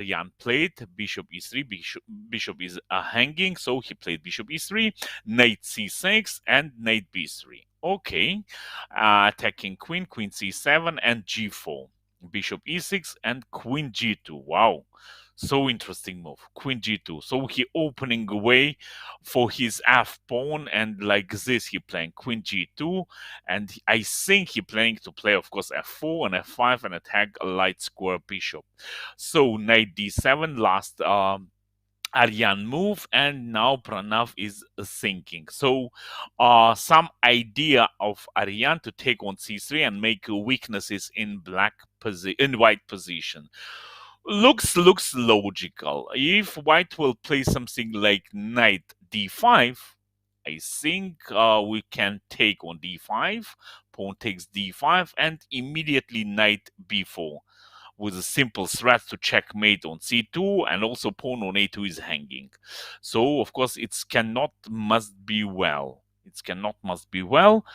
Aryan played bishop e3, bishop is hanging, so he played bishop e3, knight c6, and knight b3. Okay, attacking queen, queen c7, and g4, bishop e6, and queen g2. Wow, so interesting move, queen g2. So he opening a way for his f pawn, and like this he playing queen g2, and I think he planning to play, of course, f4 and f5 and attack a light square bishop. So knight d7, last Aryan move, and now Pranav is thinking. So some idea of Aryan to take on c3 and make weaknesses in white position. Looks logical. If white will play something like knight d5, I think we can take on d5, pawn takes d5, and immediately knight b4 with a simple threat to checkmate on c2, and also pawn on a2 is hanging. So of course it cannot must be well. It cannot must be well.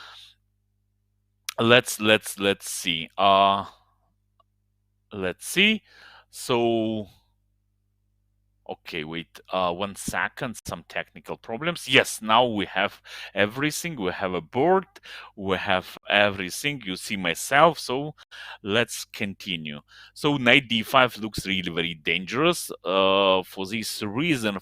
Let's see. Let's see. So okay, wait 1 second, some technical problems. Yes, now we have everything. We have a board, we have everything. You see myself, so let's continue. So knight d5 looks really very dangerous. For this reason,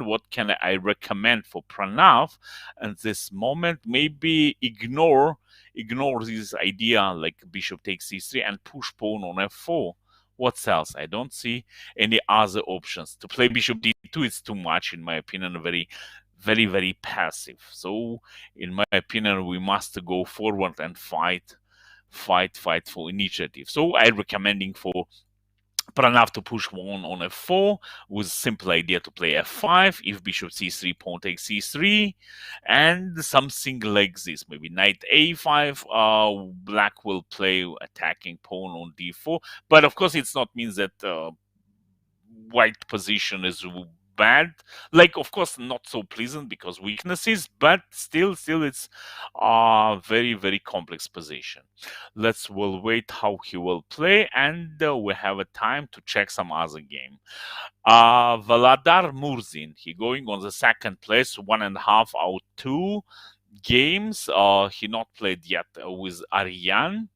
what can I recommend for Pranav at this moment? Maybe ignore this idea like bishop takes c3 and push pawn on f4. What else? I don't see any other options. To play bishop d2 is too much, in my opinion, very passive. So, in my opinion, we must go forward and fight for initiative. So, I'm recommending for Pranav to push one on f4 with simple idea to play f5. If bishop c3, pawn takes c3, and something like this. Maybe knight a5. Black will play attacking pawn on d4. But of course, it's not means that white position is bad. Like, of course, not so pleasant because weaknesses, but still it's a very complex position. We'll wait how he will play, and we have a time to check some other game. Vladar Murzin, he going on the second place, 1.5 out 2 games. He not played yet with Aryan.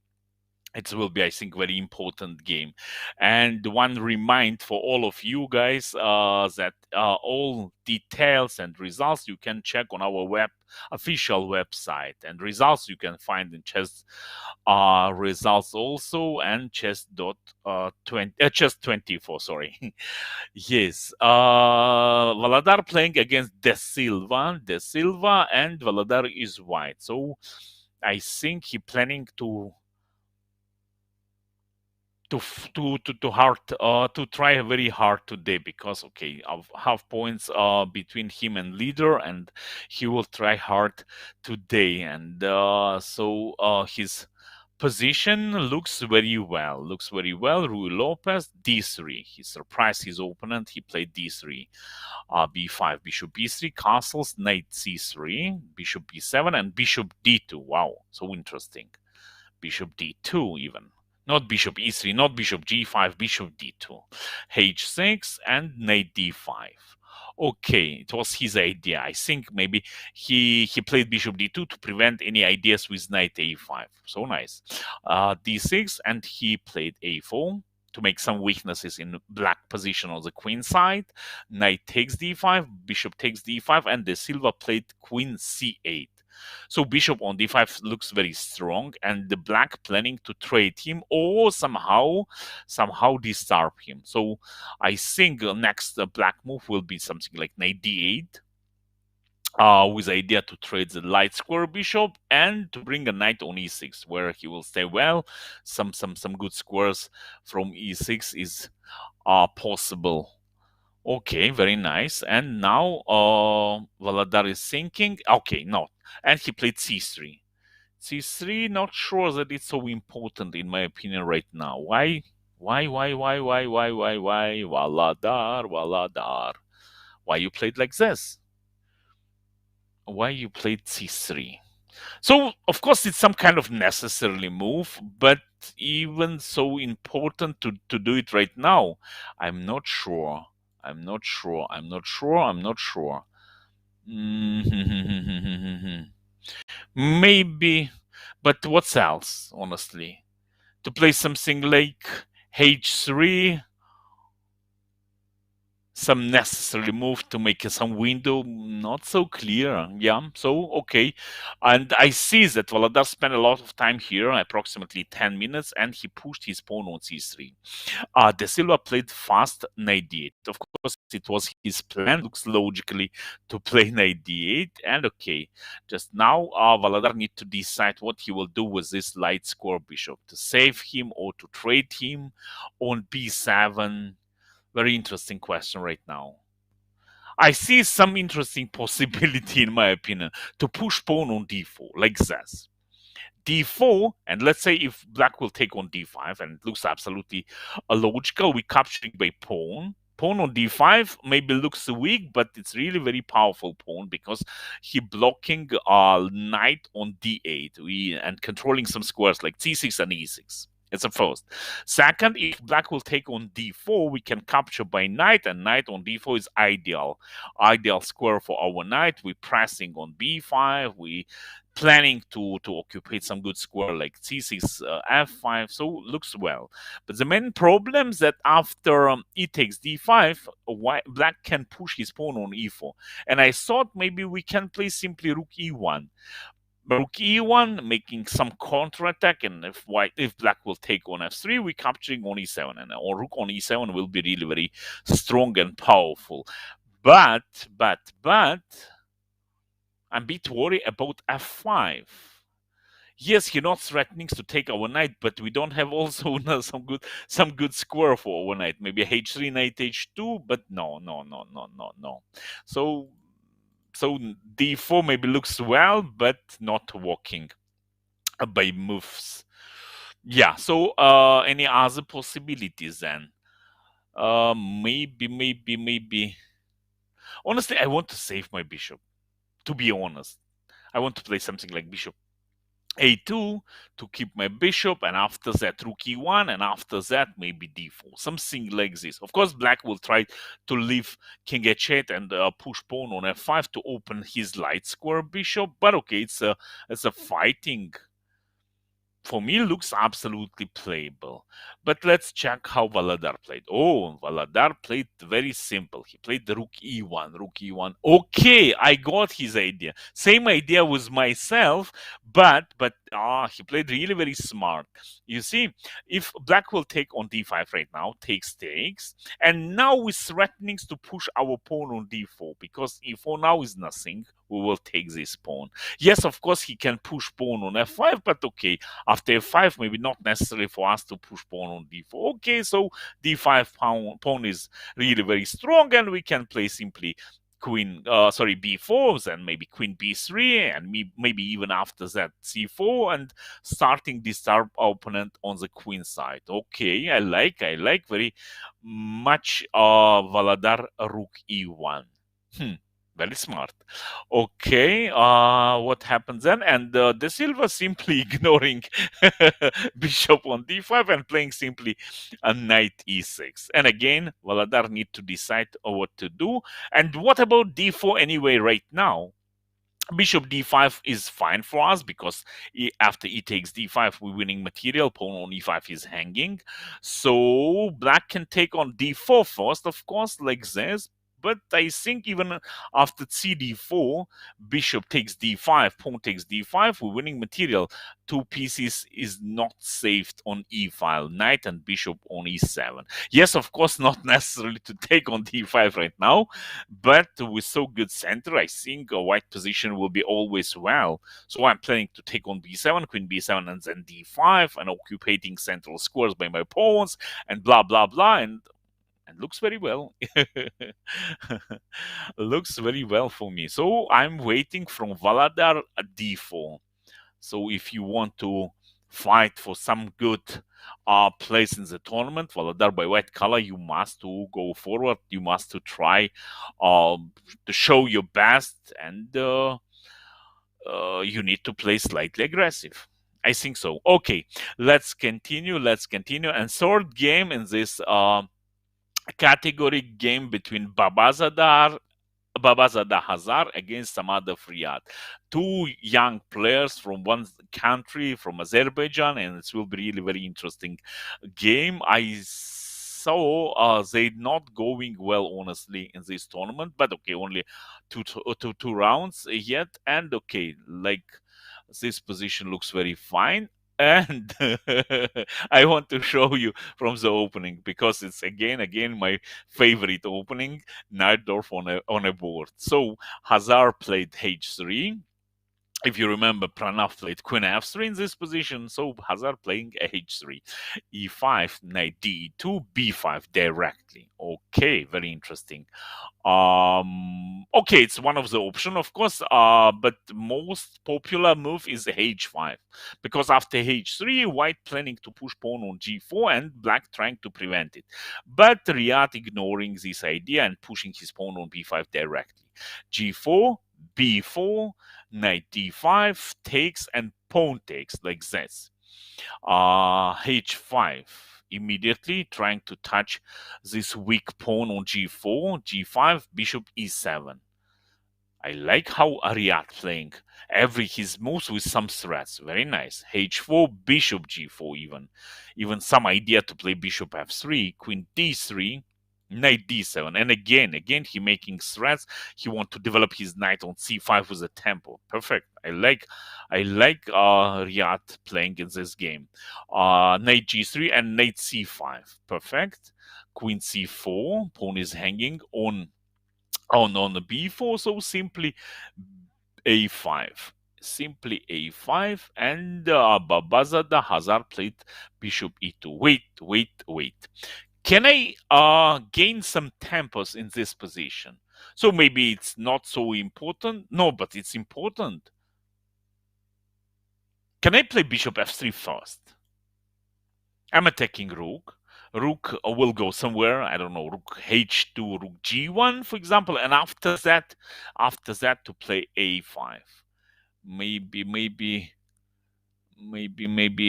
It will be, I think, very important game. And one remind for all of you guys that all details and results you can check on our official website, and results you can find in chess results also, and chess 24, sorry. Yes, Valadar playing against De Silva, and Valadar is white, so I think he planning to try very hard today, because okay, of half points between him and leader, and he will try hard today, and so his position looks very well. Rui Lopez d3. He surprised his opponent. He played d3, b5, bishop b3, castles, knight c3, bishop b7, and bishop d2. Wow, so interesting. Bishop d2 even. Not bishop e3, not bishop g5, bishop d2, h6, and knight d5. Okay, it was his idea. I think maybe he played bishop d2 to prevent any ideas with knight a5. So nice. D6, and he played a4 to make some weaknesses in black position on the queen side. Knight takes d5, bishop takes d5, and De Silva played queen c8. So bishop on d5 looks very strong, and the black planning to trade him or somehow disturb him. So I think the next black move will be something like knight d8. With the idea to trade the light square bishop and to bring a knight on e6, where he will stay well. Some good squares from e6 is possible. Okay, very nice. And now Valadar is thinking, okay, no. And he played c3. C3, not sure that it's so important in my opinion right now. Why? Valadar. Why you played like this? Why you played c3? So, of course, it's some kind of necessarily move, but even so important to do it right now, I'm not sure. I'm not sure. I'm not sure. I'm not sure. Mhm. Maybe, but what's else, honestly? To play something like H3, some necessary move to make some window not so clear. Yeah, so okay. And I see that Voladar spent a lot of time here, approximately 10 minutes, and he pushed his pawn on c3. De Silva played fast knight d8. Of course, it was his plan, looks logically, to play knight d8. And okay, just now Valadar need to decide what he will do with this light square bishop, to save him or to trade him on b7. Very interesting question right now. I see some interesting possibility, in my opinion, to push pawn on d4 like this. D4, and let's say if black will take on d5, and it looks absolutely illogical, we capturing by pawn. Pawn on d5 maybe looks weak, but it's really very powerful pawn because he blocking knight on d8 and controlling some squares like c6 and e6. It's a first. Second, if black will take on d4, we can capture by knight, and knight on d4 is ideal square for our knight. We're pressing on b5, we planning to occupy some good square like c6, f5, so looks well. But the main problem is that after e takes d5, black can push his pawn on e4, and I thought maybe we can play simply rook e1. Rook e1, making some counterattack, and if black will take on f3, we capturing on e7, and or rook on e7 will be really very strong and powerful. But I'm a bit worried about f5. Yes, he's not threatening to take our knight, but we don't have also some good square for our knight. Maybe h3, knight h2, but no. So d4 maybe looks well, but not working by moves. Yeah. So any other possibilities then? Maybe. Honestly, I want to save my bishop. To be honest, I want to play something like bishop a2 to keep my bishop, and after that rook e1, and after that maybe d4, something like this. Of course, black will try to leave king h8 and push pawn on f5 to open his light square bishop, but okay, it's a fighting. For me, looks absolutely playable. But let's check how Valadar played. Oh, Valadar played very simple. He played the rook e1, rook e1. Okay, I got his idea. Same idea with myself, but he played really very smart. You see, if black will take on d5 right now, takes, and now we're threatening to push our pawn on d4, because e4 now is nothing. We will take this pawn. Yes, of course, he can push pawn on f5, but okay, after f5, maybe not necessary for us to push pawn on d4. Okay, so d5 pawn is really very strong, and we can play simply b4, then maybe queen b3, and maybe even after that c4, and starting disturb our opponent on the queen side. Okay, I like very much Valadar rook e1. Very smart. Okay, what happens then? And De Silva simply ignoring bishop on d5 and playing simply a knight e6. And again, Valadar need to decide what to do. And what about d4 anyway right now? Bishop d5 is fine for us because after e takes d5, we're winning material. Pawn on e5 is hanging. So black can take on d4 first, of course, like this. But I think even after cd4, bishop takes d5, pawn takes d5, we're winning material. Two pieces is not saved on e file. Knight and bishop on e7. Yes, of course, not necessarily to take on d5 right now, but with so good center, I think a white position will be always well. So I'm planning to take on b7, queen b7, and then d5, and occupating central squares by my pawns, and blah blah blah, and looks very well. Looks very well for me. So I'm waiting from Valadar at d4. So if you want to fight for some good place in the tournament, Valadar by white color, you must to go forward. You must to try to show your best, and you need to play slightly aggressive. I think so. Okay, let's continue. Let's continue. And third game in this category, game between Babazada Hazar against Samada Friat. Two young players from one country, from Azerbaijan, and it will be really very interesting game. I saw they not going well, honestly, in this tournament, but okay, only two rounds yet, and okay, like this position looks very fine. And I want to show you from the opening because it's again my favorite opening. Nightdorf on a board. So Hazar played H3. If you remember, Pranav played Queen F3 in this position, so Hazar playing H3, E5, Knight D2, B5 directly. Okay, very interesting. Okay, it's one of the option, of course, but most popular move is H5, because after H3, white planning to push pawn on G4 and black trying to prevent it. But Riyad ignoring this idea and pushing his pawn on B5 directly. G4, B4, Knight D5 takes and pawn takes like this. H5 immediately trying to touch this weak pawn on G4, G5, bishop E7. I like how Ariat playing every his moves with some threats. Very nice. H4, bishop G4 even some idea to play bishop F3, queen D3, knight D7, and again he making threats. He want to develop his knight on C5 with a tempo. Perfect. I like Riyad playing in this game. Knight G3 and knight C5. Perfect. Queen C4. Pawn is hanging on the B4. So simply A5. Simply A5, and Babazada Hazar played bishop E2. Wait. Can I gain some tempos in this position? So maybe it's not so important. No, but it's important. Can I play bishop F3 first? I'm attacking rook. Rook will go somewhere. I don't know. Rook H2, rook G1, for example, and after that to play A5. Maybe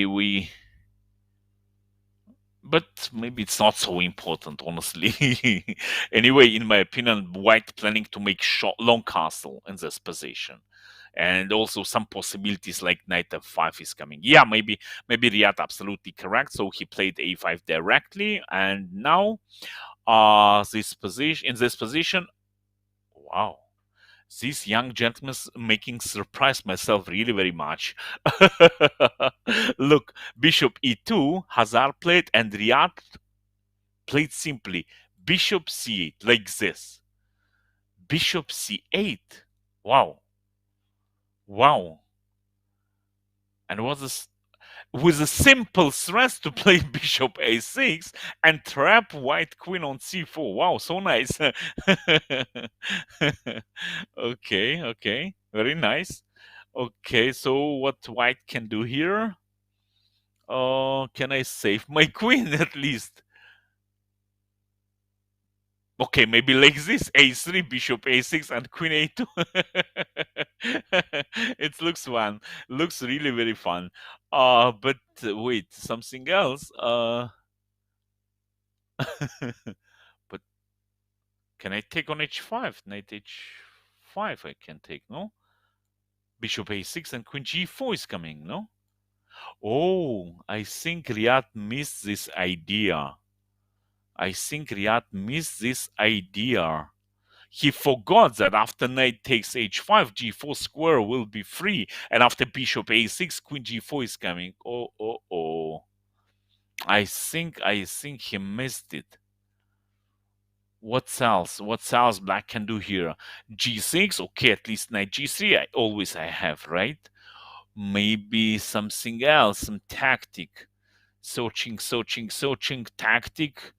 we. But maybe it's not so important, honestly. Anyway, in my opinion, white planning to make long castle in this position. And also some possibilities like knight f5 is coming. Yeah, maybe Riyad absolutely correct. So he played a5 directly, and now this position, wow, this young gentleman making surprise myself really very much. Look, bishop e2, Hazar played, and Riyad played simply bishop c8 like this. Bishop c8. Wow. And with a simple thrust to play bishop a6 and trap white queen on c4. Wow, so nice. Okay. Very nice. Okay, so what white can do here? Can I save my queen at least? Okay, maybe like this, a3, bishop a6, and queen a2. It looks fun. Looks really very fun. But wait, something else. But can I take on h5? Knight h5 I can take, no? Bishop a6 and queen g4 is coming, no? Oh, I think Riyad missed this idea. He forgot that after knight takes h5, g4 square will be free, and after bishop a6, queen g4 is coming. Oh. I think he missed it. What else black can do here? G6, okay, at least knight g3 I have, right? Maybe something else, some tactic. Searching tactic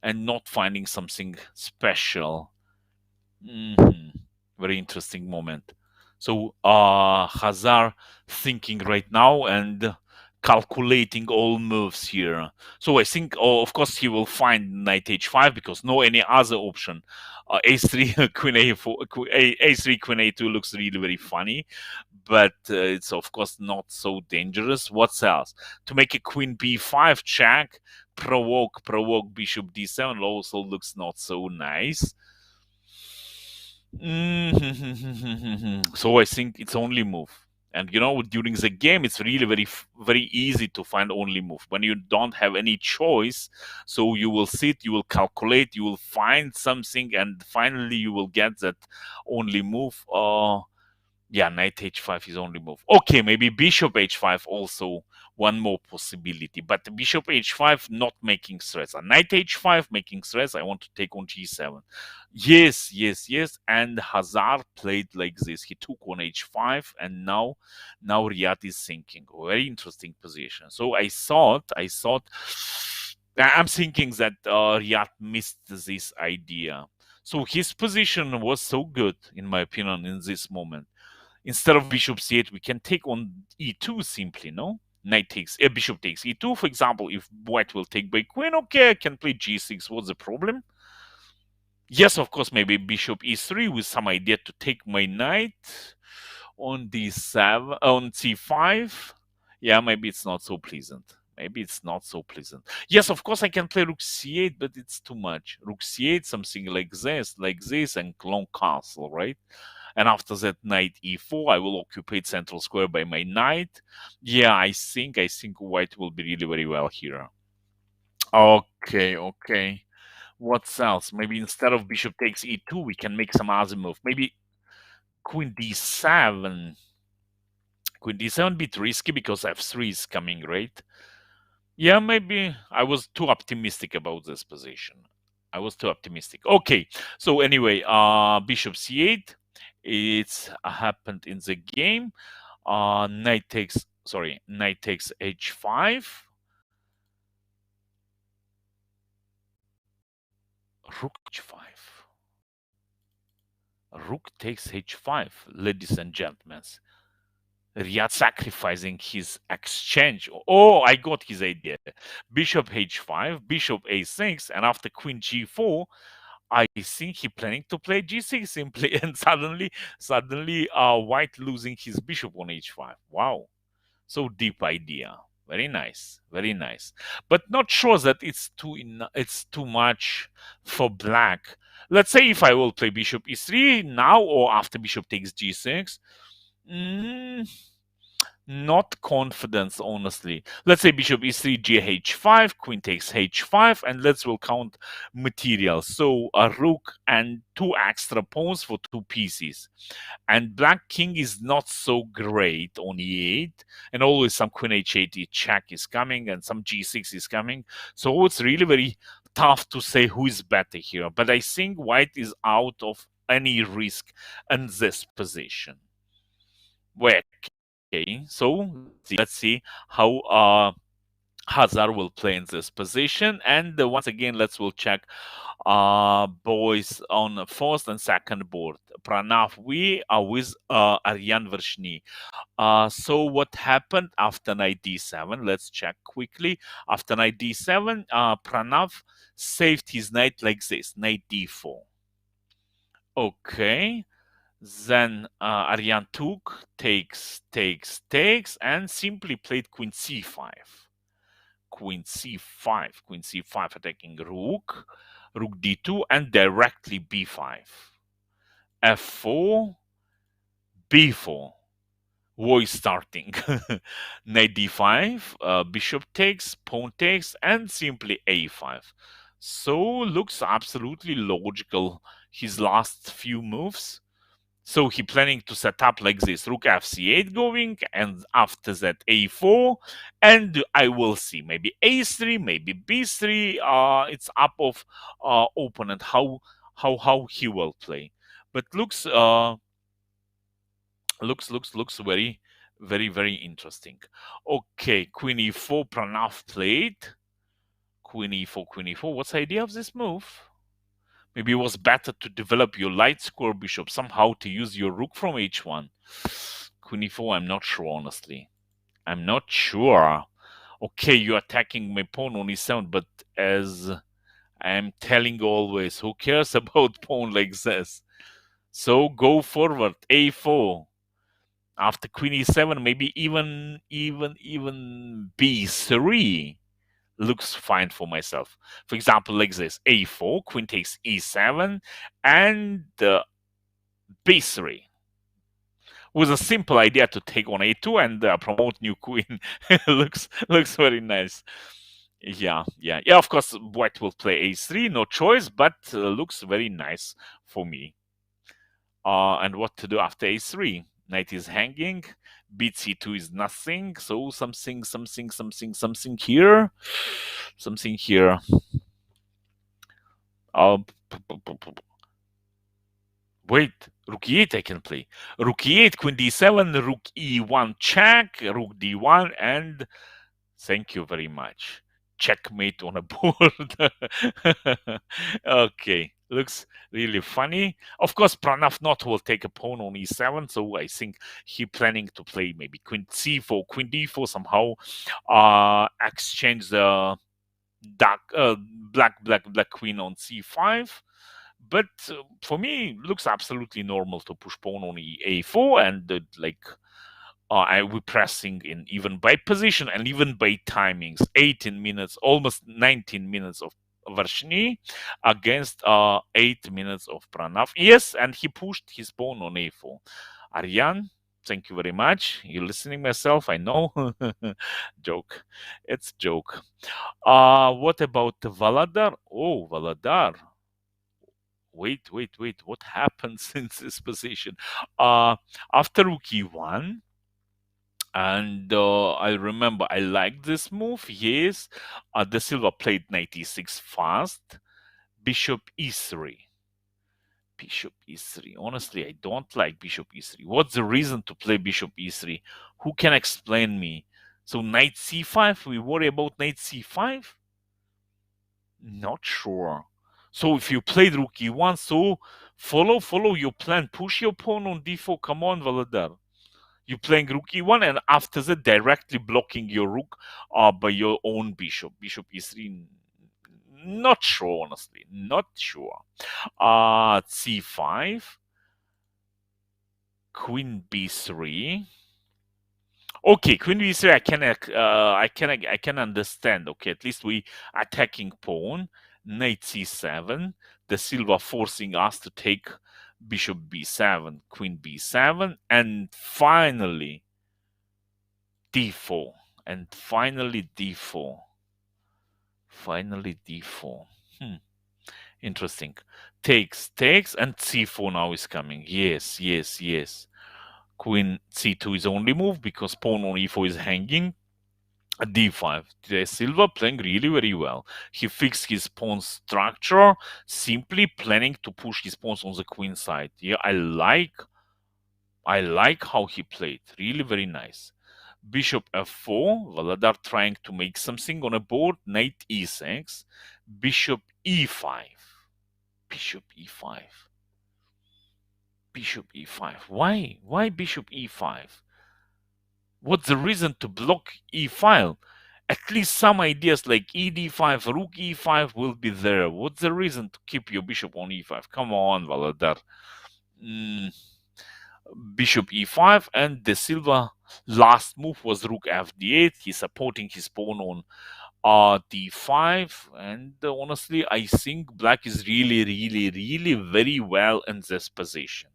and not finding something special. Very interesting moment. So Hazar thinking right now and calculating all moves here. So I think, of course, he will find knight h5 because no any other option. A3 queen a4, a3 queen a2 looks really very funny. but it's of course not so dangerous. What else? To make a queen b5 check, provoke bishop d7 also looks not so nice. So I think it's only move. And during the game, it's really very easy to find only move when you don't have any choice. So you will sit, you will calculate, you will find something, and finally you will get that only move. Yeah, knight h5 is only move. Okay, maybe bishop h5 also one more possibility, but the bishop h5 not making threats. A knight h5 making threats. I want to take on g7. Yes. And Hazard played like this. He took on h5, and now Riyad is thinking. Very interesting position. So I thought I'm thinking that Riyad missed this idea. So his position was so good, in my opinion, in this moment. Instead of bishop c8, we can take on e2 simply, no? Bishop takes e2, for example. If white will take by queen, okay, I can play g6. What's the problem? Yes, of course, maybe bishop e3 with some idea to take my knight on d7, on c5. Yeah, maybe it's not so pleasant. Yes, of course, I can play rook c8, but it's too much. Rook c8, something like this, and long castle, right? And after that, knight e4, I will occupy central square by my knight. Yeah, I think white will be really very well here. Okay. What else? Maybe instead of bishop takes e2, we can make some other move. Maybe queen d7. Queen d7 bit risky because f3 is coming, right? Yeah, maybe I was too optimistic about this position. Okay, so anyway, bishop c8. It's happened in the game. Knight takes h5. Rook h5. Rook takes h5, ladies and gentlemen. Riyad sacrificing his exchange. Oh, I got his idea. Bishop h5, bishop a6, and after queen g4, I think he planning to play g6 simply, and suddenly, white losing his bishop on h5. Wow, so deep idea. Very nice, but not sure that it's too much for black. Let's say if I will play bishop e3 now or after bishop takes g6. Not confidence, honestly. Let's say bishop e3, gh5, queen takes h5, and we'll count material. So a rook and two extra pawns for two pieces. And black king is not so great on e8, and always some queen h8 check is coming, and some g6 is coming. So it's really very tough to say who is better here. But I think white is out of any risk in this position. Wait. Okay, so let's see how Hazard will play in this position. And once again, we'll check boys on the first and second board. Pranav, we are with Aryan Varshni. So what happened after knight d7? Let's check quickly. After knight d7, Pranav saved his knight like this, knight d4. Okay. Then Aryan took, takes, and simply played queen c5. Queen c5 attacking rook d2, and directly b5. f4, b4. War is starting. Knight d5, bishop takes, pawn takes, and simply a5. So looks absolutely logical his last few moves. So he planning to set up like this, rook fc8 going, and after that a4, and I will see maybe a3, maybe b3. It's up of opponent how he will play, but looks very very interesting. Okay, queen e4, Pranav played. Queen e4. What's the idea of this move? Maybe it was better to develop your light square bishop somehow to use your rook from h1. Queen e4, I'm not sure, honestly. I'm not sure. Okay, you're attacking my pawn on e7, but as I'm telling always, who cares about pawn like this? So go forward, a4. After queen e7, maybe even b3 looks fine for myself. For example, like this: a4, queen takes e7, and b3 with a simple idea to take on a2 and promote new queen. looks very nice. Yeah. Of course, white will play a3, no choice, but looks very nice for me. And what to do after a3? Knight is hanging. bc2 is nothing. So something here. Something here. Wait, rook e8 I can play. Rook e8, queen d7, rook e1 check, rook d1, and thank you very much. Checkmate on a board. Okay, looks really funny. Of course, Pranav not will take a pawn on e7, so I think he planning to play maybe queen c4, queen d4 somehow, exchange the black queen on c5. But for me, looks absolutely normal to push pawn on a4 and I will pressing in even by position and even by timings. 18 minutes, almost 19 minutes of Varshini against 8 minutes of Pranav. Yes, and he pushed his pawn on a4. Aryan, thank you very much. You're listening myself, I know. Joke. It's joke. What about Valadar? Oh, Valadar. Wait. What happens in this position? After rook e1, and I remember I liked this move. Yes, De Silva played knight e6 fast. Bishop e3. Bishop e3. Honestly, I don't like bishop e3. What's the reason to play bishop e3? Who can explain me? So knight c5. We worry about knight c5. Not sure. So if you played rook e1, so follow your plan. Push your pawn on d4. Come on, Valadar. You're playing rook e1, and after that, directly blocking your rook by your own bishop. Bishop e3. Not sure, honestly. Not sure. c5. Queen b3. Okay, queen b3. I can understand. Okay, at least we attacking pawn. Knight c7. De Silva forcing us to take bishop b7, queen b7, and finally d4. And finally d4. Finally d4. Interesting. Takes, and c4 now is coming. Yes. Queen c2 is only move because pawn on e4 is hanging. d5. De Silva playing really very well. He fixed his pawn structure, simply planning to push his pawns on the queen side. Yeah, I like how he played. Really very nice. Bishop f4. Valadar trying to make something on a board. Knight e6. Bishop e5. Bishop e5. Bishop e5. Why? Why bishop e5? What's the reason to block e5? At least some ideas like ed5, rook e5 will be there. What's the reason to keep your bishop on e5? Come on, Valadar. Bishop e5, and De Silva last move was rook f d8. He's supporting his pawn on d5, and honestly, I think black is really very well in this position.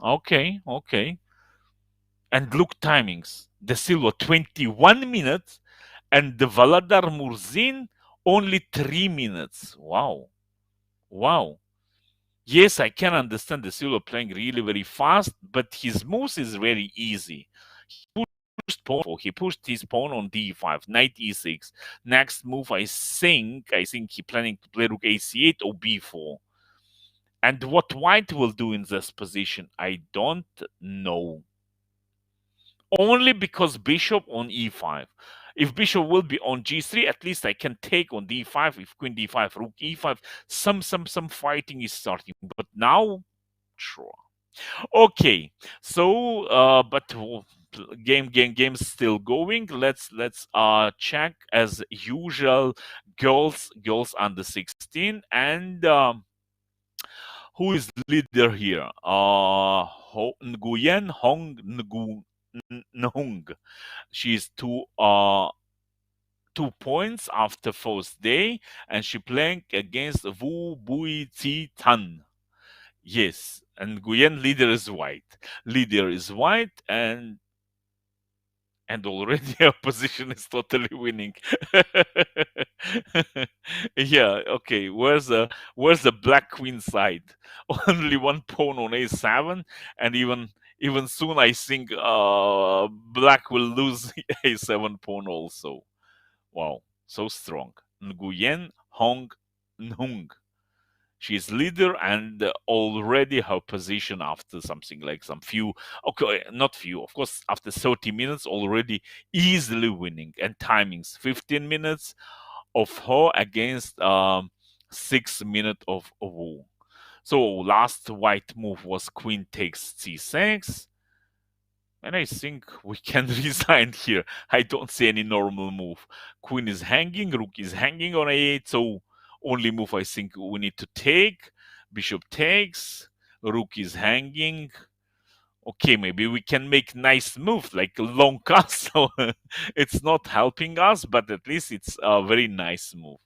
Okay. And look timings. De Silva 21 minutes, and the Valadar Murzin only 3 minutes. Wow. Yes, I can understand De Silva playing really very fast, but his moves is very easy. He pushed his pawn on d5, knight e6. Next move, I think he planning to play rook ac8 or b4. And what white will do in this position, I don't know. Only because bishop on e5. If bishop will be on g3, at least I can take on d5. If queen d5, rook e5, some fighting is starting. But now, sure. Okay, so but game's still going. Let's check as usual. Girls under 16, and Who is leader here? Nguyen Hong Nhung. She's 2 points after first day, and she playing against Wu Bui Ti Tan. Yes, and Nguyen leader is white. Leader is white, and already our position is totally winning. Yeah, okay. Where's the black queen side? Only one pawn on a7, and even soon I think black will lose a7 pawn also. Wow, so strong. Nguyen Hong Nhung. She's leader, and already her position after something like some few, okay, not few, of course, after 30 minutes already easily winning, and timings 15 minutes of her against 6 minutes of Wu. So last white move was queen takes c6, and I think we can resign here. I don't see any normal move. Queen is hanging, rook is hanging on a8, so only move I think we need to take. Bishop takes, rook is hanging. Okay, maybe we can make nice move like a long castle. It's not helping us, but at least it's a very nice move.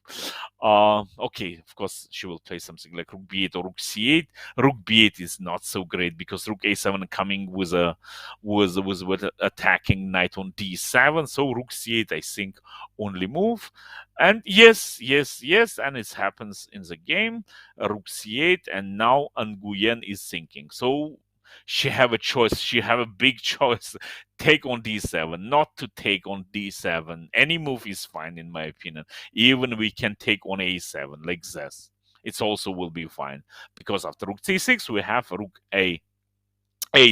Okay, of course she will play something like rook b8 or rook c8. Rook b8 is not so great because rook a7 coming with a with attacking knight on d7. So rook c8 I think only move. And yes, yes, yes, and it happens in the game. Rook c8, and now Nguyen is thinking. So she have a choice. She have a big choice. Take on d7, not to take on d7. Any move is fine in my opinion. Even we can take on a7 like this. It also will be fine because after rook c6 we have rook a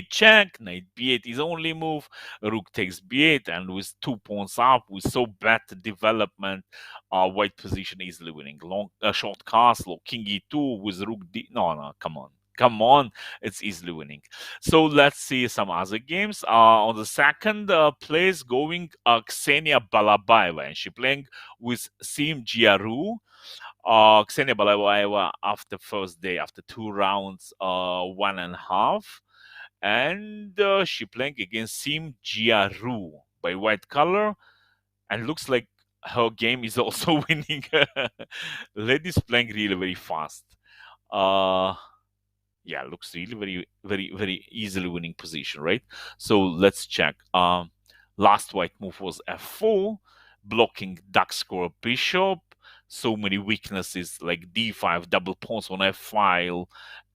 check, knight b8 is only move, rook takes b8, and with 2 pawns up, with so bad development, white position easily winning. Long, short castle, king e2 with rook d. No, no, come on. Come on, it's easily winning. So let's see some other games. On the second place, going Ksenia Balabaeva, and she playing with Sim Giaru. Ksenia Balabaeva after first day, after 2 rounds, 1.5, and she playing against Sim Jiaru by white color, and looks like her game is also winning. Ladies playing really very fast. Uh, yeah, looks really very very very easily winning position, right? So let's check. Last white move was f4, blocking dark square bishop. So many weaknesses like d5, double pawns on f5,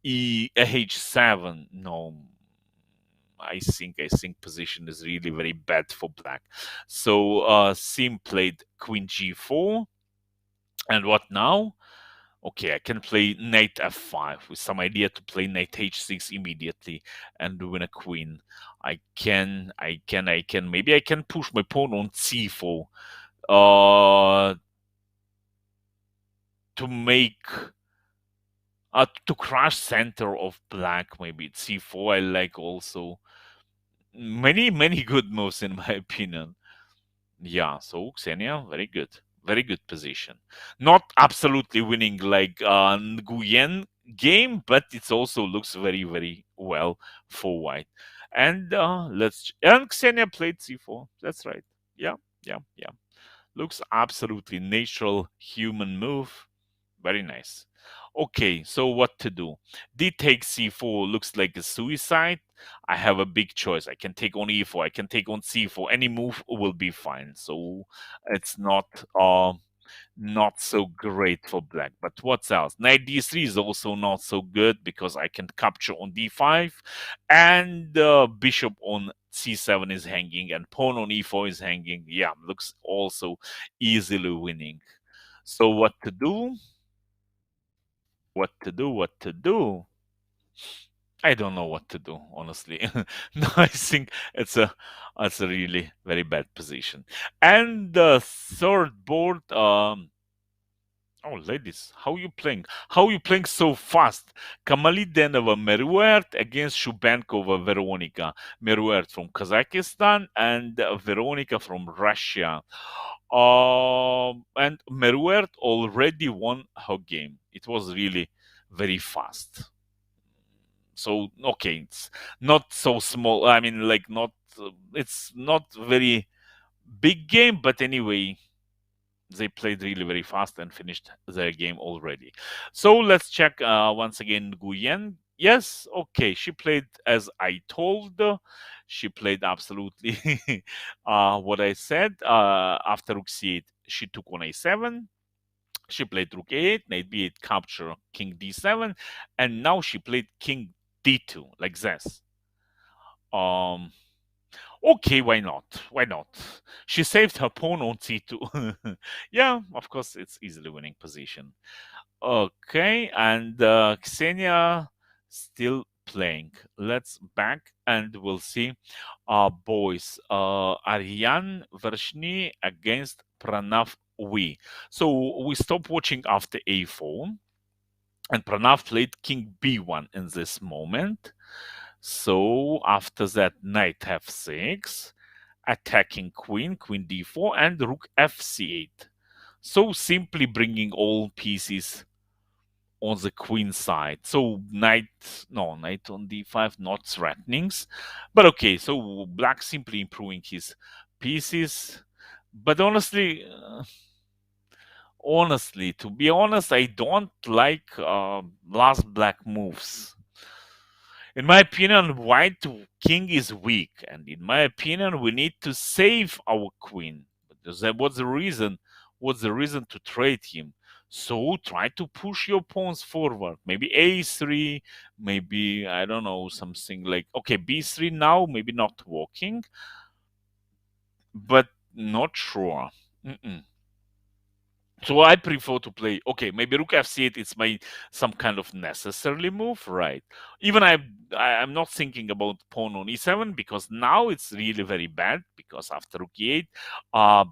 h7. No, I think position is really very bad for black. So Sim played queen g4, and what now? Okay, I can play knight f5 with some idea to play knight h6 immediately and win a queen. Maybe I can push my pawn on c4 uh, to make to crush center of black. Maybe c4 I like also. Many good moves in my opinion. Yeah, so Xenia, very good. Very good position. Not absolutely winning like Nguyen game, but it also looks very, very well for white. And and Xenia played c4. That's right. Yeah, yeah, yeah. Looks absolutely natural human move. Very nice. Okay, so what to do? D takes c4 looks like a suicide. I have a big choice. I can take on e4. I can take on c4. Any move will be fine. So it's not so great for black. But what's else? Knight d3 is also not so good because I can capture on d5, and bishop on c7 is hanging, and pawn on e4 is hanging. Yeah, looks also easily winning. So what to do? What to do? What to do? I don't know what to do, honestly. No, I think it's a really very bad position. And the third board, oh, ladies, how you playing? How you playing so fast? Kamalidenova Meruert against Shubankova Veronika. Meruert from Kazakhstan and Veronika from Russia. And Meruert already won her game. It was really very fast. So okay, it's not so small. I mean, like not. It's not very big game, but anyway, they played really very fast and finished their game already. So let's check once again Guyen. Yes, okay, she played as I told. She played absolutely what I said. After rook c8, she took on a7. She played rook a8, knight b8, capture king d7, and now she played king d2 like this. Um, Okay, why not? Why not? She saved her pawn on c2. Yeah, of course, it's easily winning position. Okay, and Ksenia still playing. Let's back and we'll see. Boys, Aryan Vershny against Pranav We. So we stopped watching after a4, and Pranav played king b1 in this moment. So after that, knight f6, attacking queen, queen d4, and rook fc8. So simply bringing all pieces on the queen side. So knight on d5, not threatenings. But okay, so black simply improving his pieces. But honestly, to be honest, I don't like last black moves. In my opinion, white king is weak, and in my opinion, we need to save our queen. But what's the reason? What's the reason to trade him? So try to push your pawns forward. Maybe a3, maybe I don't know, something like okay, b3 now, maybe not working, but not sure. Mm-mm. So I prefer to play. Okay, maybe rook f8 is my some kind of necessarily move, right? Even I'm not thinking about pawn on e7 because now it's really very bad because after rook e8,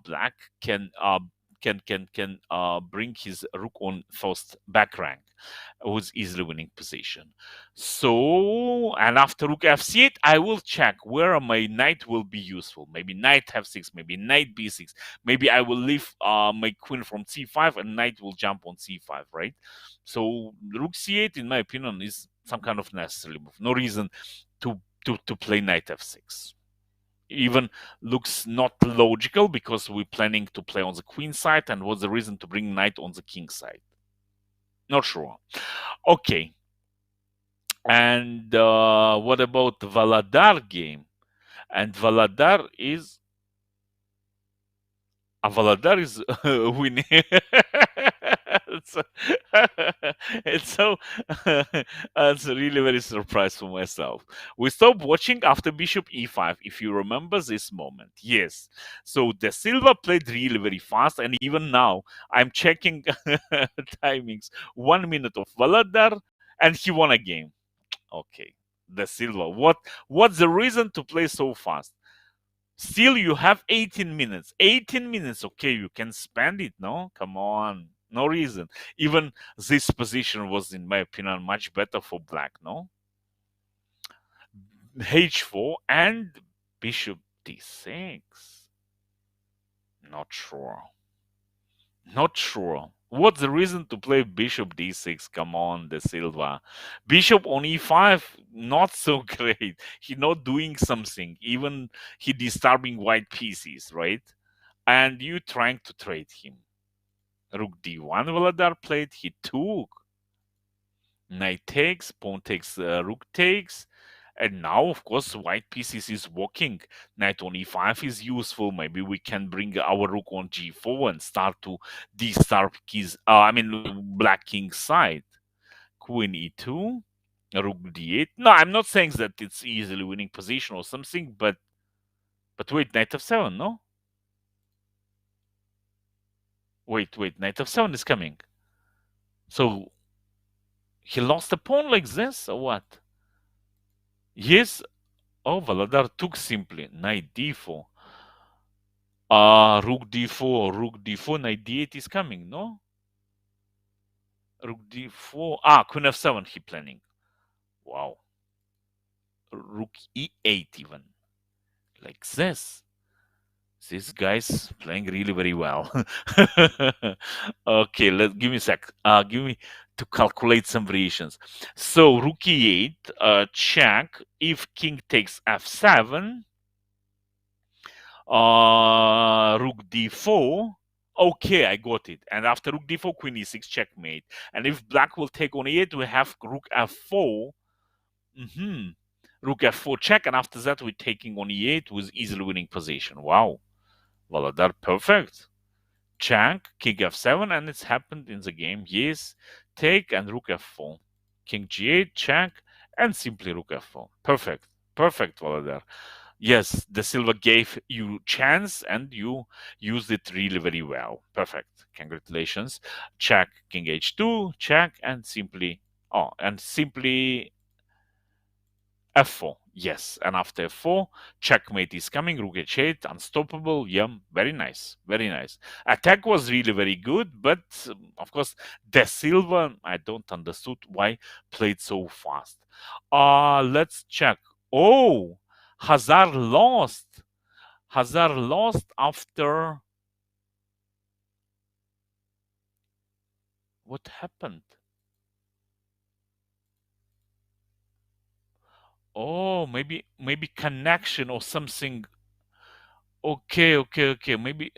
black can bring his rook on first back rank, who's easily winning position. So and after rook f8, I will check where my knight will be useful. Maybe knight f6, maybe knight b6. Maybe I will leave my queen from c5 and knight will jump on c5, right? So rook c8, in my opinion, is some kind of necessary move. No reason to play knight f6. Even looks not logical because we're planning to play on the queen side, and what's the reason to bring knight on the king side? Not sure. Okay. And what about Valadar game? And Valadar is Avaladar is winning. it's, it's so it's really very surprised for myself. We stopped watching after Bishop e5. If you remember this moment, yes. So De Silva played really very fast, and even now I'm checking timings. 1 minute of Valadar, and he won a game. Okay, De Silva. What's the reason to play so fast? Still, you have 18 minutes. 18 minutes, okay, you can spend it, no? Come on. No reason. Even this position was, in my opinion, much better for black, no? H4 and bishop d6. Not sure. Not sure. What's the reason to play bishop d6? Come on, De Silva. Bishop on e5, not so great. He not doing something. Even he disturbing white pieces, right? And you trying to trade him. Rook d1 Vladar played, he took. Knight takes, pawn takes, rook takes. And now, of course, white pieces is working. Knight on e5 is useful. Maybe we can bring our rook on g4 and start to disturb his, black king side. Queen e2, rook d8. No, I'm not saying that it's easily winning position or something, but wait, knight f7, no? Wait, knight f7 is coming. So he lost a pawn like this or what? Yes. Oh, Valadar took simply. Knight d4. Rook d4, rook d4, knight d8 is coming, no? Rook d4. Queen f7 he planning. Wow. Rook e8 even. Like this. This guy's playing really very well. Okay, give me a sec. Give me to calculate some variations. So rook e8, check. If king takes f7, rook d4. Okay, I got it. And after rook d4, queen e6, checkmate. And if black will take on e8, we have rook f4. Rook f4 check, and after that we're taking on e8 with easily winning position. Wow. Volodar, perfect. Check, king f7, and it's happened in the game. Yes, take and rook f4. King g8, check, and simply rook f4. Perfect. Perfect, Volodar. Yes, the silver gave you chance and you used it really very well. Perfect. Congratulations. Check, king h2, check, and simply f4. Yes, and after f4, checkmate is coming. Rook h8, unstoppable. Yeah, very nice, very nice. Attack was really very good, but of course, the silver, I don't understood why played so fast. Let's check. Oh, Hazard lost. Hazard lost after. What happened? Oh, maybe connection or something. Okay. Maybe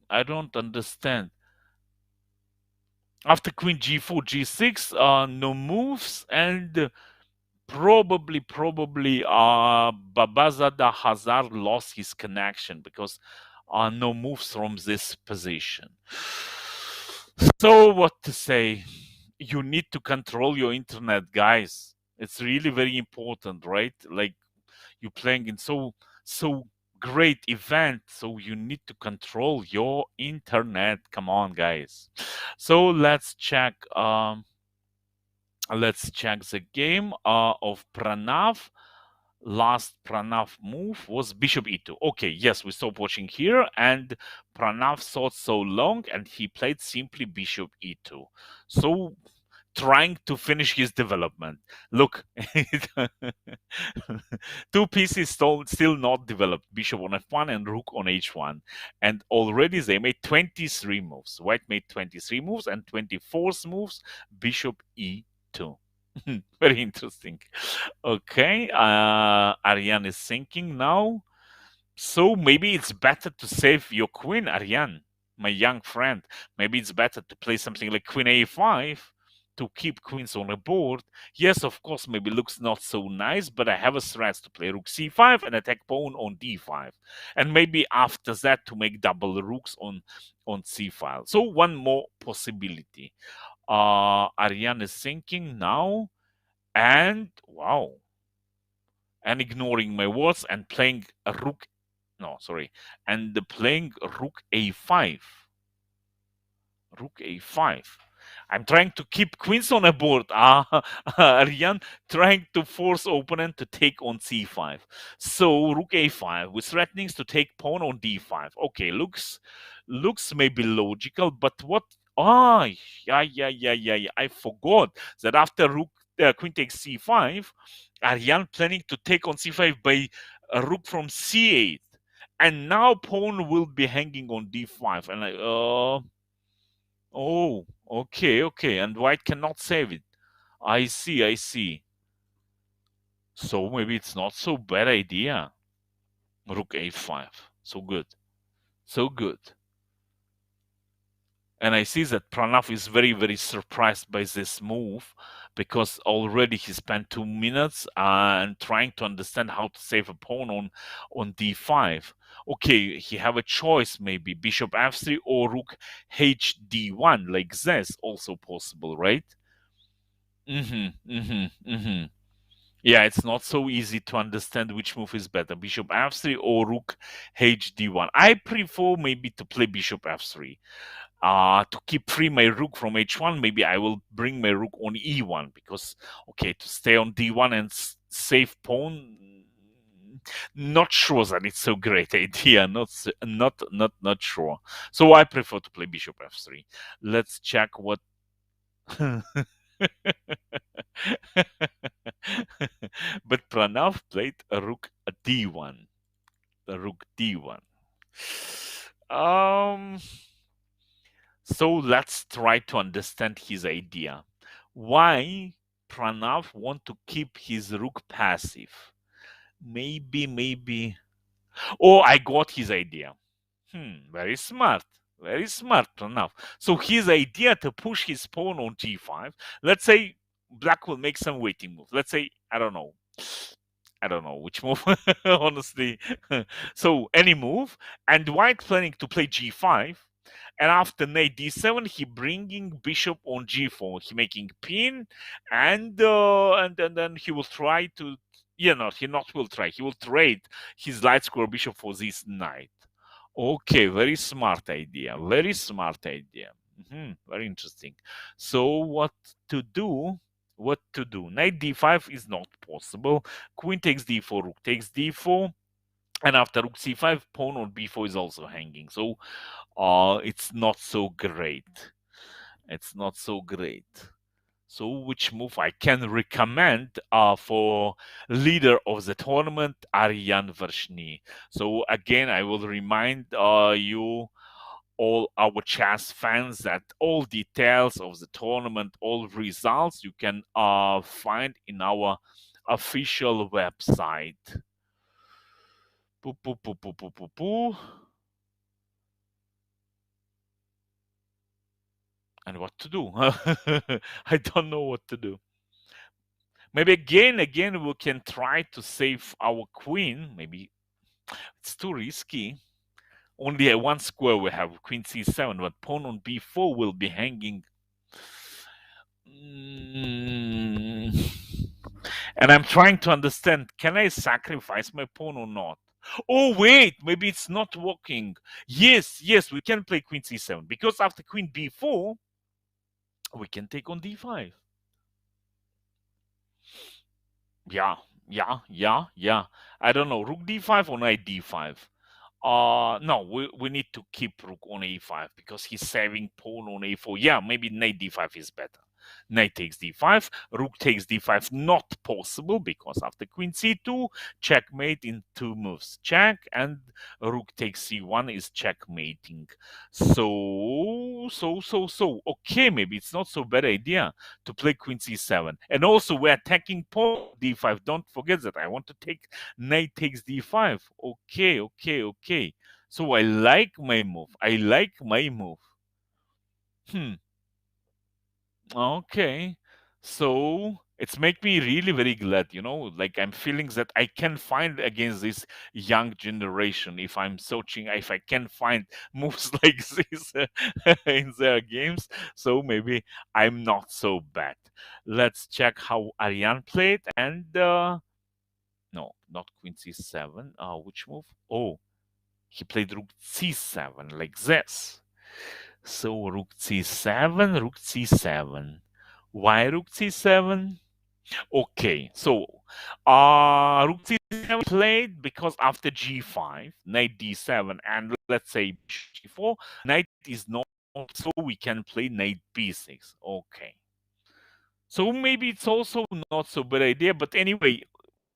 I don't understand. After queen g4, g6, no moves, and probably Babazada Hazard lost his connection because no moves from this position. So what to say? You need to control your internet, guys. It's really very important, right? Like you're playing in so great event, so you need to control your internet. Come on, guys. So let's check. Let's check the game of Pranav. Last Pranav move was bishop e2. Okay, yes, we stopped watching here, and Pranav thought so long, and he played simply bishop e2. So trying to finish his development. Look, two pieces still not developed, bishop on f1 and rook on h1. And already they made 23 moves. White made 23 moves, and 24th moves, bishop e2. Very interesting. Okay, Ariane is thinking now. So maybe it's better to save your queen, Ariane, my young friend. Maybe it's better to play something like queen a5 to keep queens on the board. Yes, of course, maybe looks not so nice, but I have a threat to play rook c5 and attack pawn on d5. And maybe after that to make double rooks on c file. So one more possibility. Ariane is thinking now, and wow, and ignoring my words and playing a rook. No, sorry, and playing rook a5. Rook a5. I'm trying to keep queens on a board. Aryan trying to force opponent to take on c5. So rook a5 with threatenings to take pawn on d5. Okay, looks maybe logical, but what? Yeah. I forgot that after rook queen takes c5, Aryan planning to take on c5 by a rook from c8, and now pawn will be hanging on d5, and oh, okay. And white cannot save it. I see. So maybe it's not so bad idea. Rook a5. So good. So good. And I see that Pranav is very surprised by this move because already he spent 2 minutes and trying to understand how to save a pawn on d5. Okay, he have a choice, maybe bishop f3 or rook hd1, like this, also possible, right? Yeah, it's not so easy to understand which move is better, bishop f3 or rook hd1. I prefer maybe to play bishop f3. To keep free my rook from h1, maybe I will bring my rook on e1 because, okay, to stay on d1 and save pawn, not sure that it's so great idea. Not sure. So I prefer to play bishop f3. Let's check what. But Pranav played a rook d1. The rook d1. So let's try to understand his idea. Why Pranav want to keep his rook passive? Maybe. Oh, I got his idea. Very smart. Very smart, Pranav. So his idea to push his pawn on g5. Let's say black will make some waiting move. Let's say, I don't know. I don't know which move, honestly. So any move, and white planning to play g5, and after knight d7, he bringing bishop on g4. He making pin, and then he will try to. Yeah, no, he not will try. He will trade his light square bishop for this knight. Okay, very smart idea. Very smart idea. Very interesting. So what to do? What to do? Knight d5 is not possible. Queen takes d4, rook takes d4, and after rook c5, pawn on b4 is also hanging. So it's not so great. It's not so great. So which move I can recommend for leader of the tournament, Aryan Vershny. So again, I will remind you, all our chess fans, that all details of the tournament, all results, you can find in our official website. Poo, poo, poo, poo, poo, poo, poo. And what to do? I don't know what to do. Maybe again, we can try to save our queen. Maybe it's too risky. Only at one square we have queen c7, but pawn on b4 will be hanging. Mm. And I'm trying to understand, can I sacrifice my pawn or not? Oh, wait, maybe it's not working. Yes, we can play queen c7, because after queen b4, we can take on d5. Yeah. I don't know, rook d5 or knight d5. No, we need to keep rook on a5 because he's saving pawn on a4. Yeah, maybe knight d5 is better. Knight takes d5, rook takes d5, not possible because after queen c2, checkmate in two moves. Check, and rook takes c1 is checkmating. So. Okay, maybe it's not so bad idea to play queen c7. And also we're attacking pawn d5. Don't forget that. I want to take knight takes d5. Okay. So I like my move. Hmm. Okay. So it's make me really very glad, like I'm feeling that I can find against this young generation if I'm searching, if I can find moves like this in their games. So maybe I'm not so bad. Let's check how Ariane played, and no, not queen c7. Which move? Oh, he played rook c7 like this. So rook c7, rook c7. Why rook c7? Okay, so rook c7 played because after g5, knight d7, and let's say g4, knight is not, so we can play knight b6. Okay. So maybe it's also not so bad idea, but anyway,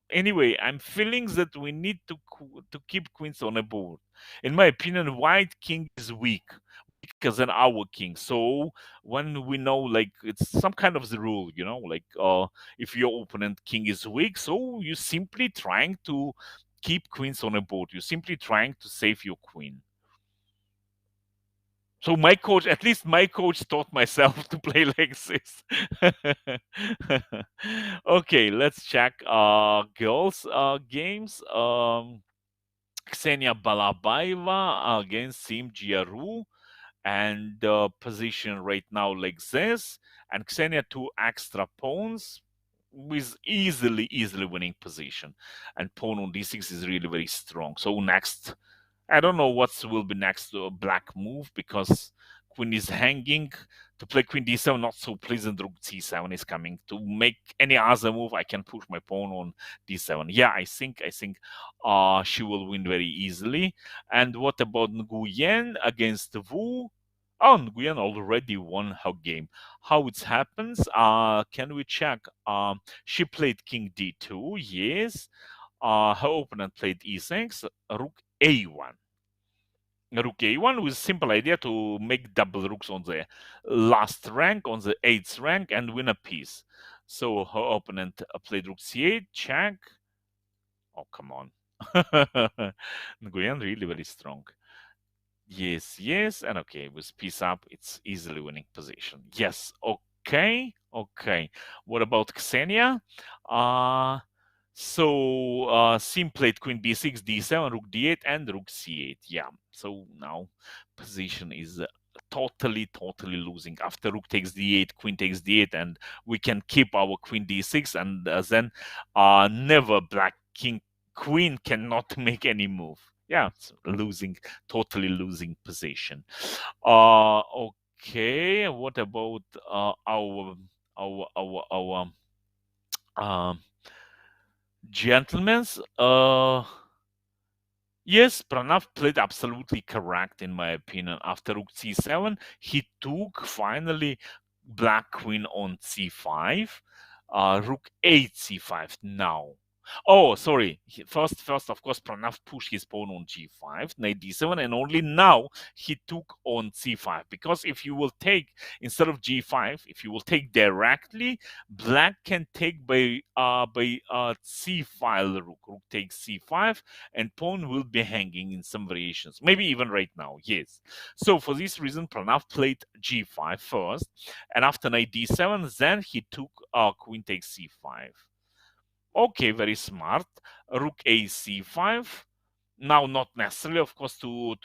I'm feeling that we need to keep queens on a board. In my opinion, white king is weaker than our king. So when we know, like, it's some kind of the rule, like if your opponent king is weak, so you simply trying to keep queens on a board. You're simply trying to save your queen. So at least my coach taught myself to play like this. Okay, let's check girls games. Ksenia Balabaeva against Sim Giaru, and position right now like this, and Ksenia two extra pawns with easily winning position, and pawn on d6 is really very strong. So next, I don't know what will be next to a black move, because queen is hanging. To play queen d7, not so pleasant. Rook c7 is coming. To make any other move, I can push my pawn on d7. Yeah, I think she will win very easily. And what about Nguyen against Wu? Oh, Nguyen already won her game. How it happens? Can we check? She played king d2. Yes. Her opponent played e6. Rook a1. rook a1 with simple idea to make double rooks on the last rank, on the 8th rank, and win a piece. So her opponent played rook c8, check. Oh, come on. Nguyen really very strong. Yes, yes, and okay, with piece up, it's easily winning position. Yes, okay, okay. What about Xenia? Sim played queen b6, d7, rook d8, and rook c8. Yeah, so now position is totally losing. After rook takes d8, queen takes d8, and we can keep our queen d6, and then never black king queen cannot make any move. Yeah, it's losing, totally losing position. Okay, what about our um gentlemen's? Yes, Pranav played absolutely correct in my opinion. After rook c7, he took finally black queen on c5, rook 8 c5 now. Oh, sorry. First, of course, Pranav pushed his pawn on g5, knight d7, and only now he took on c5. Because if you will take, instead of g5, if you will take directly, black can take by c5 rook. Rook takes c5, and pawn will be hanging in some variations. Maybe even right now, yes. So for this reason, Pranav played g5 first, and after knight d7, then he took queen takes c5. Okay, very smart. Rook a c5. Now, not necessarily, of course, to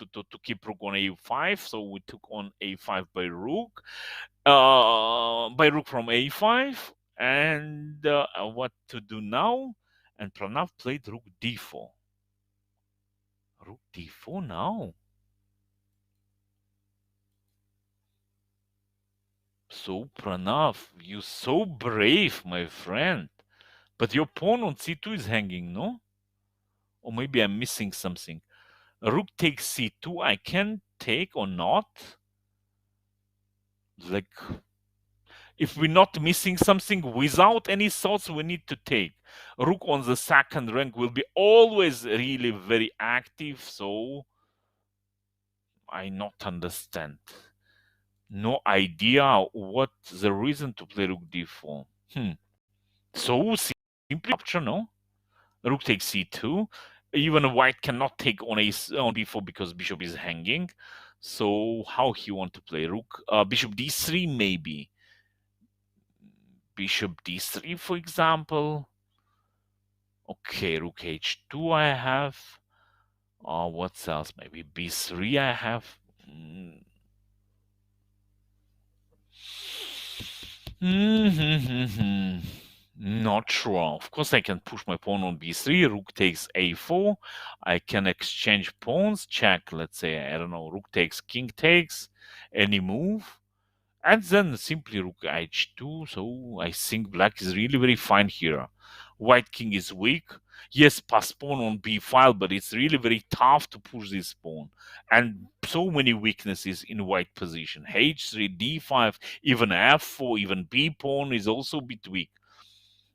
keep rook on a5. So we took on a5 by rook from a5. And what to do now? And Pranav played rook d4. Rook d4 now. So Pranav, you so brave, my friend. But your pawn on c2 is hanging, no? Or maybe I'm missing something. Rook takes c2, I can take or not? Like, if we're not missing something without any thoughts, we need to take. Rook on the second rank will be always really very active, so I not understand. No idea what the reason to play rook d4. So simply capture, no? Rook takes c2. Even white cannot take on on b4 because bishop is hanging. So how he want to play rook? Bishop d3 maybe. Bishop d3, for example. Okay, rook h2 I have. What else? Maybe b3 I have. Not sure. Of course, I can push my pawn on b3. Rook takes a4. I can exchange pawns. Check. Let's say, I don't know, rook takes, king takes. Any move. And then simply rook h2. So I think black is really very fine here. White king is weak. Yes, pass pawn on b5, but it's really very tough to push this pawn. And so many weaknesses in white position. h3, d5, even f4, even b pawn is also a bit weak.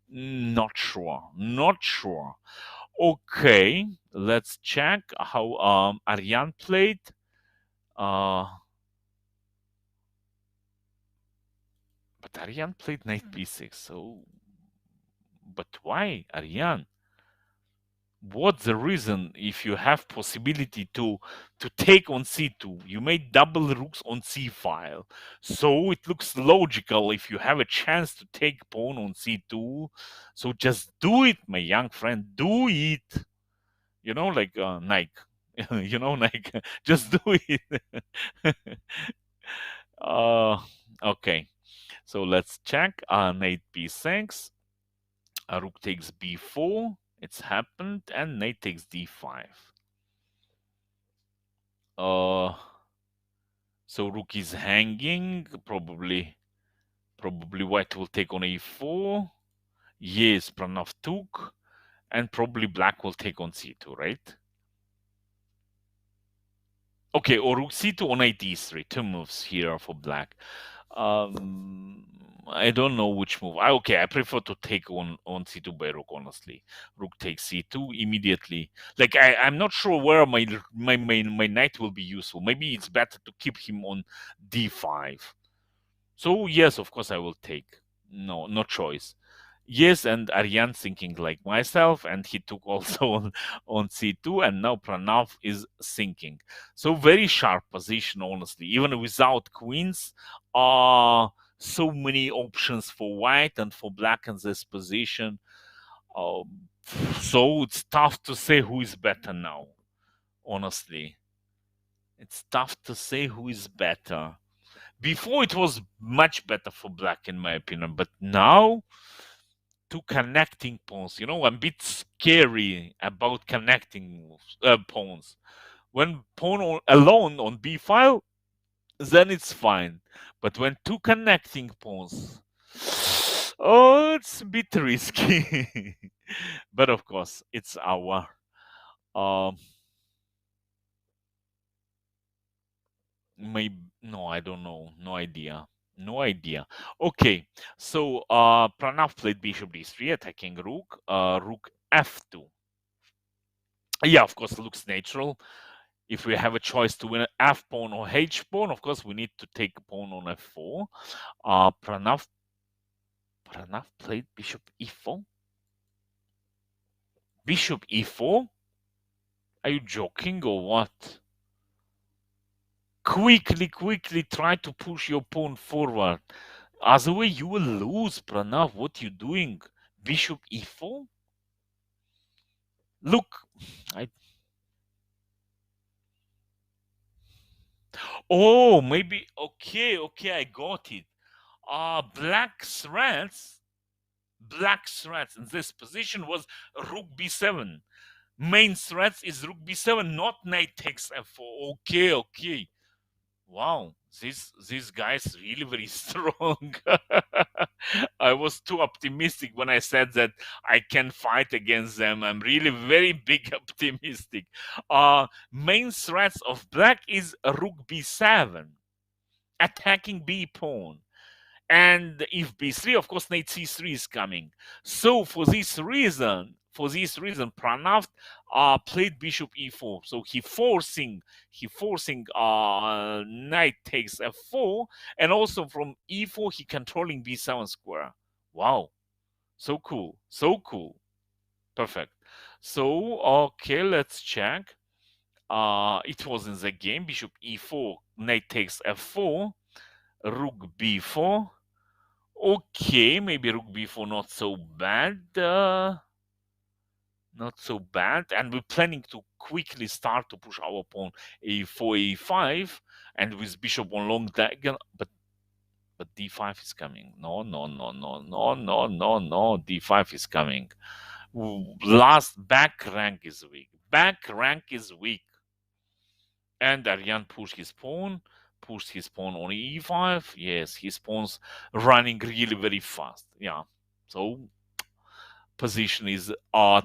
Not sure. Not sure. Okay, let's check how Aryan played. But Aryan played knight b6, so... But why, Aryan? What's the reason if you have possibility to take on c2? You made double rooks on c5. So it looks logical if you have a chance to take pawn on c2. So just do it, my young friend. Do it. You know, like Nike. You know, Nike. Just do it. uh, okay. So let's check. Knight b6. Rook takes b4. It's happened. And knight takes d5. So rook is hanging. Probably white will take on a4. Yes, Pranav took. And probably black will take on c2, right? Okay, or rook c2 on knight d3. Two moves here for black. I don't know which move. Okay, I prefer to take on c2 by rook. Honestly, rook takes c2 immediately. Like I'm not sure where my knight will be useful. Maybe it's better to keep him on d5. So yes, of course I will take. No choice. Yes, and Aryan thinking like myself, and he took also on c2, and now Pranav is thinking. So very sharp position, honestly. Even without queens, so many options for white and for black in this position. Um, so it's tough to say who is better now. Honestly, it's tough to say who is better. Before it was much better for black, in my opinion, but now two connecting pawns. I'm a bit scary about connecting pawns. When pawn alone on b file, then it's fine. But when two connecting pawns, oh, it's a bit risky. But of course, it's our um. Maybe no, I don't know. No idea. No idea. Okay, so Pranav played bishop d3, attacking rook. Rook f2. Yeah, of course, it looks natural. If we have a choice to win an f pawn or h pawn, of course, we need to take a pawn on f4. Pranav played bishop e4. Bishop e4? Are you joking or what? Quickly try to push your pawn forward. Otherwise, you will lose, Pranav. What you doing? Bishop e4? Look, I. Oh, maybe. Okay, I got it. Black threats in this position was rook b7. Main threats is rook b7, not knight takes f4. Okay. Wow, this guy is really very strong. I was too optimistic when I said that I can fight against them. I'm really very big optimistic. Main threats of black is rook b7, attacking b pawn. And if b3, of course, knight c3 is coming. So for this reason, Pranav played bishop e4. So he forcing knight takes f4, and also from e4 he controlling b7 square. Wow, so cool, perfect. So okay, let's check. It was in the game. Bishop e4, knight takes f4, rook b4. Okay, maybe rook b4 not so bad. Not so bad. And we're planning to quickly start to push our pawn a4, a5, and with bishop on long diagonal. But d5 is coming. No. D5 is coming. Last back rank is weak. And Aryan pushed his pawn on e5. Yes, his pawn's running really very fast. Yeah. So position is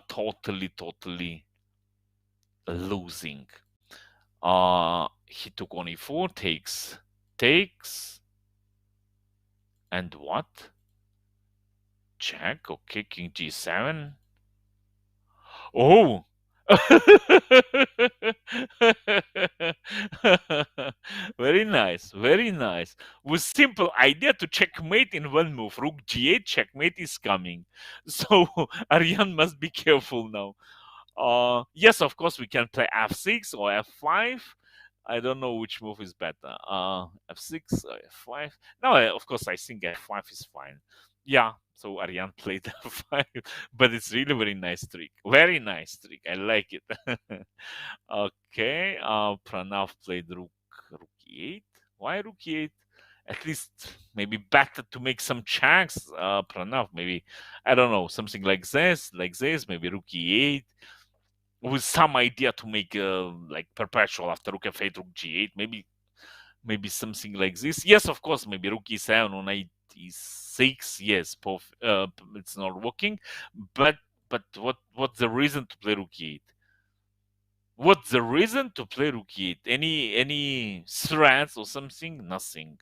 totally losing. He took on e4, takes, and what? Check. Okay, king g7. Oh. Very nice. With simple idea to checkmate in one move. Rook g8, checkmate is coming. So Aryan must be careful now. Yes, of course we can play f6 or f5. I don't know which move is better. F6 or f5. No, of course I think f5 is fine. Yeah, so Aryan played f5, but it's really very nice trick. Very nice trick. I like it. Okay, Pranav played rook e8. Why rook e8? At least maybe better to make some checks. Pranav, maybe I don't know, something like this, maybe rook e8 with some idea to make like perpetual after rook f8, rook g8, maybe something like this. Yes, of course, maybe rook e7 on knight e6. Yes, it's not working. But what's the reason to play rook e8? What's the reason to play rook e8? Any threats or something? Nothing.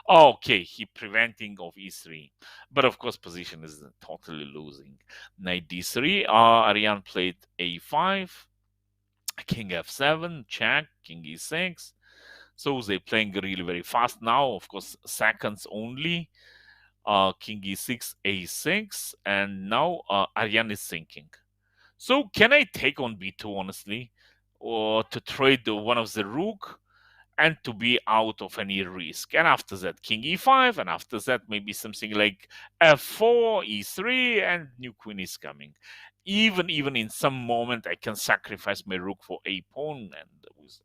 Oh, okay, he preventing of e3, but of course position is totally losing. Knight d3. Ariane played a5, king f7, check, king e6. So they playing really very fast now. Of course, seconds only. King e6, a6, and now Ariane is thinking. So can I take on b2 honestly, or to trade one of the rook? And to be out of any risk. And after that, king e5, and after that, maybe something like f4, e3, and new queen is coming. Even in some moment, I can sacrifice my rook for a pawn, and with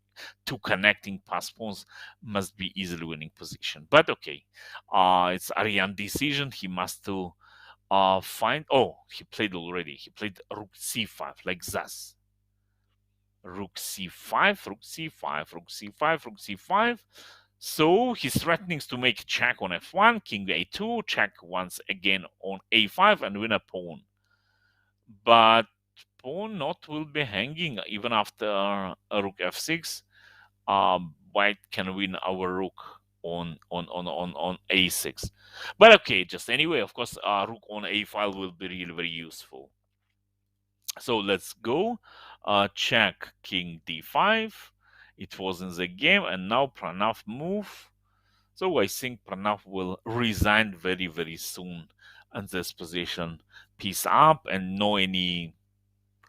two connecting pass pawns must be easily winning position. But okay, it's Ariane decision. He must to find. Oh, he played already. He played rook c5 like this. Rook c5, rook c5, rook c5, rook c5. So he's threatening to make check on f1, king a2, check once again on a5, and win a pawn. But pawn not will be hanging even after a rook f6. White can win our rook on a6. But okay, just anyway, of course, rook on a5 will be really very useful. So let's go. Check king d5. It was in the game, and now Pranav move. So I think Pranav will resign very, very soon in this position. Piece up and no any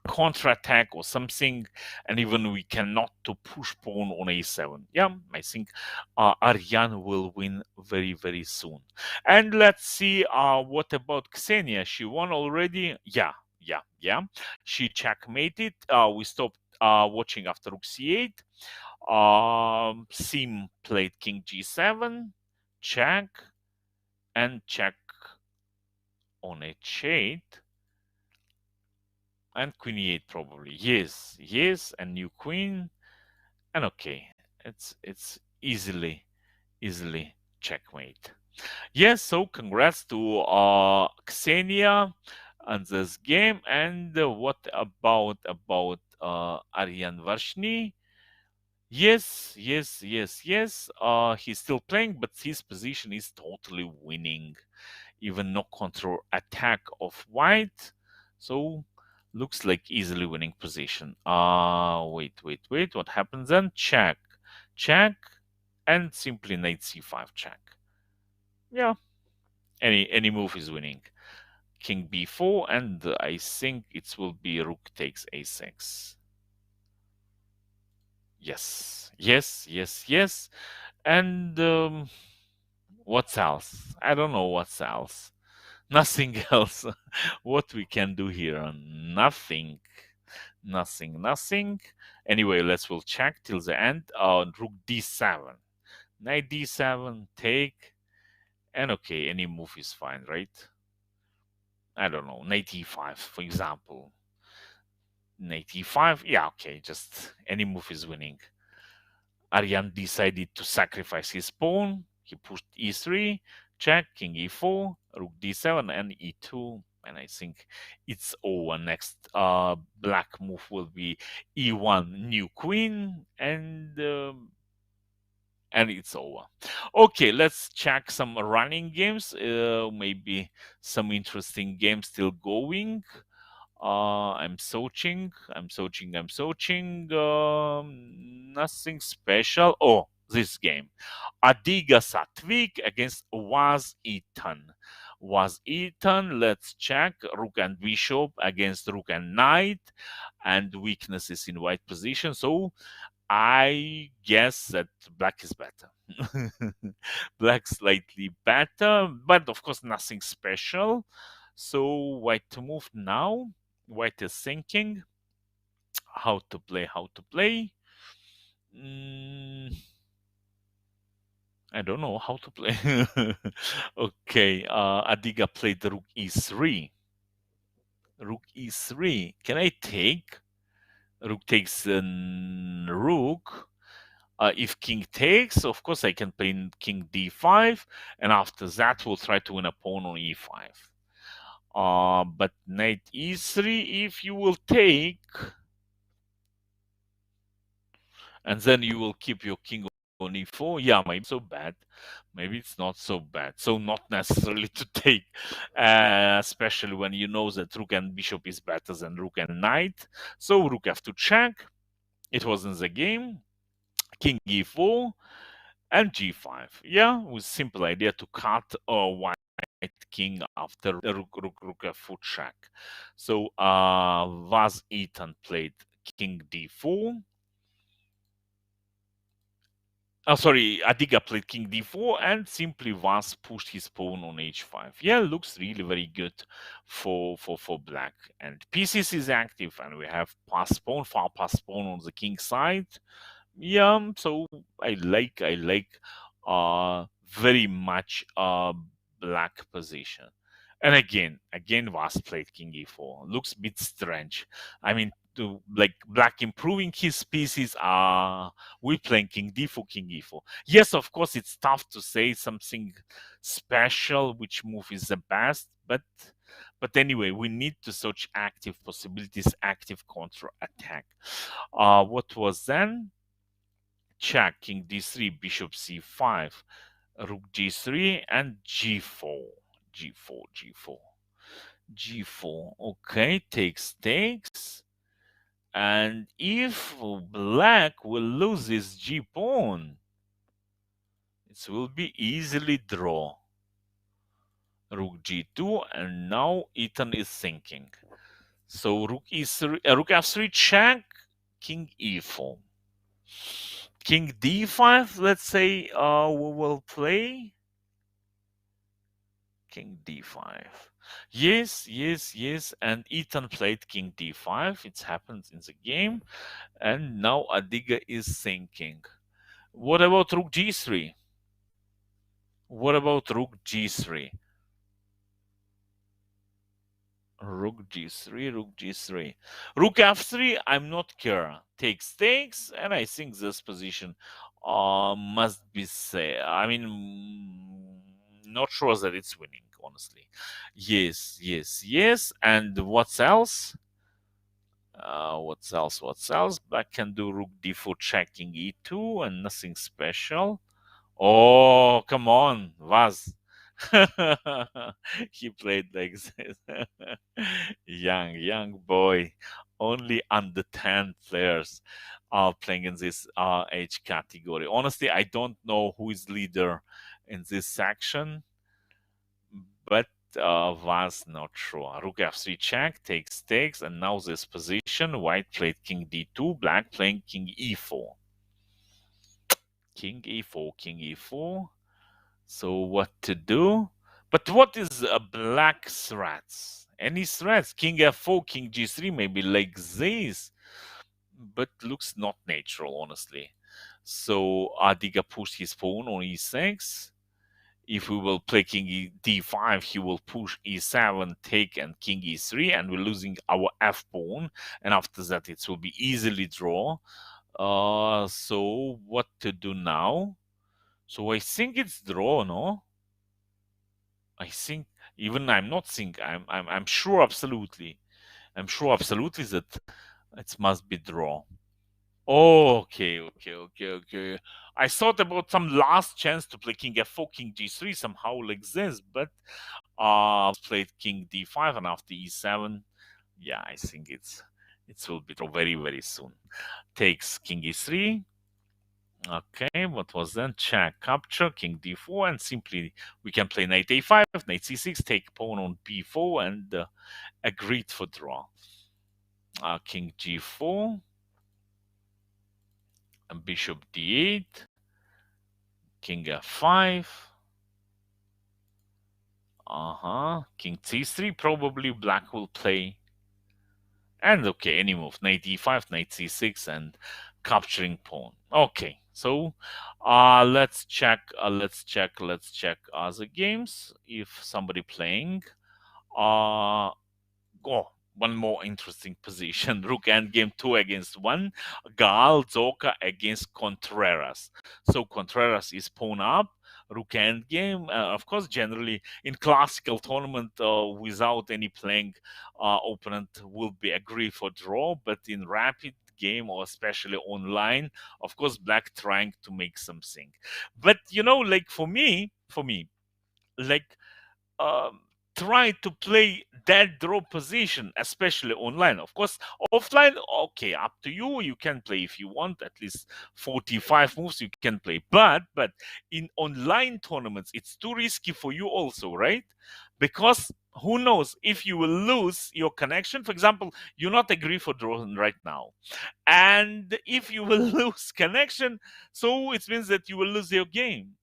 counterattack or something, and even we cannot to push pawn on a7. Yeah, I think Aryan will win very, very soon. And let's see what about Ksenia. She won already. Yeah. She checkmated. We stopped watching after rook c8. Sim played king g7, check, and check on h8. And queen e8 probably. Yes, and new queen. And okay, it's easily checkmate. Yes, so congrats to Ksenia on this game. And what about Aryan Varshny? Yes. He's still playing, but his position is totally winning. Even no control attack of white. So looks like easily winning position. Wait. What happens then? Check, and simply knight c5 check. Yeah, any move is winning. King b4, and I think it will be rook takes a6. Yes. And what else? I don't know what's else. Nothing else. What we can do here? Nothing. Anyway, let's will check till the end. Rook d7, knight d7, take, and okay, any move is fine, right? I don't know, knight e5, for example. Knight e5, yeah, okay, just any move is winning. Aryan decided to sacrifice his pawn. He pushed e3, check, king e4, rook d7, and e2. And I think it's over. Next black move will be e1, new queen, and it's over. Okay, let's check some running games. Maybe some interesting games still going. I'm searching. Nothing special. Oh, this game. Adiga Satvik against Was Eaton. Was Eaton. Let's check. Rook and Bishop against Rook and Knight. And weaknesses in white position. So I guess that black is better. Black slightly better, but of course nothing special. So white to move now. White is thinking how to play. Mm, I don't know how to play. Okay, Adiga played rook e3. Rook e3. Can I take? Rook takes rook. If king takes, of course, I can play king d5, and after that, we'll try to win a pawn on e5. But knight e3, if you will take, and then you will keep your king on e4. Yeah, maybe so bad. Maybe it's not so bad. So not necessarily to take, especially when you know that rook and bishop is better than rook and knight. So rook f2 check. It was in the game. King e4 and g5. Yeah, with simple idea to cut white king after rook f4 check. So Vaz Eaton played king d4. Oh, sorry, Adiga played king d4 and simply Vaz pushed his pawn on h5. Yeah, looks really very good for black. And pieces is active and we have passed pawn, far passed pawn on the king side. Yeah, so I like very much black position. And again Vas played king e4. Looks a bit strange. I mean, to like black improving his pieces, we playing king d4, king e4. Yes, of course it's tough to say something special which move is the best, but anyway, we need to search active possibilities, active counter attack. What was then? Check, king d3, bishop c5, rook g3, and g4. g4, g4, g4. Okay, takes. And if black will lose this g pawn, it will be easily draw. Rook g2, and now Ethan is thinking. So rook e3, rook f3 check, king e4. King d5, let's say we will play king d5. Yes. And Ethan played king d5. It happens in the game. And now Adiga is thinking. What about rook g3? What about rook g3? Rook g3, rook g3. Rook f3, I'm not care. Takes, and I think this position must be say. I mean, not sure that it's winning, honestly. Yes. And what's else? What's else? Black can do rook d4 checking e2 and nothing special. Oh, come on, Vaz. He played like this. Young boy. Only under 10 players are playing in this age category. Honestly, I don't know who is leader in this section, but was not sure. Rook f3 check, takes, and now this position. White played king d2, black playing king e4. King e4. So what to do? But what is a black threats? Any threats? King f4, king g3, maybe like this, but looks not natural, honestly. So Adiga pushed his pawn on e6. If we will play king d5, he will push e7, take, and king e3, and we're losing our f pawn. And after that, it will be easily draw. So what to do now? So I think it's draw, no? I think even I'm not think I'm sure absolutely. I'm sure absolutely that it must be draw. Oh, okay. I thought about some last chance to play king f4, king g3 somehow like this, but played king d5 and after e7. Yeah, I think it will be draw very, very soon. Takes king e3. Okay, what was then? Check, capture, king d4, and simply we can play knight a5, knight c6, take pawn on b4, and agreed for draw. King g4, and bishop d8, king f5, king c3, probably black will play. And okay, any move, knight e5, knight c6, and capturing pawn. Okay, so let's check other games if somebody playing. Oh, one more interesting position. Rook endgame 2 against 1. Gal Zoka against Contreras. So Contreras is pawn up. Rook endgame. Of course, generally in classical tournament, without any playing, opponent will be agree for draw. But in rapid game or especially online. Of course, black trying to make something. But like for me, like um, try to play that draw position, especially online. Of course, offline, okay, up to you. You can play if you want at least 45 moves. You can play, but in online tournaments, it's too risky for you also, right? Because who knows if you will lose your connection. For example, you not agree for drawing right now, and if you will lose connection, so it means that you will lose your game.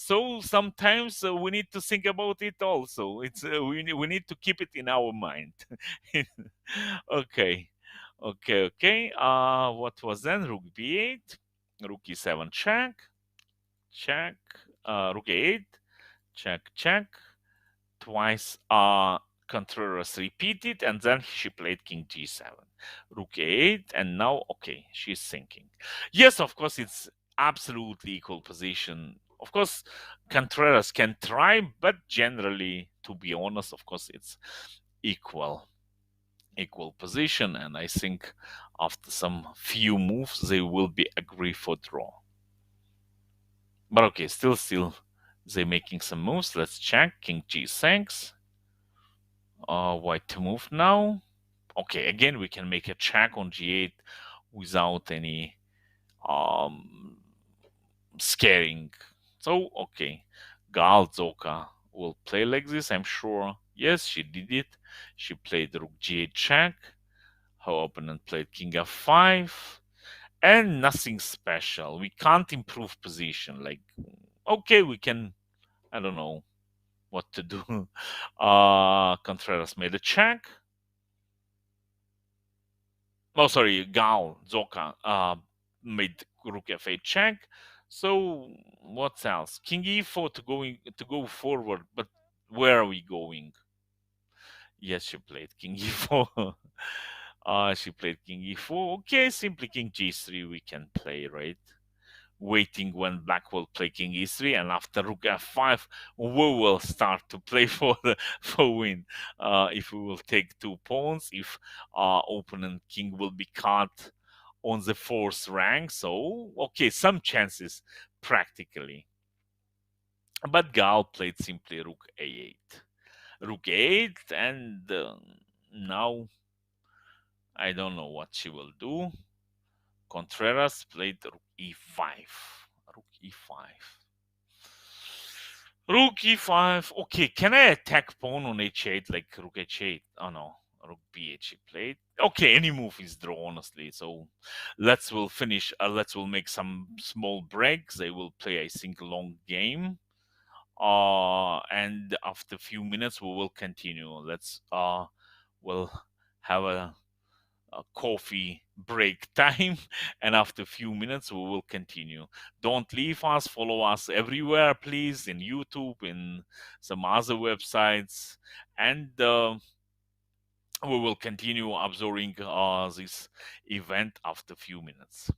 So sometimes we need to think about it also. We need to keep it in our mind. Okay, okay. What was then? Rook b8, rook e7 check, check, rook a8, check. Twice Contreras repeated, and then she played king g7, rook a8, and now okay, she's thinking. Yes, of course, it's absolutely equal position. Of course, Contreras can try, but generally, to be honest, of course, it's equal position, and I think after some few moves they will be agree for draw. But okay, still they're making some moves. Let's check. King g6. White to move now. Okay, again we can make a check on g8 without any scaring. So okay, Gal Zoka will play like this, I'm sure. Yes, she did it. She played rook g8 check. Her opponent played king f5, and nothing special. We can't improve position. Like, okay, we can, I don't know what to do. Contreras made a check. Oh, sorry, Gal Zoka made rook f8 check. So what else? King e4 to go forward, but where are we going? Yes, she played king e4. She played king e4. Okay, simply king g3 we can play, right? Waiting when black will play king e3, and after rook f5 we will start to play for win. If we will take 2 pawns, if opponent king will be cut on the 4th rank, so okay, some chances practically. But Gal played simply rook a8, and now I don't know what she will do. Contreras played rook e5. Rook e5. Rook e5. Okay, can I attack pawn on h8 like rook h8? Oh no, rook b8 she played. Okay, any move is draw, honestly. So let's we'll make some small breaks. They will play, I think, a long game. And after a few minutes we will continue. We'll have a coffee break time, and after a few minutes we will continue. Don't leave us. Follow us everywhere, please, in YouTube, in some other websites, and we will continue observing this event after a few minutes.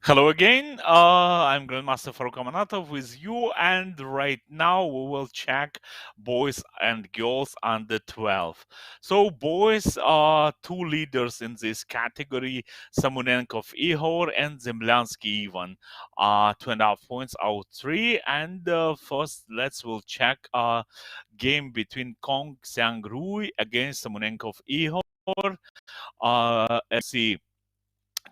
Hello again. I'm Grandmaster Farrukh Amonatov with you, and right now we will check boys and girls under 12. So, boys are two leaders in this category: Samonenkov Ihor and Zemlyansky Ivan. 2.5 points out three. And first, we'll check game between Kong Xiang Rui against Samonenkov Ihor. Let's see.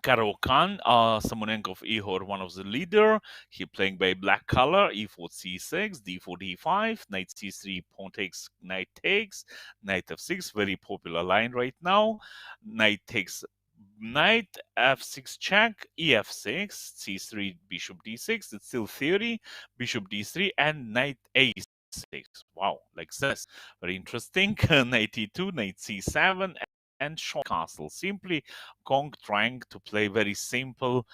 Khan, Samonenkov Ihor, one of the leader. He playing by black color, e4 c6, d4 d5, knight c3, pawn takes, knight f6, very popular line right now. Knight takes knight, f6 check, ef6, c3, bishop d6, it's still theory, bishop d3, and knight a6. Wow, like this. Very interesting. Knight e2, knight c7, and short castle. Simply Kong trying to play very simple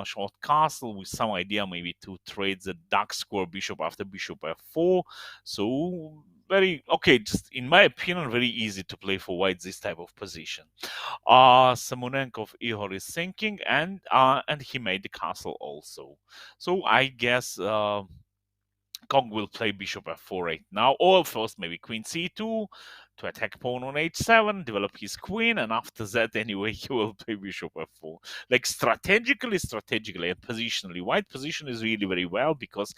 short castle with some idea maybe to trade the dark square bishop after bishop f4. So very okay, just in my opinion, very easy to play for white this type of position. Samonenkov Ihor is thinking, and he made the castle also. So I guess Kong will play bishop f4 right now, or first maybe queen c2 to attack pawn on h7, develop his queen, and after that, anyway, he will play bishop f4. Like strategically, and positionally, white position is really very well because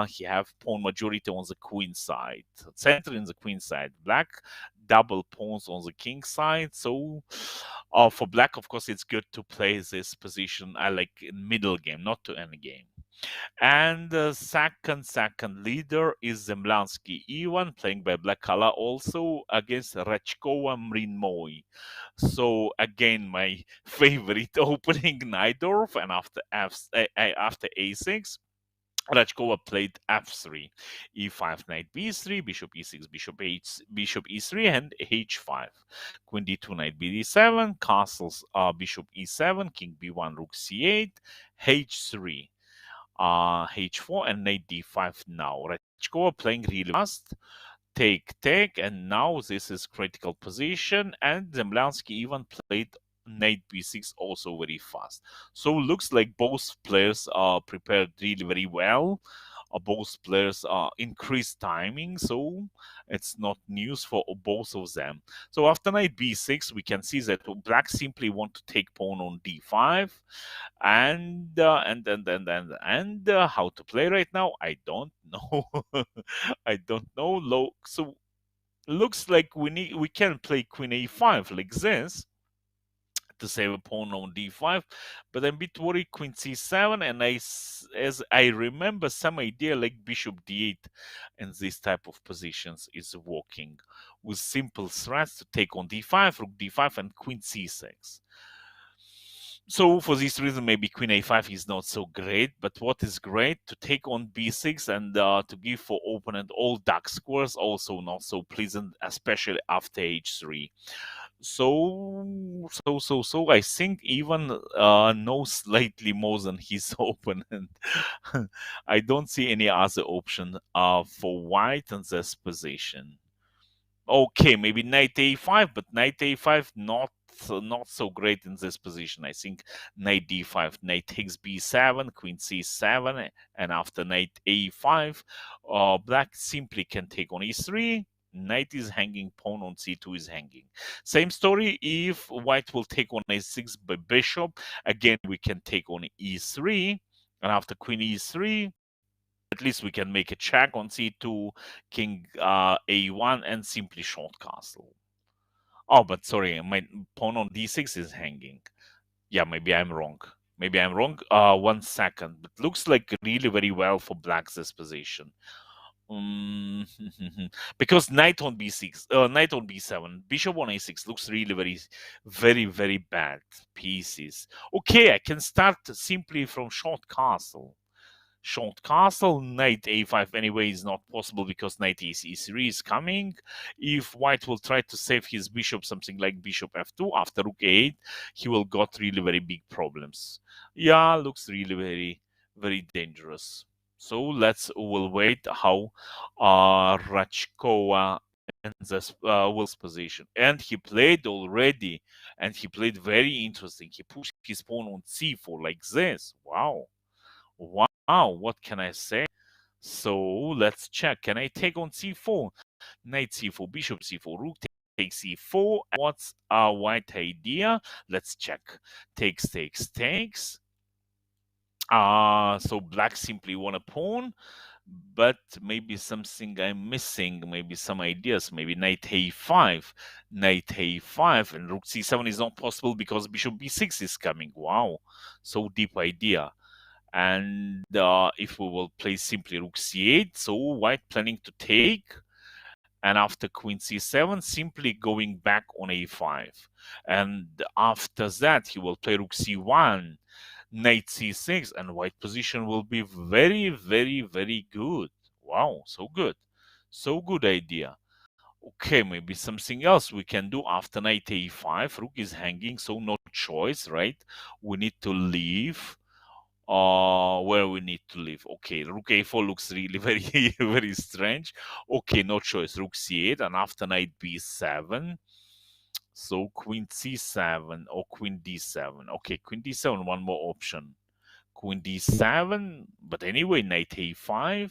he have pawn majority on the queen side, center in the queen side, black double pawns on the king side. So for black, of course, it's good to play this position like in middle game, not to end game. And the second leader is Zemlansky Ivan, playing by black color also against Rachkova Mrinmoy. So again, my favorite opening Najdorf, and after a6. Rachkova played f3, e5, knight b3, bishop e6, bishop e3, and h5. Queen d2, knight bd7, castles bishop e7, king b1, rook c8, h3. H4 and knight d5 now. Rachkova playing really fast. Take, and now this is critical position, and Zemlansky even played knight b6 also very fast. So looks like both players are prepared really very well. Both players are increased timing, so it's not news for both of them. So after knight b6, we can see that black simply want to take pawn on d5, and how to play right now, I don't know. I don't know. So looks like we can play queen a5 like this to save a pawn on d5, but I'm a bit worried queen c7, and as I remember, some idea like bishop d8 in this type of positions is working with simple threats to take on d5, rook d5, and queen c6. So for this reason, maybe queen a5 is not so great, but what is great to take on b6 and to give for opponent all dark squares, also not so pleasant, especially after h3. So I think even knows slightly more than his opponent. I don't see any other option for white in this position. Okay, maybe knight a5, but knight a5 not so great in this position. I think knight d5, knight takes b7, queen c7, and after knight a5, black simply can take on e3. Knight is hanging, pawn on c2 is hanging. Same story if white will take on a6 by bishop. Again, we can take on e3, and after queen e3, at least we can make a check on c2, king a1, and simply short castle. Oh, but sorry, my pawn on d6 is hanging. Yeah, maybe I'm wrong. Maybe I'm wrong. 1 second. But looks like really very well for black this position. Because knight on b6, knight on b7, bishop on a6 looks really very bad pieces. Okay, I can start simply from short castle. Short castle, knight a5 anyway is not possible because knight e3 is coming. If white will try to save his bishop, something like bishop f2 after rook a8, he will got really very big problems. Yeah, looks really very dangerous. So we'll wait how Rachkova this Will's position. And he played already, and he played very interesting. He pushed his pawn on c4 like this. Wow. Wow, what can I say? So let's check. Can I take on c4? Knight c4, bishop c4, rook takes c4. What's our white idea? Let's check. Takes. So black simply won a pawn, but maybe something I'm missing, maybe some ideas, maybe knight a5, and rook c7 is not possible because bishop b6 is coming. Wow, so deep idea. And if we will play simply rook c8, so white planning to take, and after queen c7, simply going back on a5. And after that, he will play rook c1, knight c6, and white position will be very, very, very good. Wow, so good. So good idea. Okay, maybe something else we can do after knight a5. Rook is hanging, so no choice, right? We need to leave. Where we need to leave. Okay, rook a4 looks really very, very strange. Okay, no choice. Rook c8, and after knight b7. So queen c7 or queen d7. Okay, queen d7, one more option. Queen d7, but anyway, knight a5.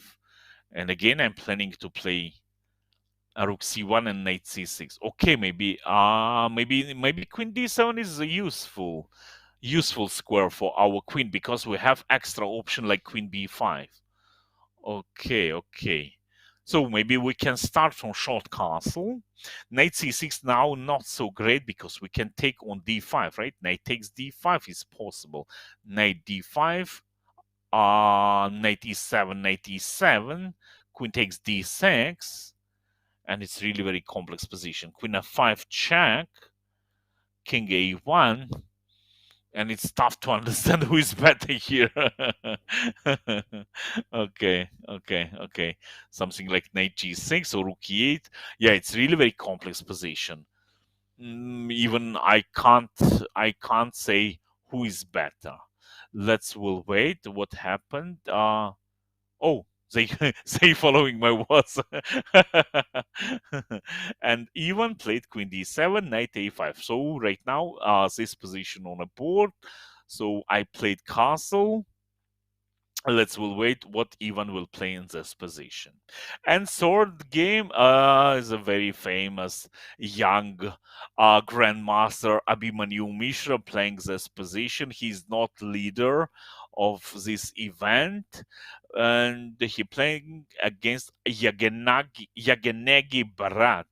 And again, I'm planning to play a rook c1 and knight c6. Okay, maybe queen d7 is a useful square for our queen because we have extra option like queen b5. Okay. So maybe we can start from short castle. Knight c6 now not so great because we can take on d5, right? Knight takes d5 is possible. Knight d5, knight e7, queen takes d6, and it's really very complex position. Queen f5 check, king a1, and it's tough to understand who is better here. Okay. Something like knight g6 or rook e8. Yeah, it's really very complex position. Even I can't say who is better. We'll wait. What happened? Oh, they they following my words. And even played queen d7, knight a5. So right now, this position on a board. So I played castle. We'll wait what Ivan will play in this position. And third game is a very famous young grandmaster Abhimanyu Mishra playing this position. He's not leader of this event, and he playing against Yaganegi Bharat.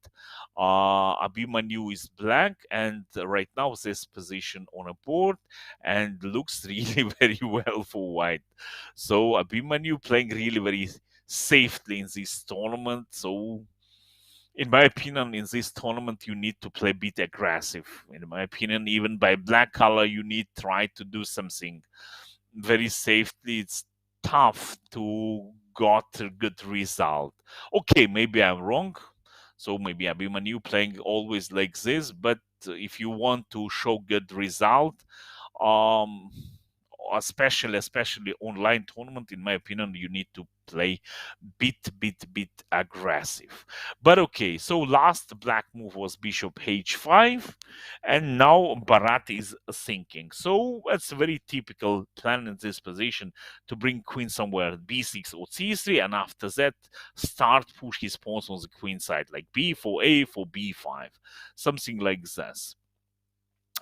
Abhimanyu is black, and right now this position on a board and looks really very well for white. So Abhimanyu playing really very safely in this tournament. So in my opinion, in this tournament, you need to play a bit aggressive. In my opinion, even by black color, you need try to do something very safely. It's tough to got a good result. Okay, maybe I'm wrong. So maybe Abhimanyu playing always like this, but if you want to show good result, um, especially online tournament, in my opinion, you need to play bit aggressive. But okay, so last black move was bishop h5, and now Bharat is thinking. So it's a very typical plan in this position to bring queen somewhere b6 or c3, and after that start push his pawns on the queen side like b4, a4, b5, something like this.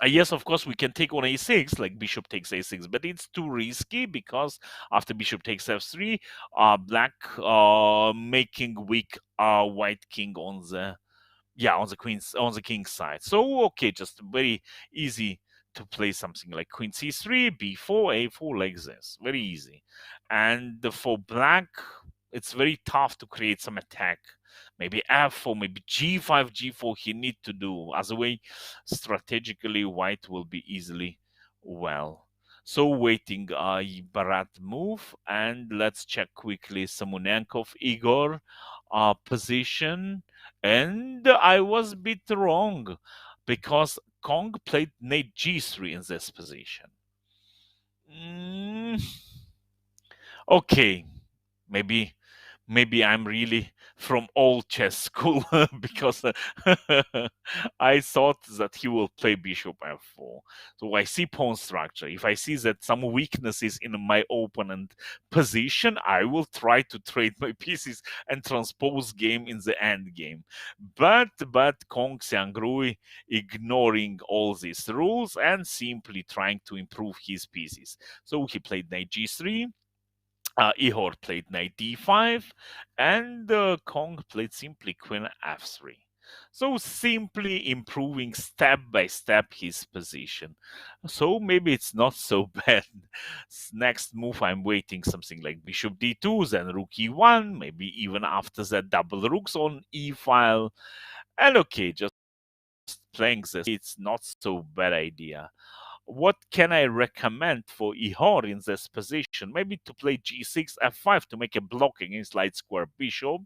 Yes, of course, we can take on a6, like bishop takes a6, but it's too risky because after bishop takes f3, black making weak white king on the king's side. So okay, just very easy to play something like queen c3, b4, a4 like this, very easy. And for black, it's very tough to create some attack. Maybe f4, maybe g5, g4 he need to do. As a way, strategically, white will be easily well. So waiting Bharat move, and let's check quickly Samonenkov Igor position. And I was a bit wrong because Kong played knight g3 in this position. Okay, maybe I'm really from old chess school because I thought that he will play bishop f4. So I see pawn structure. If I see that some weaknesses in my opponent position, I will try to trade my pieces and transpose game in the end game. But Kong Xiangrui ignoring all these rules and simply trying to improve his pieces. So he played knight g3. Ihor played knight d5, and Kong played simply queen f3. So simply improving step by step his position. So maybe it's not so bad. Next move, I'm waiting something like bishop d2, then rook e1, maybe even after that double rooks on e file. And okay, just playing this, it's not so bad idea. What can I recommend for Ihor in this position? Maybe to play g6, f5 to make a block against light square bishop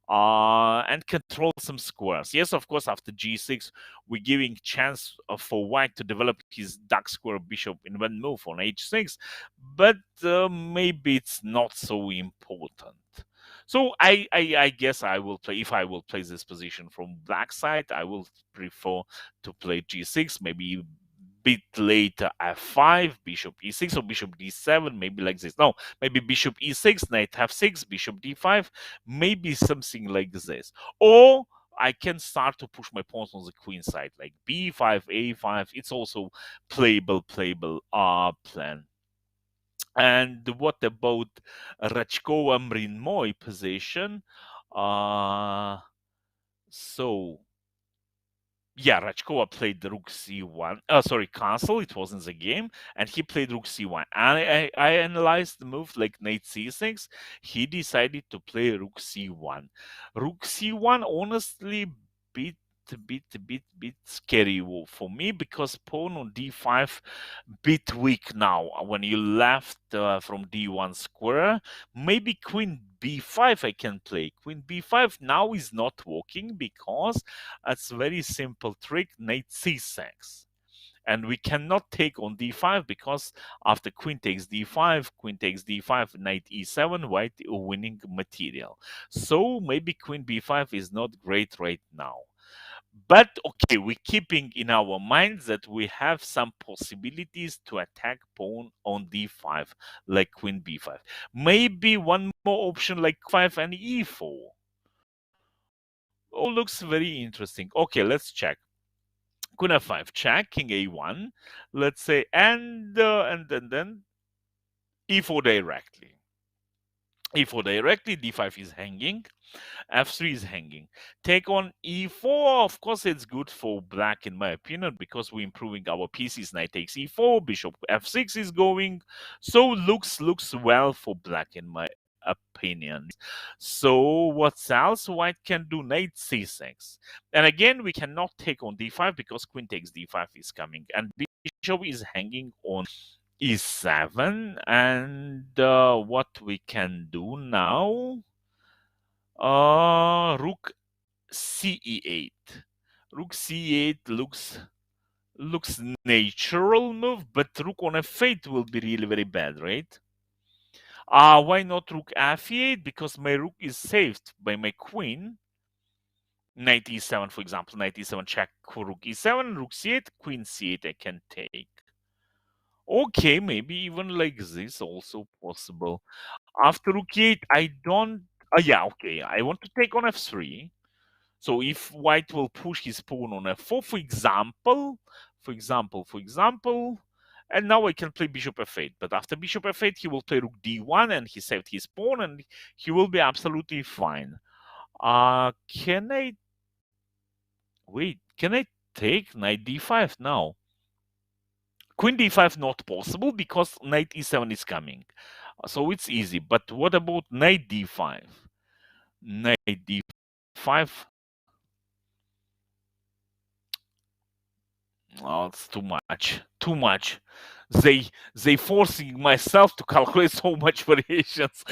and control some squares. Yes, of course, after g6, we're giving chance for white to develop his dark square bishop in one move on h6, but maybe it's not so important. So I guess I will play, if I will play this position from black side, I will prefer to play g6, maybe bit later f5, bishop e6 or bishop d7, maybe like this. No, maybe bishop e6, knight f6, bishop d5, maybe something like this. Or I can start to push my pawns on the queen side, like b5, a5. It's also playable plan. And what about Rachkova Mrinmoy position? So yeah, Rachkova played rook c1. Sorry, castle. It was in the game, and he played rook c1. And I analyzed the move like knight c6. He decided to play rook c1. Rook c1, honestly, bit scary for me because pawn on d5 bit weak now. When you left from d1 square, maybe queen b5 I can play. Queen b5 now is not working because it's very simple trick, knight c6. And we cannot take on d5 because after queen takes d5, knight e7, white winning material. So maybe queen b5 is not great right now. But okay, we're keeping in our minds that we have some possibilities to attack pawn on d5, like queen b5. Maybe one more option like 5 and e4. All looks very interesting. Okay, let's check. Queen f5, check, king a1, let's say, and then e4 directly. e4 directly, d5 is hanging, f3 is hanging. Take on e4, of course it's good for black in my opinion because we're improving our pieces. Knight takes e4, bishop f6 is going, so looks well for black in my opinion. So what else white can do? Knight c6, and again we cannot take on d5 because queen takes d5 is coming, and bishop is hanging on e7. And what we can do now, rook ce8. Rook c8 looks natural move, but rook on f8 will be really very bad, right? Why not rook f8? Because my rook is saved by my queen. Knight e7, for example, knight e7 check, rook e7, rook c8, queen c8 I can take. Okay, maybe even like this also possible. After rook e8, I don't... yeah, okay, I want to take on f3. So if white will push his pawn on f4, for example, and now I can play bishop f8. But after bishop f8, he will play rook d1, and he saved his pawn, and he will be absolutely fine. Can I... Wait, can I take knight d5 now? Queen d5 not possible because knight e7 is coming. So it's easy. But what about knight d5? Knight d5. Oh, it's too much. Too much. They forcing myself to calculate so much variations.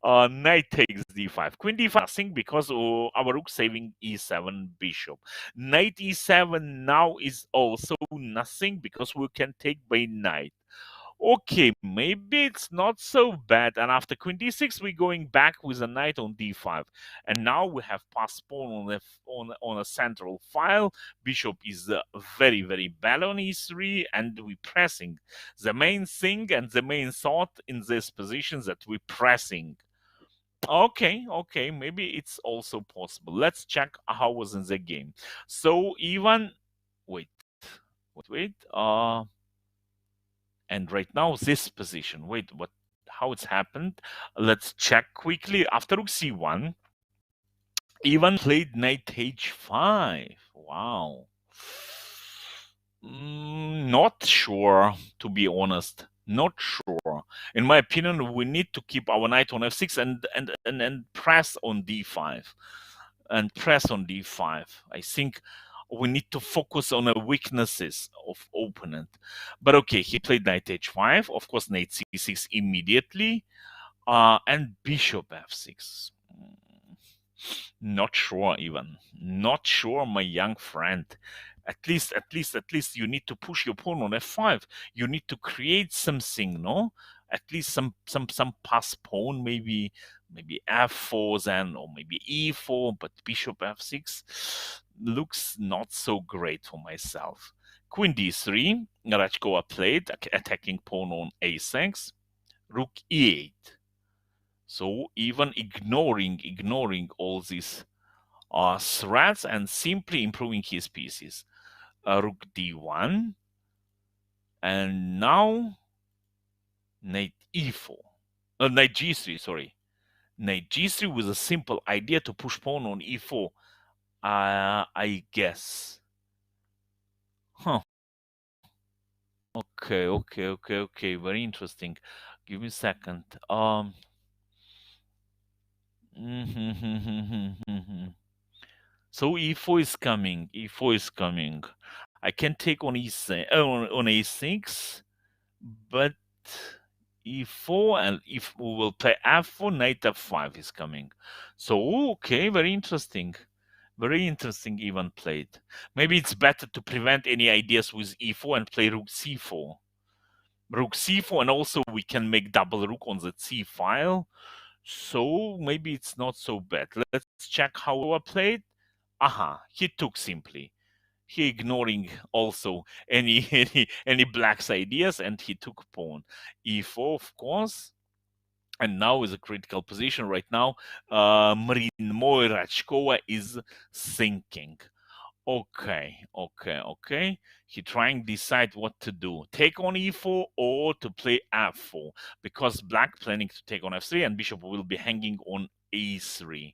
Knight takes d5. Queen d5 nothing because our rook saving e7 bishop. Knight e7 now is also nothing because we can take by knight. Okay, maybe it's not so bad. And after queen d6, we're going back with a knight on d5. And now we have passed pawn on a central file. Bishop is very, very bad on e3, and we're pressing. The main thing and the main thought in this position is that we're pressing. Okay, maybe it's also possible. Let's check how was in the game. So even wait. And right now this position. Wait, what? How it's happened? Let's check quickly. After rook c1, even played knight h5. Wow. Not sure, to be honest. Not sure. In my opinion, we need to keep our knight on f6 and press on d5. And press on d5. I think we need to focus on the weaknesses of opponent. But okay, he played knight h5. Of course, knight c6 immediately. And bishop f6. Not sure even. Not sure, my young friend. At least you need to push your pawn on f5. You need to create something, no? At least some pass pawn, maybe f4 then, or maybe e4, but bishop f6 looks not so great for myself. Queen d3, Rachkova played, attacking pawn on a6, rook e8. So even ignoring all these threats and simply improving his pieces. Rook d1, and now knight e4. Knight g3, sorry. Knight g3 with a simple idea to push pawn on e4. I guess. Huh. Okay. Very interesting. Give me a second. So e4 is coming. E4 is coming. I can take on e6, on a6, but e4, and if we will play f4, knight f5 is coming. So okay, very interesting. Very interesting even played. Maybe it's better to prevent any ideas with e4 and play rook c4. Rook c4, and also we can make double rook on the c file. So maybe it's not so bad. Let's check how I played. Aha, he took simply. He ignoring also any black's ideas, and he took pawn. e4, of course. And now is a critical position right now. Mrinmoy Rachkova is thinking. Okay. He trying to decide what to do. Take on e4 or to play f4. Because black planning to take on f3 and bishop will be hanging on a3.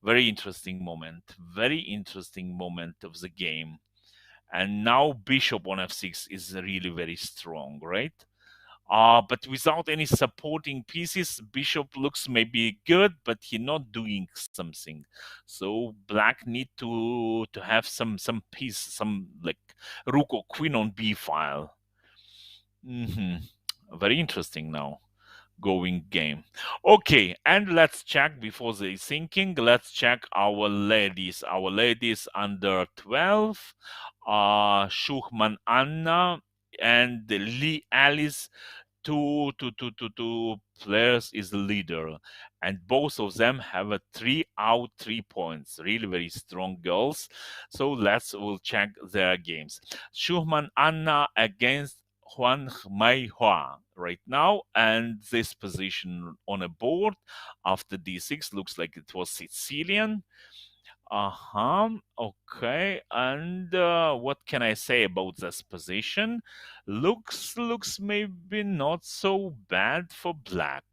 Very interesting moment. Very interesting moment of the game. And now bishop on f6 is really very strong, right? But without any supporting pieces, bishop looks maybe good, but he not doing something. So black need to have some piece, some like rook or queen on b file. Very interesting now. Going game. Okay, and let's check before they thinking. Let's check our ladies. Our ladies under 12. Schuchman Anna and Lee Alice, two players is the leader, and both of them have a 3 out 3 points. Really very strong girls. So we'll check their games. Schuchman Anna against Juan Mai Hua right now, and this position on a board after d6 looks like it was Sicilian. Okay. And what can I say about this position? Looks maybe not so bad for black.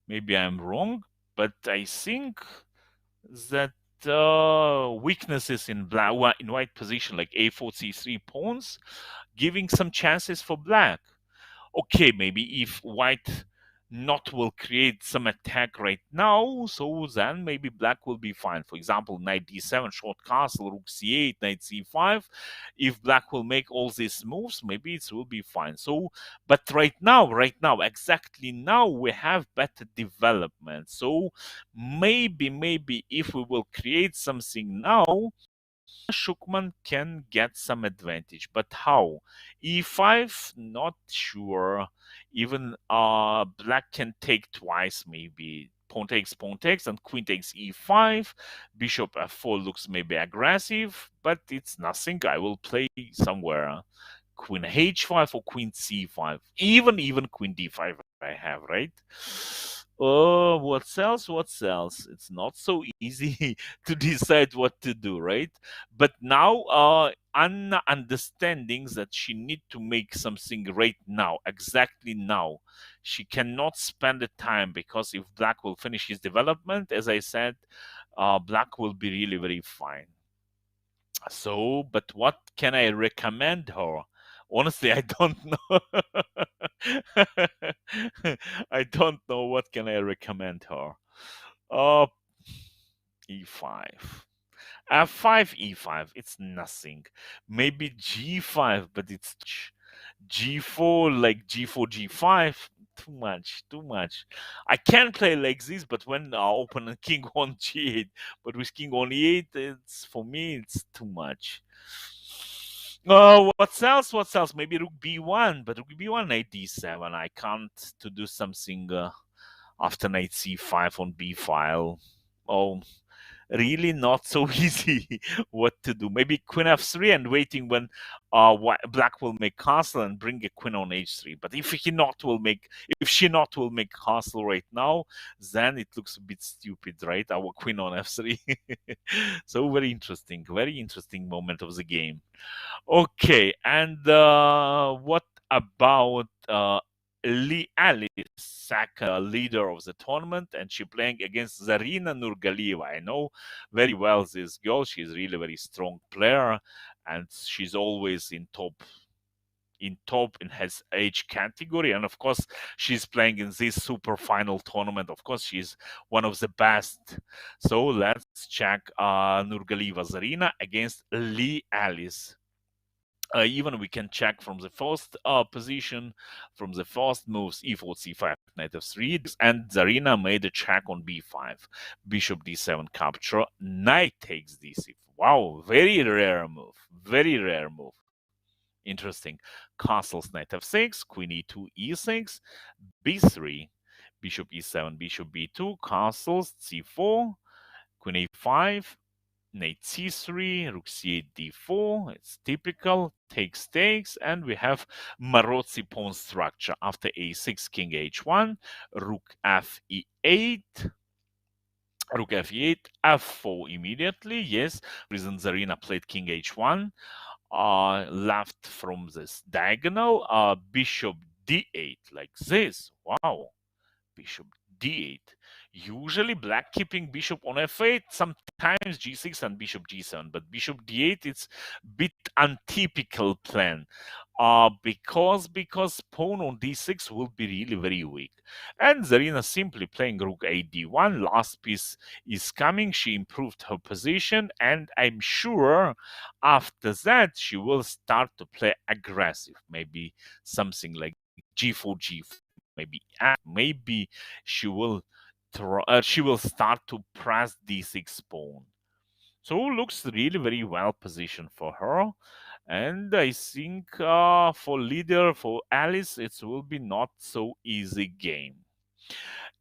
Maybe I'm wrong, but I think that weaknesses in black, in white position like a4, c3 pawns, giving some chances for black. Okay, maybe if white not will create some attack right now, so then maybe black will be fine. For example, knight d7, short castle, rook c8, knight c5. If black will make all these moves, maybe it will be fine. So, but right now, exactly now, we have better development. So maybe if we will create something now, Shukman can get some advantage, but how? E5, not sure. Even black can take twice, maybe. Pawn takes, and queen takes e5. Bishop f4 looks maybe aggressive, but it's nothing. I will play somewhere. Queen h5 or queen c5. Even queen d5 I have, right? Oh, what else? What else? It's not so easy to decide what to do, right? But now Anna understanding that she need to make something right now, exactly now. She cannot spend the time, because if black will finish his development, as I said, black will be really very fine. So, but what can I recommend her? Honestly, I don't know. I don't know what can I recommend her. Uh, e5. F5, e5, it's nothing. Maybe g5, but it's g4, like g4, g5. Too much, too much. I can play like this, but when open king on g8, but with king on e8, it's for me, it's too much. What else? What else? Maybe rook b1, but rook b1, knight d7. I can't to do something after knight c5 on b file. Oh, really not so easy what to do. Maybe queen f3 and waiting when black will make castle and bring a queen on h3. But if she not will make castle right now, then it looks a bit stupid, right? Our queen on f3. So very interesting moment of the game. Okay, and what about Lee Alice, second leader of the tournament, and she playing against Zarina Nurgalieva. I know very well this girl. She's really very strong player, and she's always in top in his age category. And of course, she's playing in this super final tournament. Of course, she's one of the best. So let's check Nurgalieva Zarina against Lee Alice. Even we can check from the first position, from the first moves, e4, c5, knight f3, and Zarina made a check on b5, bishop d7 capture, knight takes d6. Wow, very rare move, very rare move. Interesting. Castles, knight f6, queen e2, e6, b3, bishop e7, bishop b2, castles, c4, queen a5, knight c3, rook c8, d4. It's typical, takes, and we have Marozzi pawn structure. After a6, king h1, rook f e8, rook f8, f4 immediately. Yes, reason Zarina played king h1. Left from this diagonal, bishop d8, like this. Wow, bishop d8. Usually black keeping bishop on f8, sometimes g6 and bishop g7, but bishop d8 it's bit untypical plan. Because pawn on d6 will be really very weak. And Zarina simply playing rook a d1. Last piece is coming. She improved her position, and I'm sure after that she will start to play aggressive. Maybe something like g4, g4. Maybe she will start to press d6 pawn. So looks really very well positioned for her. And I think for leader, for Alice, it will be not so easy game.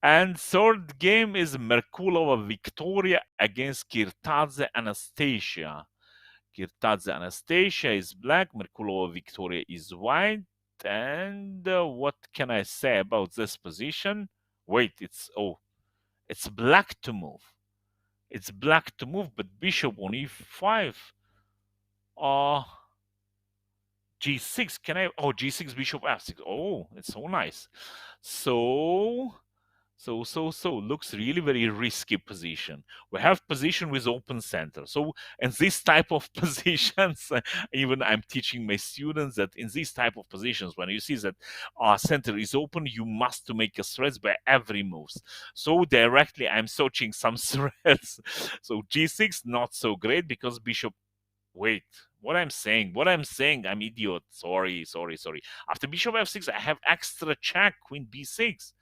And third game is Merkulova Victoria against Kirtadze Anastasia. Kirtadze Anastasia is black, Merkulova Victoria is white. And what can I say about this position? Wait, it's black to move. It's black to move, but bishop on e5. Uh, g6. Can I? Oh, g6, bishop f6. Oh, it's so nice. So looks really very risky position. We have position with open center. So in this type of positions, even I'm teaching my students that in these type of positions, when you see that our center is open, you must to make a threats by every moves. So directly I'm searching some threats. So g6 not so great because bishop. Wait, what I'm saying, I'm idiot. Sorry. After bishop f6, I have extra check, queen b6.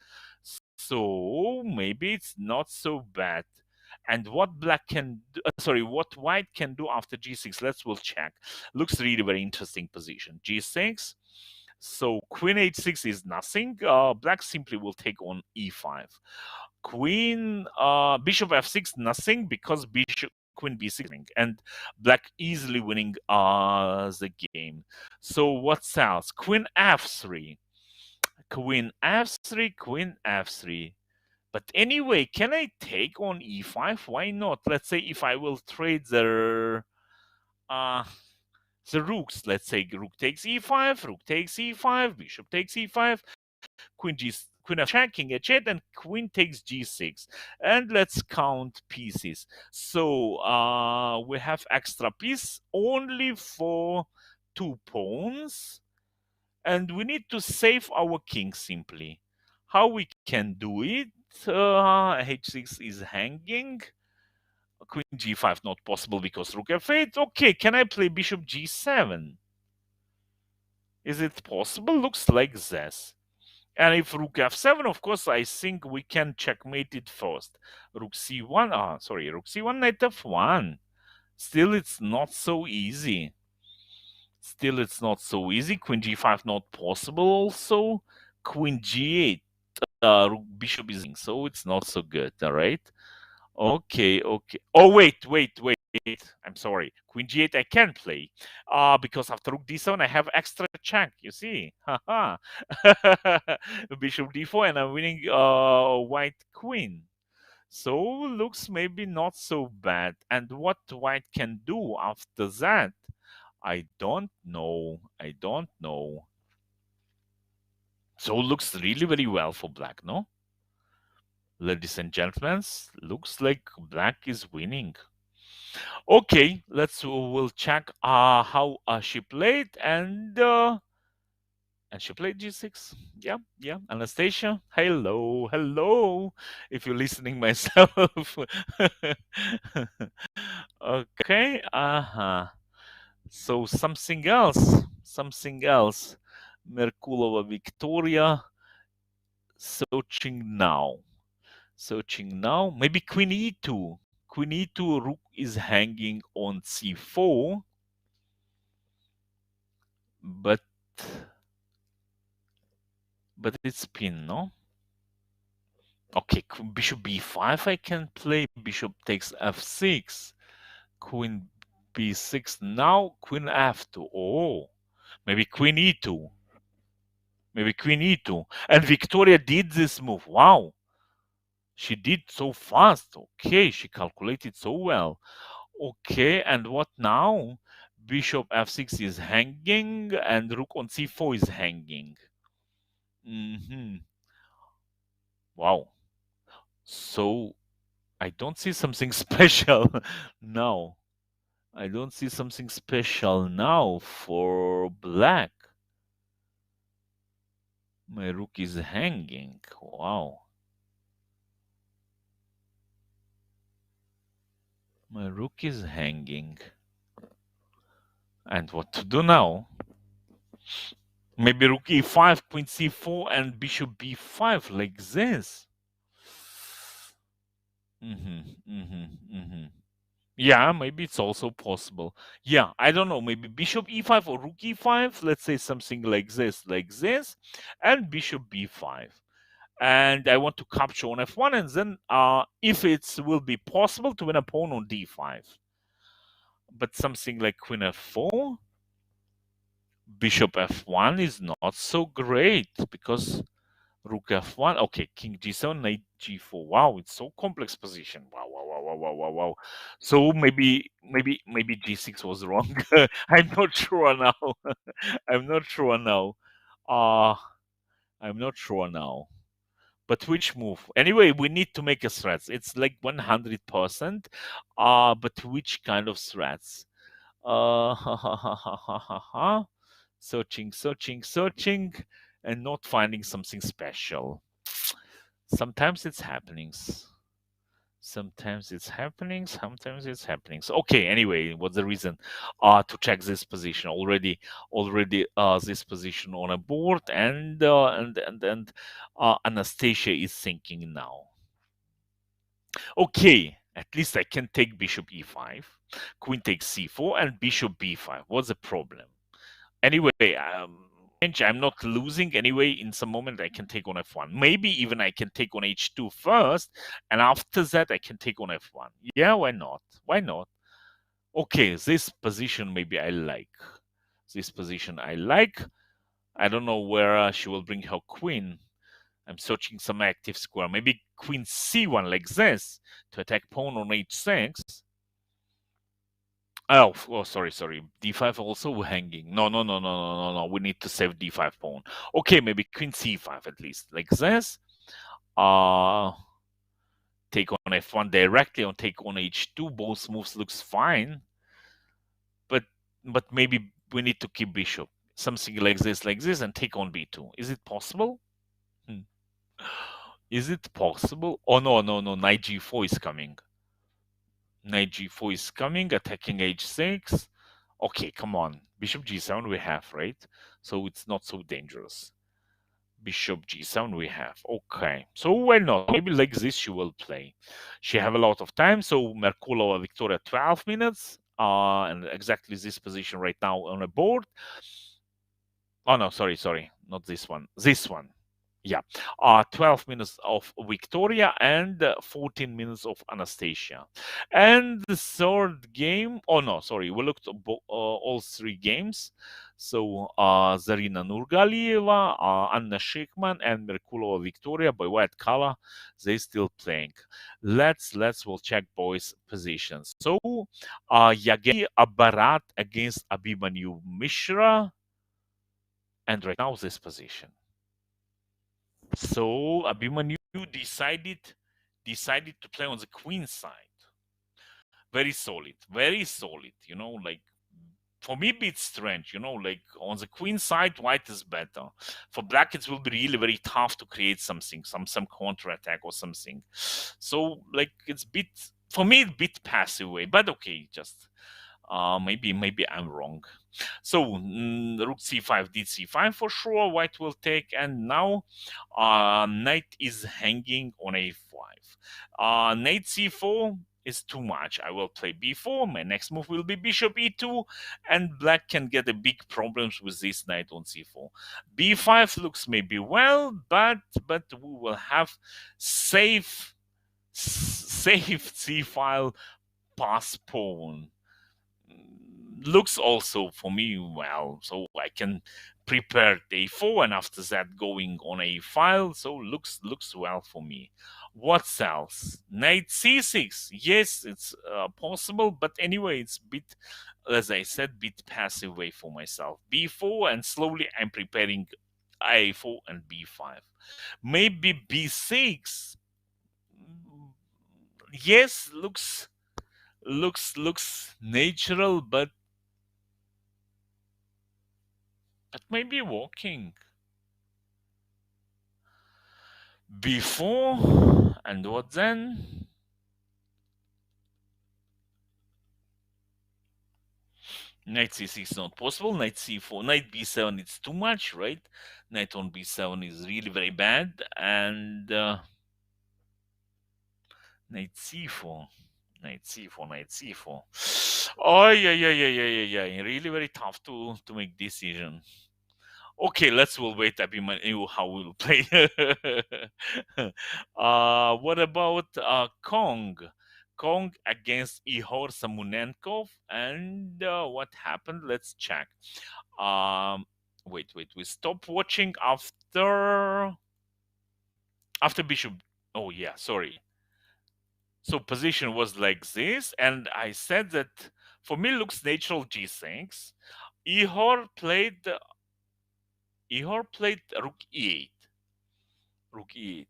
So maybe it's not so bad. And what black can do, sorry, what white can do after g6? We'll check. Looks really very interesting position. g6. So queen h6 is nothing. Black simply will take on e5. Queen, bishop f6, nothing, because bishop queen b6, and black easily winning the game. So what's else? Queen f3, queen f3, queen f3. But anyway, can I take on e5? Why not? Let's say if I will trade uh the rooks, let's say rook takes e5, rook takes e5, bishop takes e5, queen f king h8, and queen takes g6. And let's count pieces. So we have extra piece only for 2 pawns, and we need to save our king simply. How we can do it? h6 is hanging. Queen g5 not possible because rook f8. Okay, can I play bishop g7? Is it possible? Looks like this. And if rook f7, of course, I think we can checkmate it first. Rook c1, rook c1, knight f1. Still, it's not so easy. Queen g5 not possible also. Queen g8, bishop is, so it's not so good, all right? Okay. Oh, wait. I'm sorry. Queen g8 I can play. Because after rook d7 I have extra check, you see. Haha. Bishop d4 and I'm winning white queen. So looks maybe not so bad. And what white can do after that? I don't know. So looks really very well for black, no? Ladies and gentlemen, looks like black is winning. Okay, we'll check how she played, and she played g6. Yeah. Anastasia, hello. If you're listening myself. Okay, So something else. Merkulova Victoria searching now. Maybe queen e2. Queen e2, rook is hanging on c4, but it's pin, no? Okay, bishop b5 I can play. Bishop takes f6. Queen b6. Now queen f2. Oh, maybe queen e2. And Victoria did this move. Wow. She did so fast. Okay, she calculated so well. Okay, and what now? Bishop f6 is hanging, and rook on c4 is hanging. Wow. So I don't see something special now. I don't see something special now for black. My rook is hanging. Wow. My rook is hanging. And what to do now? Maybe rook e5, queen c4, and bishop b5 like this. Yeah, maybe it's also possible. Yeah, I don't know. Maybe bishop e5 or rook e5. Let's say something like this, and bishop b5. And I want to capture on f1, and then if it will be possible to win a pawn on d5. But something like queen f4, bishop f1 is not so great because rook f1. Okay, king g7, knight g4. Wow, it's so complex position. Wow. So maybe g6 was wrong. I'm not sure now. I'm not sure now. But which move? Anyway, we need to make a threats. It's like 100%. But which kind of threats? Searching, and not finding something special. Sometimes it's happening. So, okay, anyway, what's the reason to check this position? Already this position on a board, and Anastasia is thinking now. Okay, At least I can take bishop e5, queen takes c4, and bishop b5. What's the problem? Anyway, I'm not losing anyway. In some moment, I can take on f1. Maybe even I can take on h2 first, and after that, I can take on f1. Yeah, why not? Why not? Okay, this position maybe I like. This position I like. I don't know where she will bring her queen. I'm searching some active square. Maybe queen c1 like this to attack pawn on h6. Oh, sorry. D5 also hanging. No. We need to save D5 pawn. Okay, maybe queen C5 at least, like this. Take on F1 directly on take on H2. Both moves looks fine, but maybe we need to keep bishop. Something like this, and take on B2. Is it possible? Is it possible? Oh no, knight G4 is coming. Knight G4 is coming, attacking H6. Okay, come on. Bishop G7 we have, right? So it's not so dangerous. Bishop G7 we have. Okay. So why not? Maybe like this she will play. She have a lot of time. So Merkulova Victoria 12 minutes. And exactly this position right now on the board. Oh no, sorry. Not this one. This one. Yeah, 12 minutes of Victoria and 14 minutes of Anastasia. And the third game, oh no, sorry, we looked at all three games. So Zarina Nurgalieva, Anna Shikman, and Merkulova Victoria by white color, they still playing. We'll check boys' positions. So Yagei Abarat against Abhimanyu Mishra, and right now this position. So Abhimanyu decided to play on the queen side. Very solid. You know, like for me, it's strange. You know, like on the queen side, white is better. For black, it will be really very tough to create something, some counter attack or something. So like it's bit for me, it's bit passive way, but okay, just maybe I'm wrong. So rook c5, d5 for sure. White will take, and now knight is hanging on a5. Knight c4 is too much. I will play b4. My next move will be bishop e2, and black can get a big problems with this knight on c4. b5 looks maybe well, but we will have safe c file pass pawn. Looks also for me well, so I can prepare a4 and after that going on a file. So looks well for me. What else? Knight c6. Yes, it's possible, but anyway, it's bit, as I said, bit passive way for myself. b4, and slowly I'm preparing a4 and b5. Maybe b6. Yes, looks natural, but maybe walking. Before, and what then? Knight c6 not possible. Knight c4, knight b7, it's too much, right? Knight on b7 is really very bad, and knight c4. Knight c4. Oh, yeah. Really very tough to make decision. Okay, we'll wait Abhimanyu how we'll play. What about Kong? Kong against Ihor Samunenkov, and what happened? Let's check. Wait. We stop watching after bishop. Oh yeah, sorry. So position was like this, and I said that for me looks natural g6. Ihor played rook e8. Rook e8.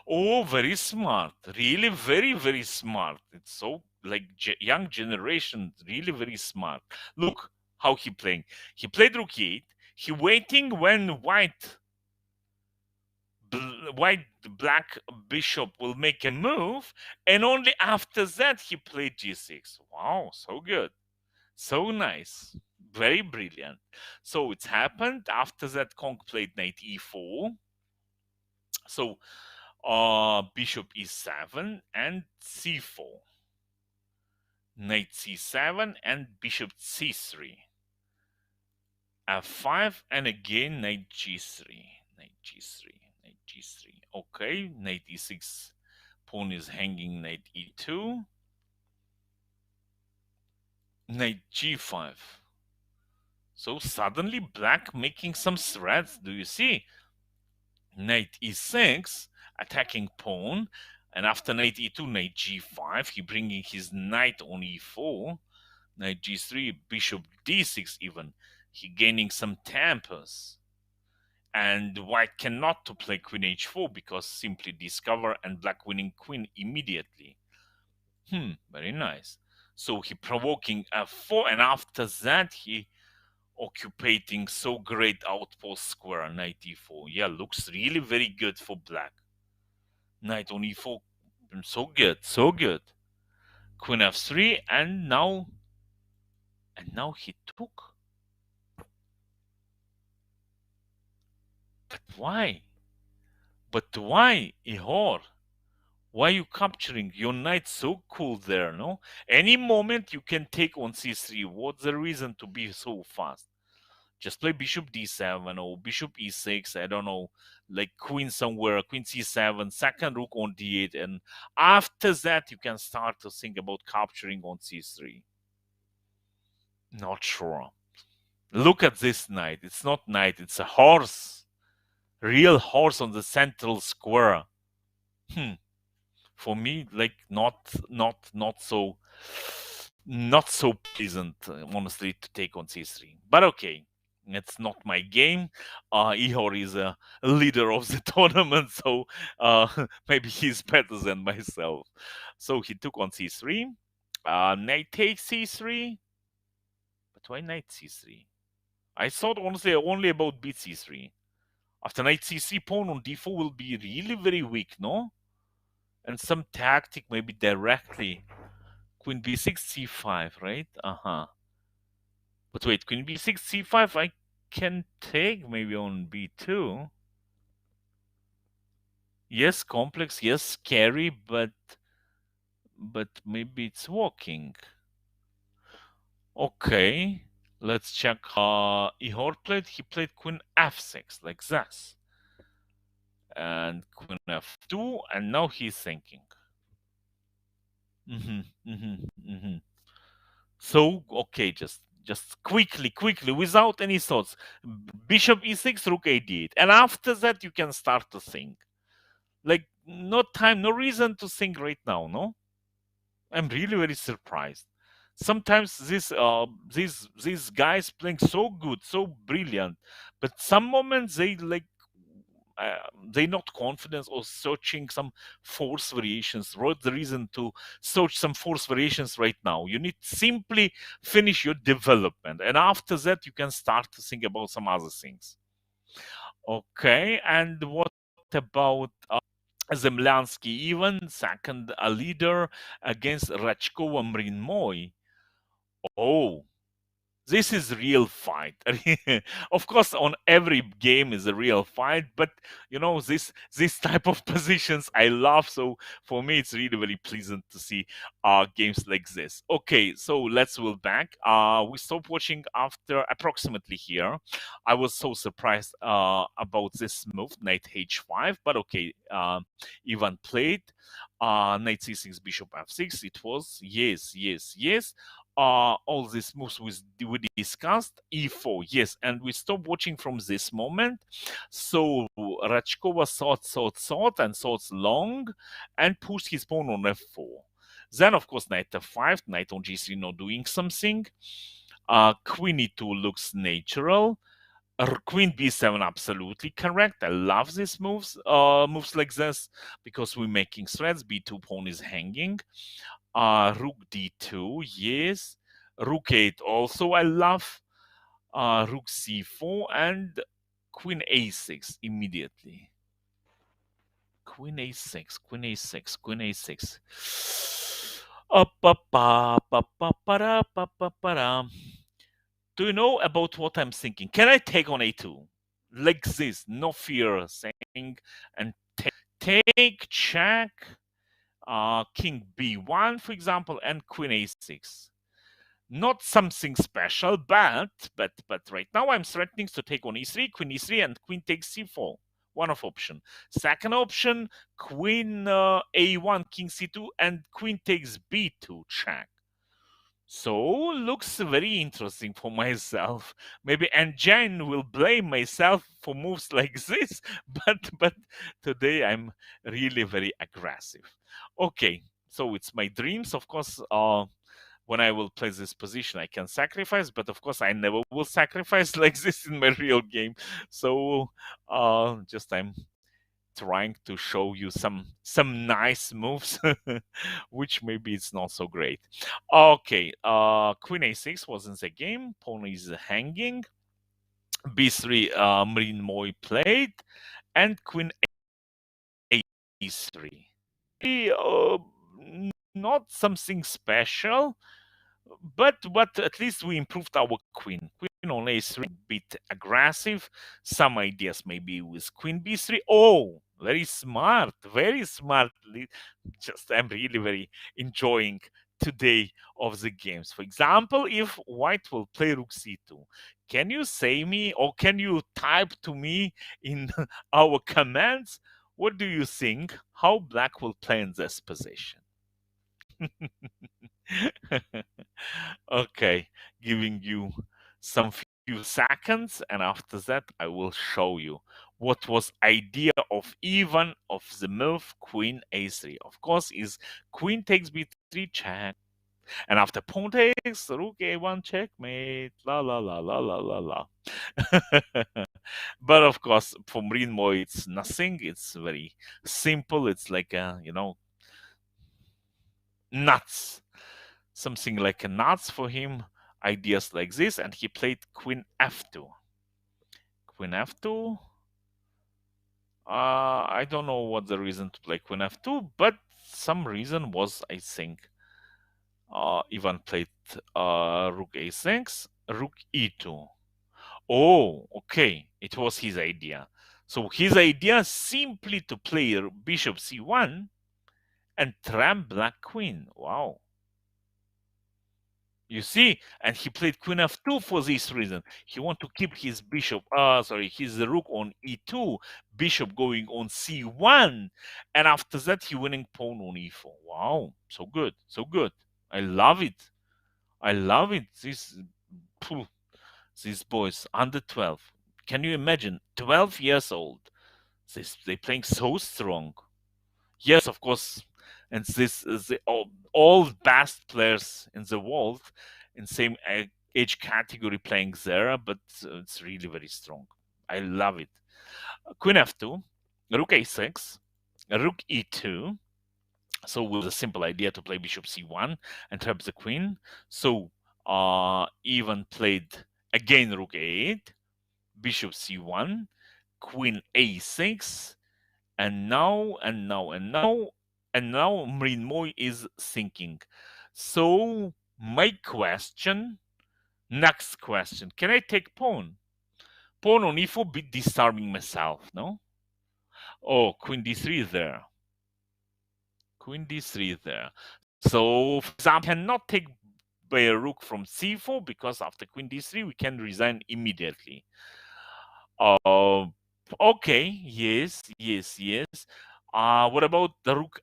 Oh, very smart. Really very, very smart. It's so like young generation, really very smart. Look how he playing. He played rook e8. He waiting when black bishop will make a move, and only after that he played g6. Wow, so good. So nice. Very brilliant. So it's happened. After that, Kong played knight e4. So Bishop e7 and c4. Knight c7 and bishop c3. f5 and again knight g3. Knight g3. Knight g3. Okay, knight e6. Pawn is hanging. Knight e2. Knight g5. So suddenly black making some threats. Do you see? Knight e6, attacking pawn, and after knight e2, knight g5, he bringing his knight on e4, knight g3, bishop d6 even, he gaining some tempers. And white cannot to play queen h4 because simply discover and black winning queen immediately. Very nice. So he provoking f4, and after that he occupating so great outpost square knight e4. Yeah, looks really very good for black. Knight on e4, so good, so good. Queen f3, and now he took. But why? But why, Ihor? Why you capturing your knight so cool there? No, any moment you can take on c3. What's the reason to be so fast? Just play bishop d7 or bishop e6, I don't know, like queen somewhere, queen c7, second rook on d8, and after that you can start to think about capturing on c3. Not sure. Look at this knight. It's not knight, it's a horse. Real horse on the central square. For me, like not so pleasant, honestly, to take on c3. But okay, it's not my game. Ihor is a leader of the tournament, so maybe he's better than myself. So he took on c3. Knight takes c3. But why knight c3? I thought honestly only about bc3. After knight c3, pawn on d4 will be really very weak, no? And some tactic, maybe directly. Queen b6, c5, right? But wait, queen b6, c5, I can take maybe on b2. Yes, complex, yes, scary, but maybe it's working. Okay, let's check. Ihor played. He played queen f6 like this, and queen f2, and now he's thinking. So okay, just quickly, without any thoughts. Bishop e6, rook a8, and after that you can start to think. Like no time, no reason to think right now. No, I'm really very surprised. Sometimes these guys playing so good, so brilliant, but some moments they like they not confident or searching some force variations. What's the reason to search some force variations right now? You need simply finish your development, and after that you can start to think about some other things. Okay, and what about Zemlansky, even second a leader against Rachkova Mrinmoy? Oh, this is real fight. Of course, on every game is a real fight, but you know this type of positions I love. So for me, it's really very pleasant to see games like this. Okay, so let's go back. We stopped watching after approximately here. I was so surprised about this move, knight h5, but okay, Ivan played knight c6, bishop f6. It was yes. All these moves we discussed. E4, yes, and we stopped watching from this moment. So Rachkova thought long, and pushed his pawn on f4. Then, of course, knight f5, knight on g3, not doing something. Queen e2 looks natural. Queen b7, absolutely correct. I love these moves like this, because we're making threats. b2 pawn is hanging. Rook d2, yes. Rook 8 also I love. Rook c4 and queen a6 immediately. Queen a6, queen a6, queen a6. Do you know about what I'm thinking? Can I take on a2? Like this, no fear, saying and take, check, king b1, for example, and queen a6. Not something special, but right now I'm threatening to take on e3, queen e3, and queen takes c4. One of option. Second option, queen a1, king c2, and queen takes b2, check. So looks very interesting for myself. Maybe engine will blame myself for moves like this, but today I'm really very aggressive. Okay, so it's my dreams, of course. When I will play this position, I can sacrifice, but of course I never will sacrifice like this in my real game. So just I'm trying to show you some nice moves, which maybe it's not so great. Okay, queen a6 was in the game. Pawn is hanging. b3, Marine Moy played, and queen a3. Not something special, but at least we improved our queen. Queen on a3, bit aggressive. Some ideas maybe with queen b3. Oh, very smart, very smartly. Just I'm really very enjoying today of the games. For example, if white will play rook c2, can you say me, or can you type to me in our comments, what do you think how black will play in this position? Okay, giving you some few seconds, and after that I will show you what was idea of even of the move queen a3. Of course, is queen takes b3 check, and after pawn takes rook a1 checkmate. La la la la la la la. But of course, for Mrinmo, it's nothing. It's very simple. It's like a, nuts. Something like a nuts for him. Ideas like this, and he played queen f2. Queen f2. I don't know what the reason to play queen f2, but some reason was, I think, Ivan played rook a6, rook e2. Oh, okay. It was his idea. So his idea simply to play bishop c1 and trap black queen. Wow. You see, and he played queen f2 for this reason. He want to keep his bishop, his rook on e2, bishop going on c1, and after that he winning pawn on e4. Wow, so good, so good. I love it. I love it. These boys under 12. Can you imagine? 12 years old. They playing so strong. Yes, of course. And this is all best players in the world in same age category playing there, but it's really very strong. I love it. Queen f2, rook a6, rook e2. So with a simple idea to play bishop c1 and trap the queen. So even played again rook a8, bishop c1, queen a6, and now Mrinmoy is thinking. So my question, next question, can I take pawn? Pawn on e4, bit disarming myself, no? Oh, queen d3 there. Queen d3 there. So, for example, cannot take by a rook from c4 because after queen d3 we can resign immediately. Okay, yes. What about the rook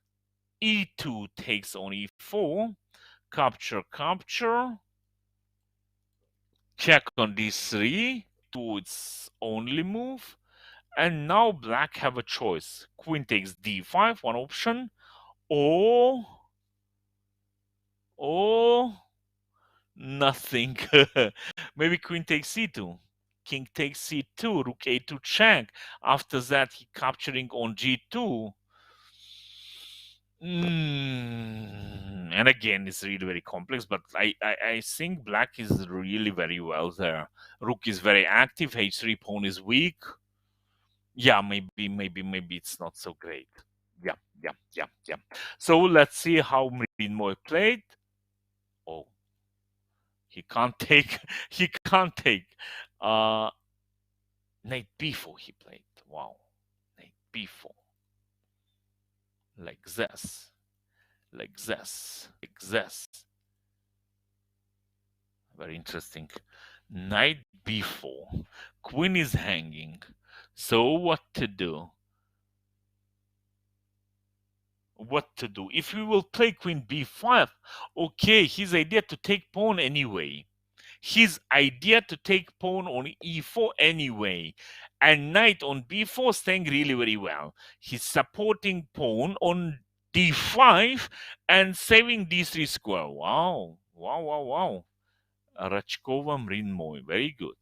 e2 takes on e4, capture, check on d3, to its only move, and now black have a choice. Queen takes d5, one option, or nothing. Maybe queen takes c2. King takes c2, rook a2 check. After that, he capturing on g2. And again, it's really very complex, but I think black is really very well there. Rook is very active, h3 pawn is weak. Yeah, maybe it's not so great. Yeah. So let's see how Mrinmoy played. Oh, he can't take. He can't take. Knight b4 he played. Wow, knight b4. like this, like this, like this. Very interesting. Knight b4. Queen is hanging. So what to do? What to do? If we will play queen b5, okay, his idea to take pawn anyway. His idea to take pawn on e4 anyway. And knight on b4 staying really very well. He's supporting pawn on d5 and saving d3 square. Wow. Wow, wow, wow. Rachkova Mrinmoy. Very good.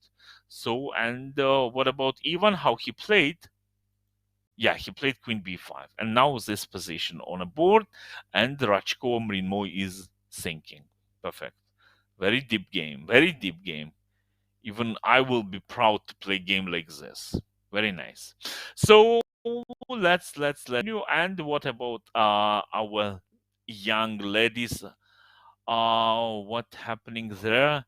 So, and what about Ivan? How he played? Yeah, he played queen b5. And now this position on a board, and Rachkova Mrinmoy is sinking. Perfect. Very deep game. Very deep game. Even I will be proud to play game like this. Very nice. So let's you. And what about our young ladies? What happening there?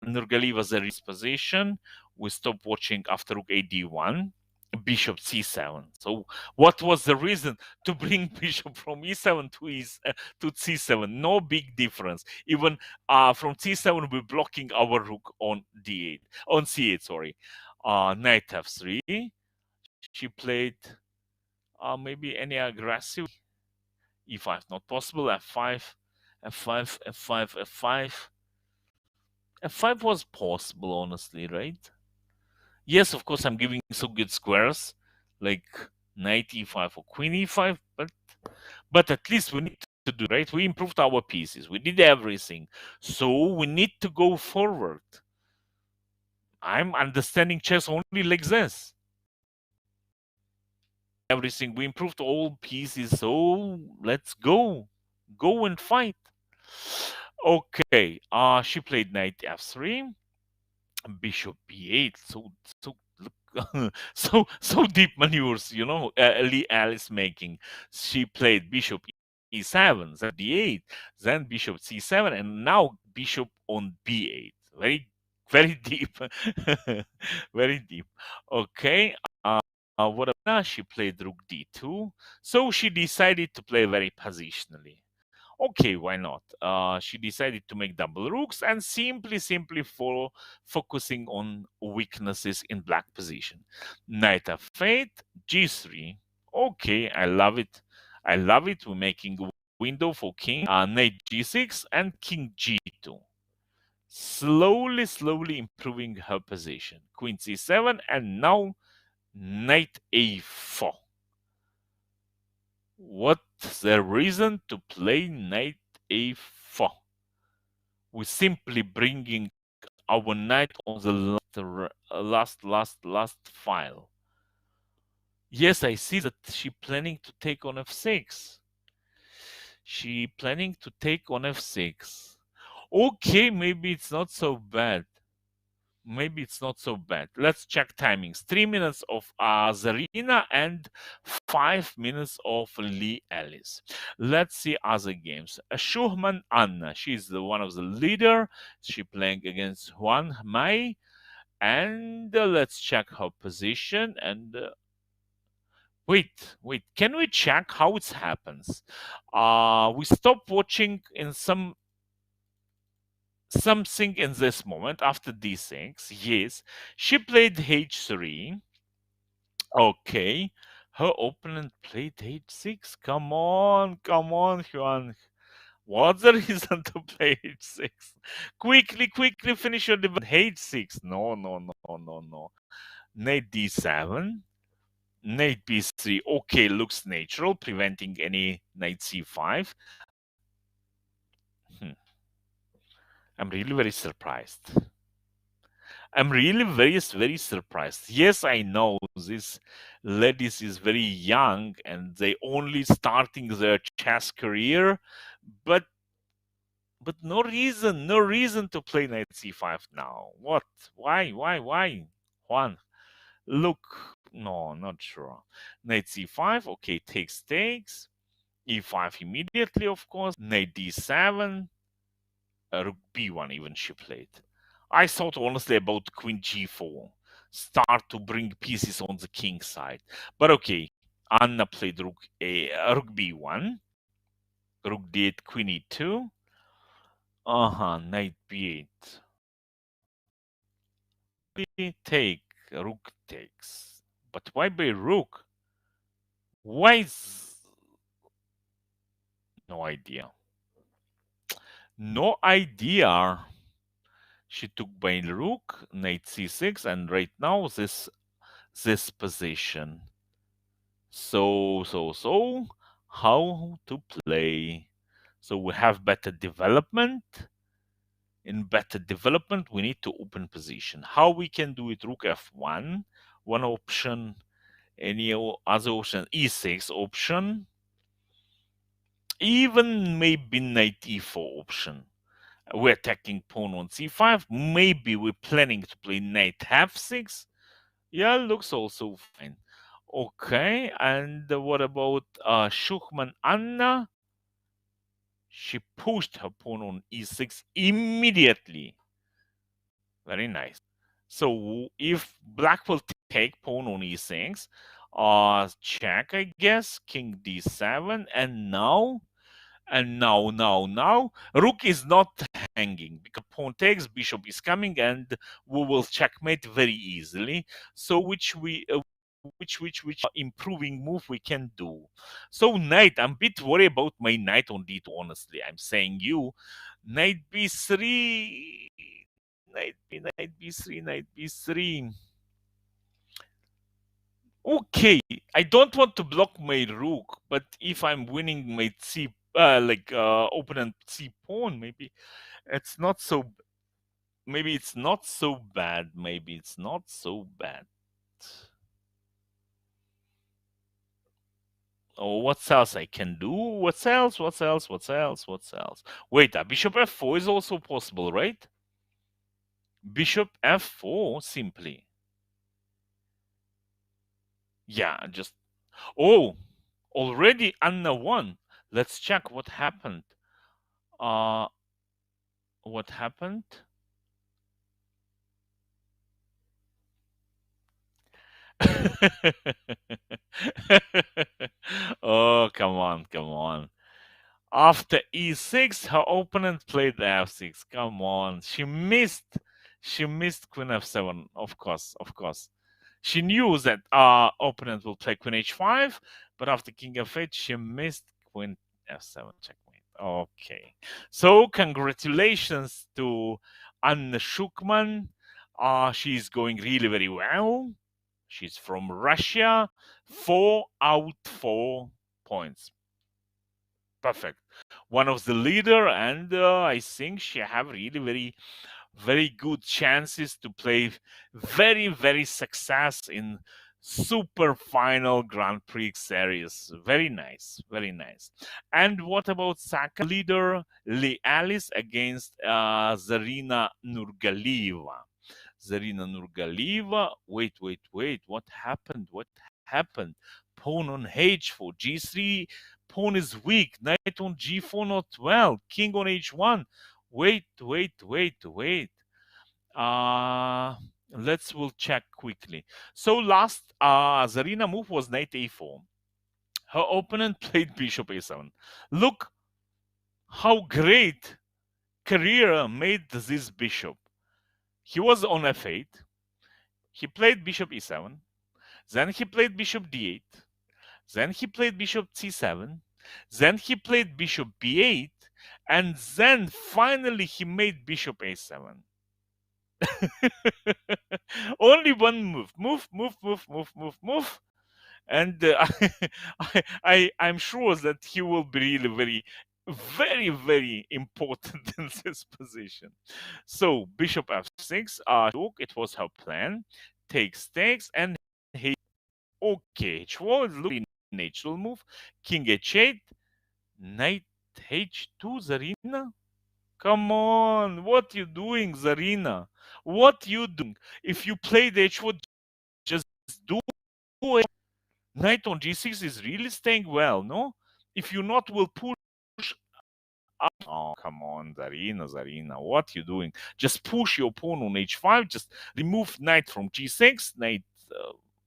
Nurgali was a position. We stopped watching after rook ad1, bishop c7. So what was the reason to bring bishop from e7 to c7? No big difference. Even from c7 we're blocking our rook on d8, on c8. Sorry, knight f3. She played maybe any aggressive. e5 not possible. f5, f5, f5, f5. f5 was possible, honestly, right? Yes, of course, I'm giving so good squares, like knight e5 or queen e5, but at least we need to do, right? We improved our pieces. We did everything. So we need to go forward. I'm understanding chess only like this. Everything. We improved all pieces. So let's go. Go and fight. Okay. She played knight f3. Bishop b8. So look, so deep maneuvers, Alice making. She played bishop e7, then d8, then bishop c7, and now bishop on b8. Very deep, very deep. Okay. What about she played rook d2? So she decided to play very positionally. Okay, why not? She decided to make double rooks and simply follow, focusing on weaknesses in black position. Knight f8, g3. Okay, I love it. I love it. We're making a window for king. Knight g6 and king g2. Slowly improving her position. Queen c7 and now knight a4. What's the reason to play knight a4? We're simply bringing our knight on the last file. Yes, I see that she planning to take on f6. She planning to take on f6. Okay, maybe it's not so bad. Maybe it's not so bad. Let's check timings. 3 minutes of Zarina and 5 minutes of Lee Ellis. Let's see other games. Schuhmann Anna. She's one of the leader. She playing against Juan Mai. And let's check her position. And wait. Can we check how it happens? We stop watching in something in this moment after these things. Yes, she played h3. Okay, her opponent played h6. Come on, Juan. What's the reason to play h6? Quickly finish your debate. h6. No. Knight d7. Knight b3. Okay, looks natural, preventing any knight c5. I'm really very surprised. I'm really very surprised. Yes, I know this ladies is very young and they only starting their chess career, but no reason to play knight c5 now. What? Why? Juan, look, no, not sure. Knight c5, okay, takes, e5 immediately, of course. Knight d7, rook b1 even she played. I thought honestly about queen g4. Start to bring pieces on the king side. But okay, Anna played rook b1, rook d8, queen e2. Knight b8. Take, rook takes. But why by rook? Why is... No idea. No idea. She took by rook, knight c6, and right now this position. So how to play? So we have better development. In better development, we need to open position. How we can do it? Rook f1, one option. Any other option? e6 option. Even maybe knight e4 option. We're attacking pawn on c5. Maybe we're planning to play knight f6. Yeah, looks also fine. Okay, and what about Schuchman Anna? She pushed her pawn on e6 immediately. Very nice. So if black will take pawn on e6, check, I guess, king d7, and now, rook is not hanging because pawn takes, bishop is coming, and we will checkmate very easily. So which improving move we can do? So knight, I'm a bit worried about my knight on d2. Honestly, I'm saying you, knight b3, knight b3, knight b3. Okay, I don't want to block my rook, but if I'm winning my c opponent c pawn, maybe it's not so. Maybe it's not so bad. Maybe it's not so bad. Oh, what else I can do? What else? What else? What else? What else? Wait, bishop f4 is also possible, right? Bishop f4 simply. Yeah, just... Oh, already Anna won. Let's check what happened. What happened? Oh, come on, come on. After e6, her opponent played f6. Come on. She missed queen f7. Of course, of course. She knew that our opponent will play queen h5, but after king f8, she missed queen f7 checkmate. Okay. So congratulations to Anna Shukman. She's going really very well. She's from Russia. 4 out 4 points. Perfect. One of the leader, and I think she have really very good chances to play very success in super final Grand Prix series. Very nice, very nice. And what about second leader, Lee Alice against Zarina Nurgalieva? Zarina Nurgalieva. Wait. What happened? What happened? Pawn on h4, g3. Pawn is weak. Knight on g4 not well. King on h1. Wait. We'll check quickly. So last Zarina move was knight a4. Her opponent played bishop a7. Look how great career made this bishop. He was on f8. He played bishop e7. Then he played bishop d8. Then he played bishop c7. Then he played bishop b8. And then finally he made bishop a7. Only one move. And I'm sure that he will be really very important in this position. So bishop f6, it was her plan. Takes, and he... Okay, h4 is looking natural move. King h8, knight h2, Zarina. Come on, what you doing, Zarina? What you doing? If you played h4, just do it. Knight on g6 is really staying well, no? If you not, will push up. Oh, come on, Zarina, what you doing? Just push your pawn on h5, just remove knight from g6, knight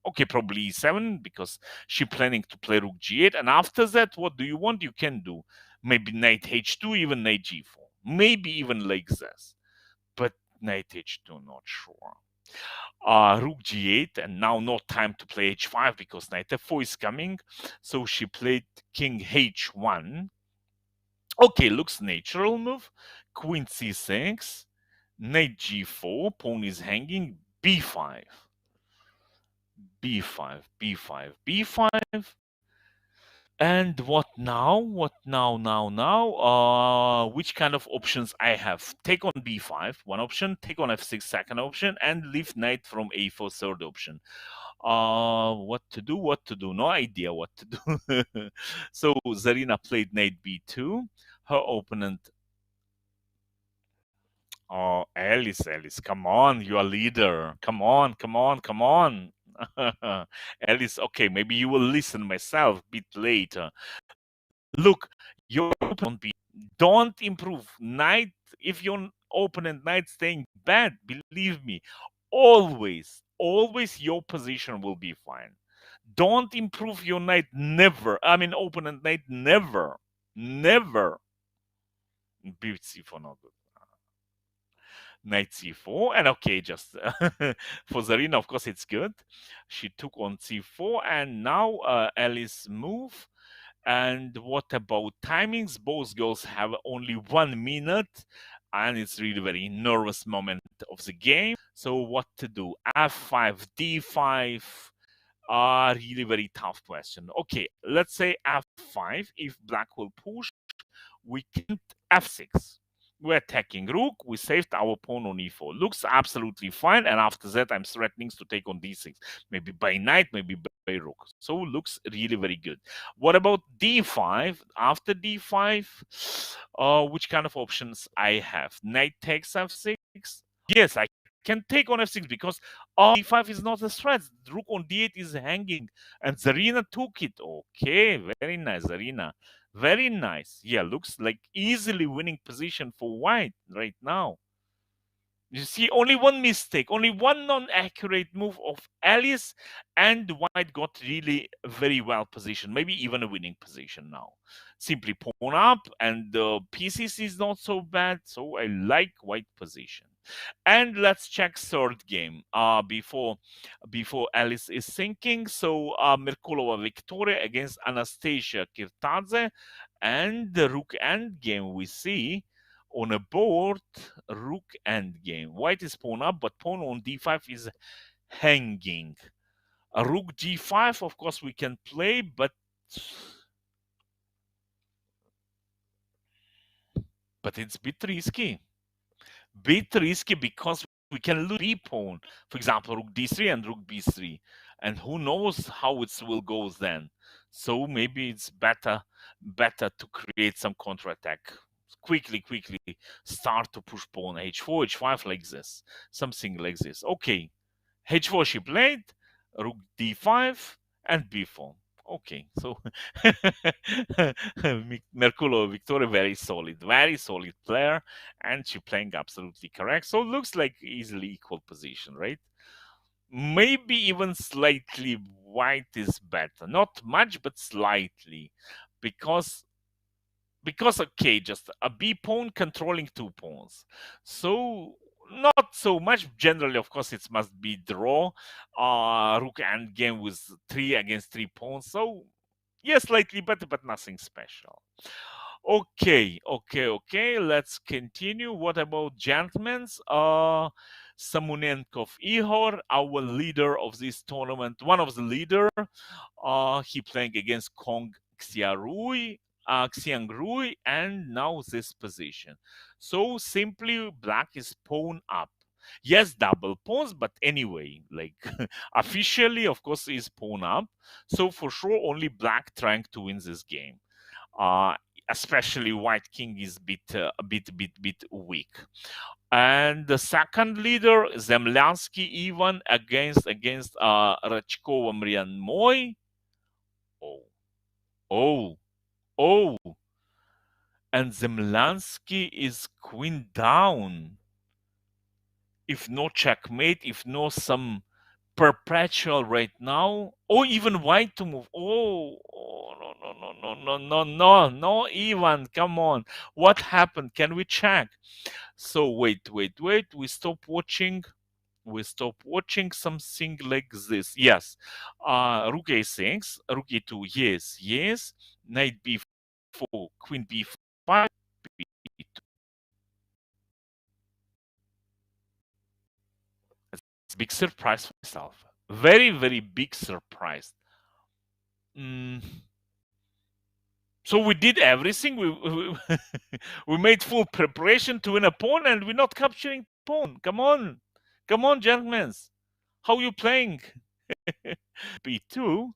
Okay, probably e7 because she planning to play rook g8. And after that, what do you want? You can do maybe knight h2, even knight g4, maybe even like this. But knight h2, not sure. Rook g8, and now no time to play h5 because knight f4 is coming. So she played king h1. Okay, looks natural move. Queen c6, knight g4, pawn is hanging, b5, b5, b5, b5. And what now? What now? Which kind of options I have? Take on b5, one option. Take on f6, second option, and leave knight from a4, third option. What to do? What to do? No idea what to do. So Zarina played knight b2. Her opponent. Oh, Alice, come on, you're a leader. Come on, come on, come on. Alice, okay, maybe you will listen myself a bit later. Look, your opponent don't improve. Knight, if your opponent knight staying bad, believe me, always your position will be fine. Don't improve your knight, never. I mean, opponent knight, never. Beat c4, not good. Knight c4, and okay, just for Zarina, of course, it's good. She took on c4, and now Alice move. And what about timings? Both girls have only 1 minute, and it's really very nervous moment of the game. So what to do? F5, D5. Really very tough question. Okay, let's say F5. If black will push, we can f6. We're attacking rook. We saved our pawn on e4. Looks absolutely fine. And after that, I'm threatening to take on d6. Maybe by knight, maybe by rook. So looks really very good. What about d5? After d5, which kind of options I have? Knight takes f6. Yes, I can take on f6 because d5 is not a threat. Rook on d8 is hanging, and Zarina took it. Okay, very nice, Zarina. Very nice. Yeah, looks like easily winning position for white right now. You see, only one mistake, only one non-accurate move of Alice, and white got really very well positioned, maybe even a winning position now. Simply pawn up, and the pieces is not so bad, so I like white position. And let's check third game before Alice is thinking. So Merkulova Victoria against Anastasia Kirtadze, and the rook endgame we see on a board, rook endgame. White is pawn up, but pawn on d5 is hanging. A rook g5, of course, we can play, but it's a bit risky. Bit risky because we can lose b pawn. For example, rook d3 and rook b3, and who knows how it will go then. So maybe it's better to create some counterattack. Quickly start to push pawn h4, h5 like this, something like this. Okay, h4 she played, rook d5 and b4. Okay, so Merculo Victoria very solid player, and she playing absolutely correct. So it looks like easily equal position, right? Maybe even slightly white is better, not much, but slightly, because okay, just a b pawn controlling 2 pawns, so not so much. Generally, of course, it must be draw. Rook endgame with 3 against 3 pawns, so yes, slightly better, but nothing special. Okay, let's continue. What about gentlemen's? Samunenkov Ihor, our leader of this tournament, one of the leader. He playing against Kong Xiarui, Xiangrui, and now this position. So simply black is pawn up. Yes, double pawns, but anyway, like officially, of course, is pawn up. So for sure, only black trying to win this game. Uh, Especially white king is bit weak. And the second leader, Zemlyansky Ivan against Rachkova Mrian Moy. Oh, oh, oh. And Zemlansky is queen down. If no checkmate, if no some perpetual right now, or even white to move. Oh, no, no, no, no, no, no, no, no, Ivan, come on. What happened? Can we check? So wait. We stop watching. We stop watching something like this. Yes. Rook a6, rook e2. Yes. Knight b4, queen b5, b2. It's a big surprise for myself. Very, very big surprise. Mm. So we did everything. We made full preparation to win a pawn, and we're not capturing pawn. Come on, gentlemen. How you playing? b2,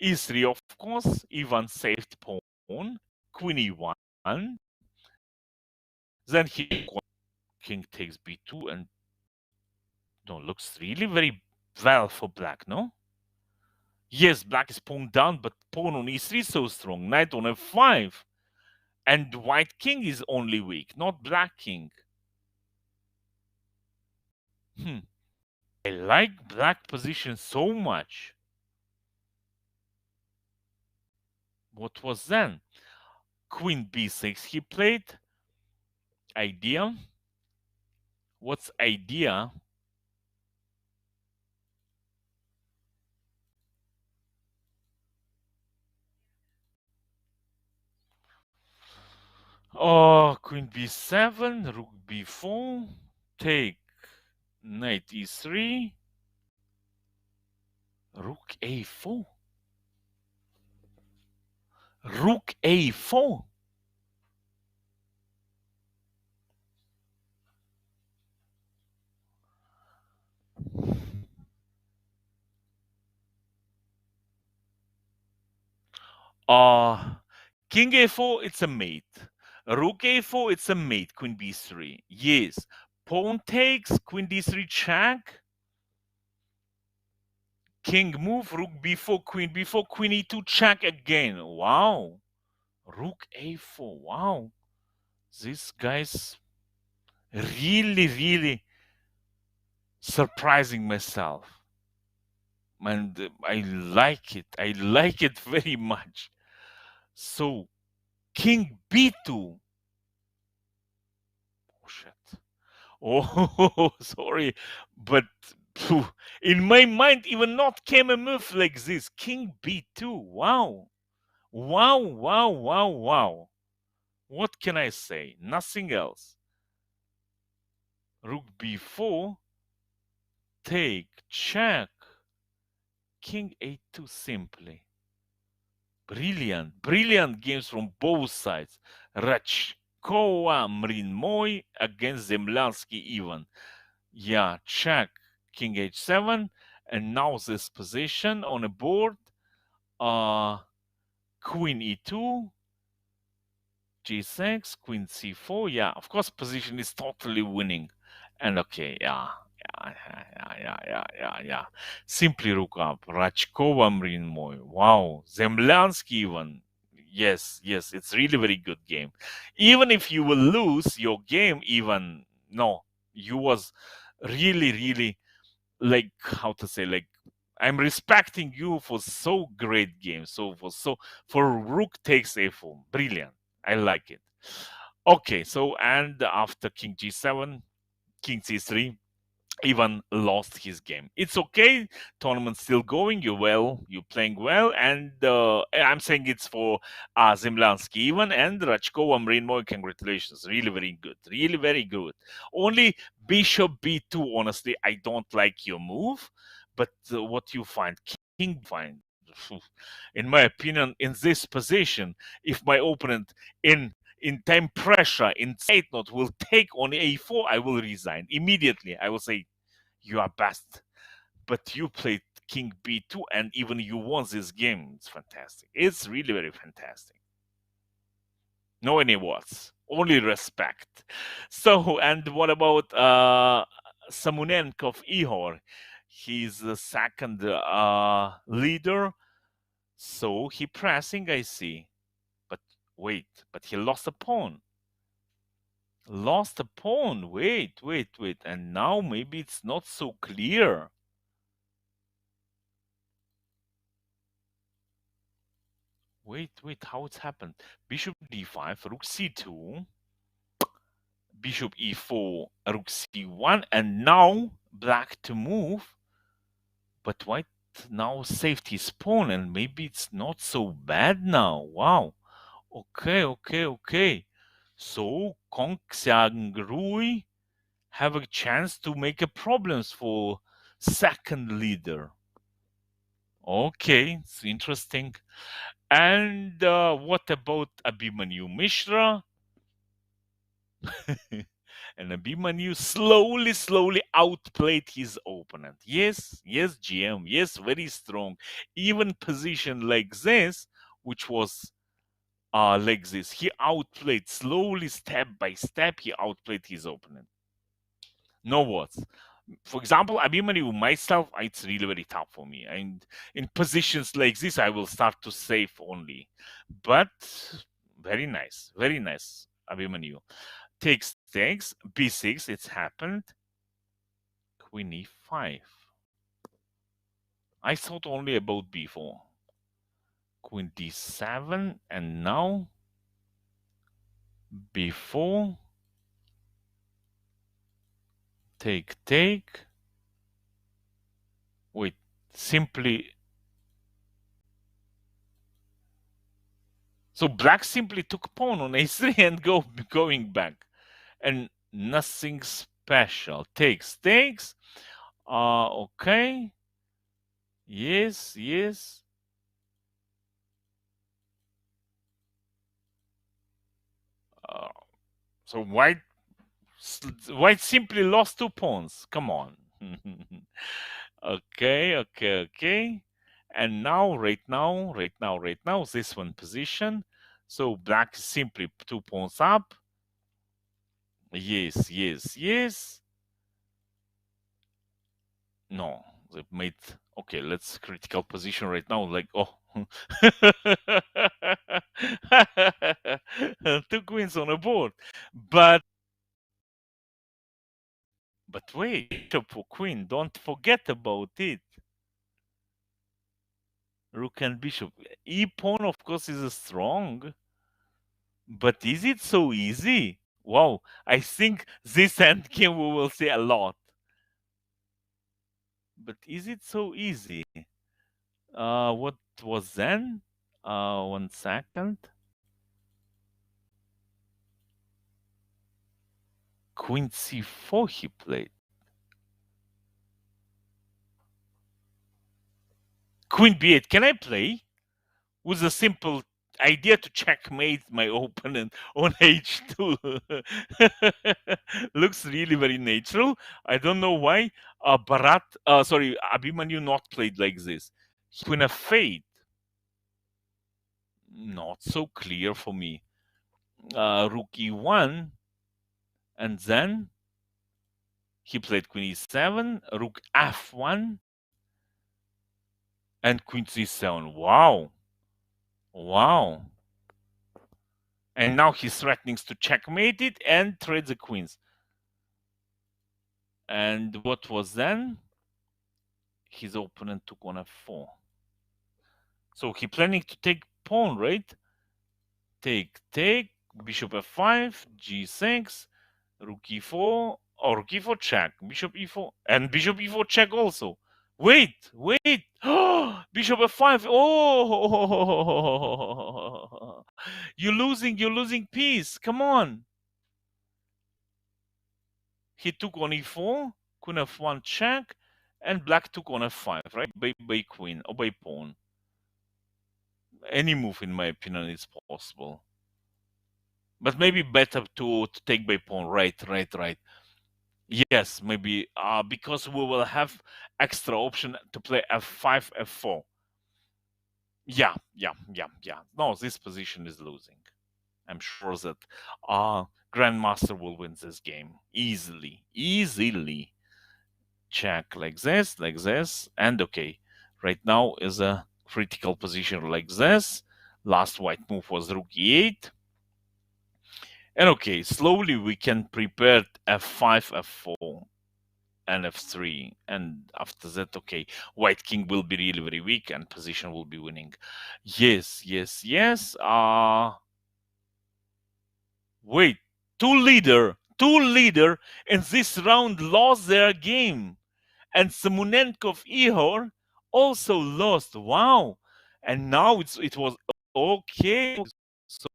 e3, of course. Ivan saved pawn. Queen e1. Then king takes b2, and no, looks really very well for black. No. Yes, black is pawn down, but pawn on e3 is so strong. Knight on f5. And white king is only weak, not black king. I like black position so much. What was then? Queen b6 he played. Idea. What's idea? Oh, queen b7, rook b4, take, knight e3, rook a4. Rook a4. King a4, it's a mate. Rook a4, it's a mate. Queen b3. Yes. Pawn takes, queen d3 check. King move, rook b4, queen e2 check again. Wow. Rook a4. Wow. This guy's really surprising myself. And I like it. I like it very much. So, king b2. Oh, shit. Oh, sorry. But in my mind, even not came a move like this. King b2. Wow. Wow. What can I say? Nothing else. Rook b4. Take, check. King a2 simply. Brilliant games from both sides. Rachkova Mrinmoy against Zemlansky Ivan. Yeah, check. King h7. And now this position on a board. Queen e2. g6, queen c4. Yeah, of course, position is totally winning. And okay, yeah. Simply rook up. Rachkova Mrinmoy. Wow. Zemlansky even. Yes, it's really very good game. Even if you will lose your game, even no, you was really like how to say, like, I'm respecting you for so great game. So for rook takes a4. Brilliant. I like it. Okay, so and after king g7, king c3, Ivan lost his game. It's okay. Tournament's still going. You're playing well, and I'm saying it's for Zemlansky Ivan and Rachkova Mrinmoy. Congratulations, really very good, really very good. Only bishop b2. Honestly, I don't like your move, but what you find, king find. In my opinion, in this position, if my opponent in time pressure in state note will take on a4, I will resign immediately. I will say, you are best, but you played king b2 and even you won this game. It's fantastic. It's really very fantastic. No any words, only respect. So, and what about Samunenkov Ihor? He's the second leader. So he pressing, I see. But wait, but he lost a pawn. Wait. And now maybe it's not so clear. Wait, how it's happened? Bishop d5, rook c2, bishop e4, rook c1, and now black to move, but white now saved his pawn, and maybe it's not so bad now. Wow. Okay. So Kong Xiang Rui have a chance to make a problems for second leader. Okay, it's interesting. And what about Abhimanyu Mishra? And Abhimanyu slowly outplayed his opponent. Yes, GM, yes, very strong. Even position like this, which was like this, he outplayed slowly, step by step, he outplayed his opponent. No words. For example, Abhimanyu myself, it's really very tough for me. And in positions like this, I will start to save only. But very nice, Abhimanyu. Takes, b6, it's happened. Queen e5. I thought only about b4. Queen d7, and now b4. Take. Wait, simply. So black simply took pawn on a3 and going back. And nothing special. Takes. Okay. Yes. So white simply lost 2 pawns. Come on. Okay. And now, right now, this one position. So black is simply 2 pawns up. Yes. No, they made. Okay, let's critical position right now. Like, oh. 2 queens on a board. But wait, bishop for queen, don't forget about it. Rook and bishop. E-pawn, of course, is strong. But is it so easy? Wow, I think this endgame we will see a lot. But is it so easy? What was then? 1 second. Queen c4 he played. Queen b8. Can I play? With a simple idea to checkmate my opponent on h2. Looks really very natural. I don't know why Abhimanyu not played like this. Queen f8. Not so clear for me. Rook e1. And then he played queen e7, rook f1, and queen c7. Wow. And now he's threatening to checkmate it and trade the queens. And what was then? His opponent took on f4. So he planning to take pawn, right? Take, bishop f5, g6, rook e4, or rook e4 check, bishop e4, and bishop e4 check also. Wait. Bishop f5. Oh, you're losing piece. Come on. He took on e4, queen f1 check, and black took on f5, right? By queen or by pawn. Any move, in my opinion, is possible. But maybe better to take by pawn. Right. Yes, maybe because we will have extra option to play f5, f4. Yeah. No, this position is losing. I'm sure that Grandmaster will win this game easily. Check like this, and okay. Right now is a critical position like this. Last white move was rook e8. And okay, slowly we can prepare f5, f4. and f3, and after that, okay, white king will be really very weak and position will be winning. Yes. Wait, two leader in this round lost their game, and Simonenko Ihor also lost. Wow. And now it was okay, so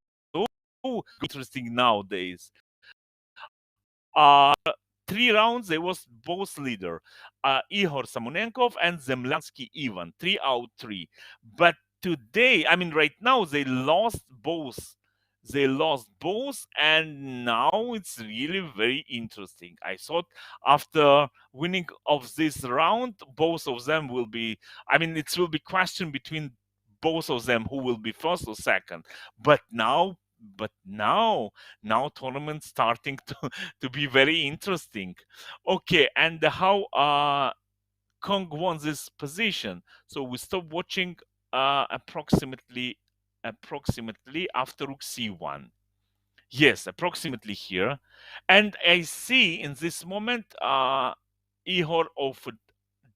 interesting nowadays. Uh 3 rounds, they was both leader, Ihor Samonenkov and Zemlansky Ivan, 3 out 3. But today, I mean, right now, they lost both. They lost both, and now it's really very interesting. I thought after winning of this round, both of them will be. I mean, it will be question between both of them who will be first or second. But now tournament starting to be very interesting. Okay, and how Kong won this position. So we stop watching approximately after Rook C1. Yes, approximately here. And I see in this moment Ihor offered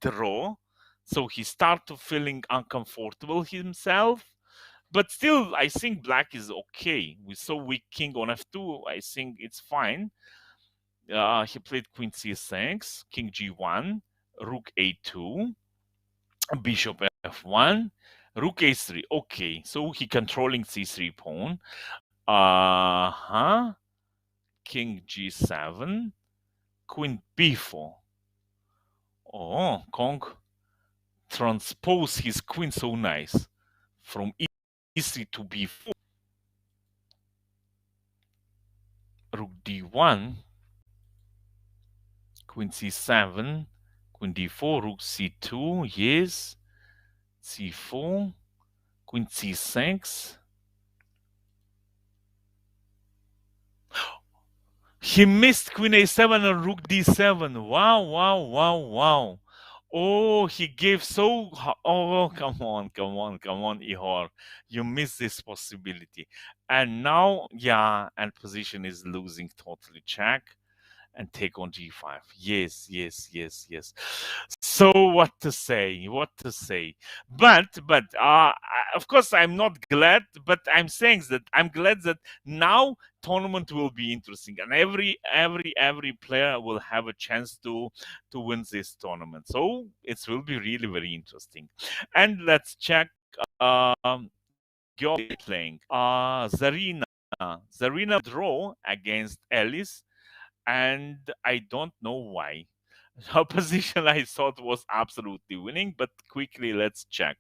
draw. So he started feeling uncomfortable himself. But still, I think black is okay. We saw weak king on f2. I think it's fine. He played queen c6, king g1, rook a2, bishop f1, rook a3. Okay, so he controlling c3 pawn. King g7, queen b4. Oh, Kong transpose his queen so nice from e3 to b4. Rook d1, queen c7, queen d4, rook c2, yes, c4, queen c6. He missed queen a7 and rook d7. Wow. Oh, he gave so. Oh, come on, Ihor. You missed this possibility. And now, yeah, and position is losing totally. Check and take on g5. Yes. So what to say? But of course I'm not glad, but I'm saying that I'm glad that now tournament will be interesting, and every player will have a chance to win this tournament. So it will be really very interesting. And let's check your playing. Zarina draw against Alice, and I don't know why. Her position I thought was absolutely winning, but quickly let's check.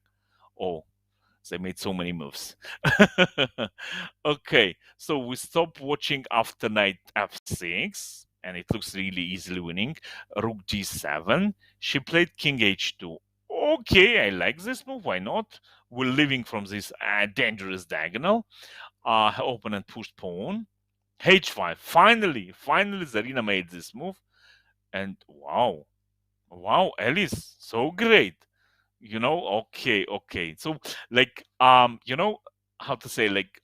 Oh, they made so many moves. Okay, so we stop watching after knight f6, and it looks really easily winning. Rook g7. She played king h2. Okay, I like this move. Why not? We're living from this dangerous diagonal. Her opponent pushed pawn. H5. Finally, Zarina made this move. And wow, Alice, so great. Okay. So like how to say, like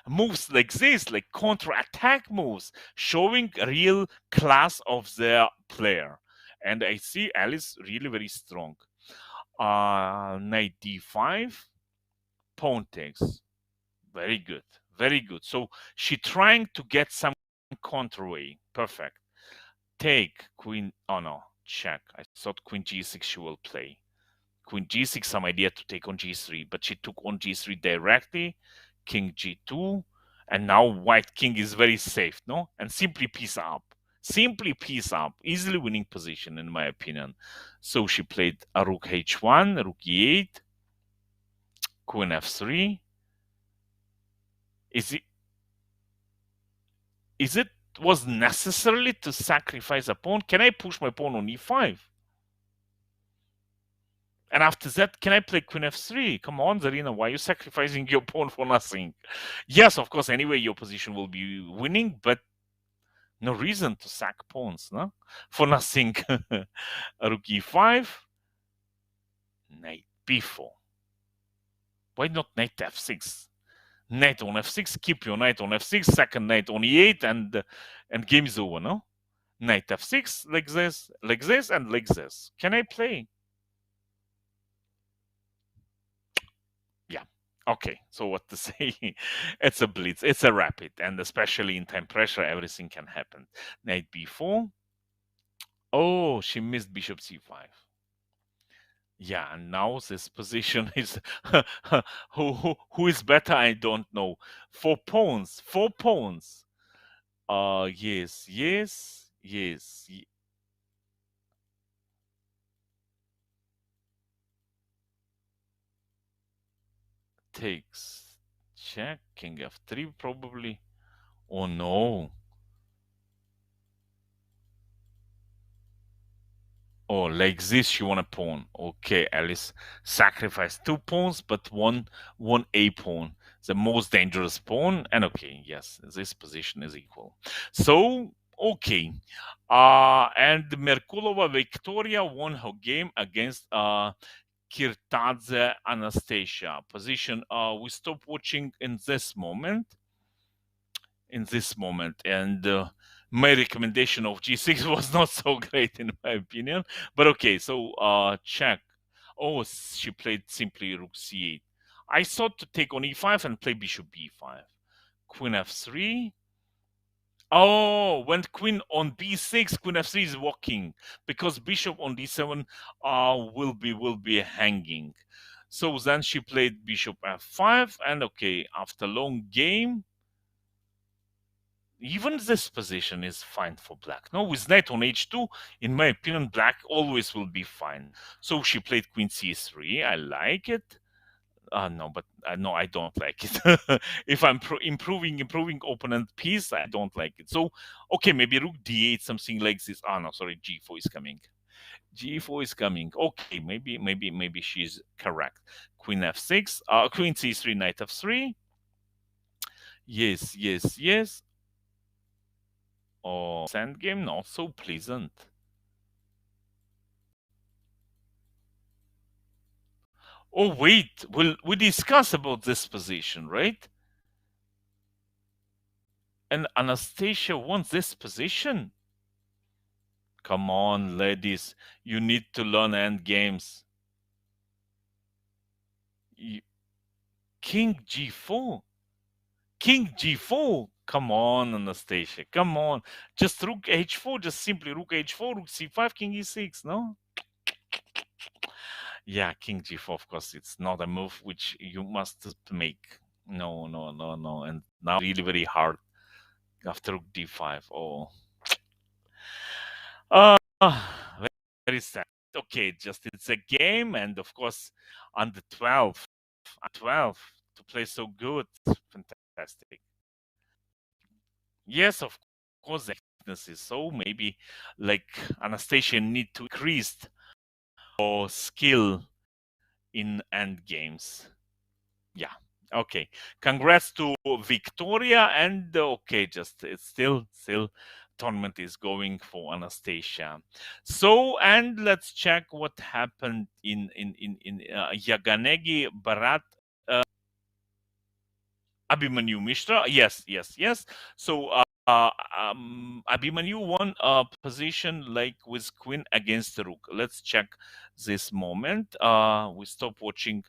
moves like this, like counter-attack moves, showing real class of their player. And I see Alice really very strong. Knight d5, pawn takes. Very good. So she trying to get some counterway. Perfect. Take queen. Oh no, check. I thought queen g6 she will play. Queen g6, some idea to take on g3, but she took on g3 directly. King g2, and now white king is very safe, no? And simply piece up. Easily winning position in my opinion. So she played a rook h1, rook e8, queen f3. Is it was necessarily to sacrifice a pawn? Can I push my pawn on e5? And after that, can I play queen f3? Come on, Zarina, why are you sacrificing your pawn for nothing? Yes, of course, anyway, your position will be winning, but no reason to sack pawns, no? For nothing. Rook e5, knight b4. Why not knight f6? Knight on f6, keep your knight on f6, second knight on e8, and game is over, no? Knight f6, like this, and like this. Can I play? Yeah. Okay. So what to say? It's a blitz. It's a rapid, and especially in time pressure, everything can happen. Knight b4. Oh, she missed bishop c5. Yeah, and now this position is who is better? I don't know. 4 pawns. 4 pawns. Yes, yes, yes. Takes check. King f3 probably. Oh no. Oh, like this you want a pawn. Okay, Alice. Sacrifice 2 pawns, but one a pawn. The most dangerous pawn. And okay, yes, this position is equal. So okay. And Merkulova Victoria won her game against Kirtadze Anastasia. Position we stop watching in this moment. And my recommendation of g6 was not so great in my opinion, but okay. So check. Oh, she played simply rook c8. I thought to take on e5 and play bishop b5. Queen f3. Oh, when queen on b6, queen f3 is walking because bishop on d7 will be hanging. So then she played bishop f5, and okay, after long game, even this position is fine for black. No, with knight on h2, in my opinion, black always will be fine. So she played queen c3. I like it. No, but no, I don't like it. If I'm improving opponent piece, I don't like it. So, okay, maybe rook d8, something like this. Ah, no, sorry, g4 is coming. G4 is coming. Okay, maybe she's correct. Queen f6, queen c3, knight f3. Yes, yes, yes. Oh, Endgame not so pleasant. Oh wait, we discuss about this position, right? And Anastasia wants this position. Come on, ladies, you need to learn end games. King g4, King g4. Come on, Anastasia. Come on, just rook h4. Just simply rook h4, rook c5, king e6. No. Yeah, king g4, of course, it's not a move which you must make. No, no, no, no. And now really very hard after rook d5. Oh. Uh, very, very sad. Okay, just it's a game, and of course, under 12, 12 to play so good. Fantastic. Yes, of course, the weaknesses. So maybe like Anastasia need to increase or skill in end games. Yeah. Okay. Congrats to Victoria, and okay, just it's still tournament is going for Anastasia. So, and let's check what happened in Yaganegi Barat. Abhimanyu Mishra. Yes, yes, yes. So Abhimanyu won a position like with queen against the rook. Let's check this moment. We stop watching.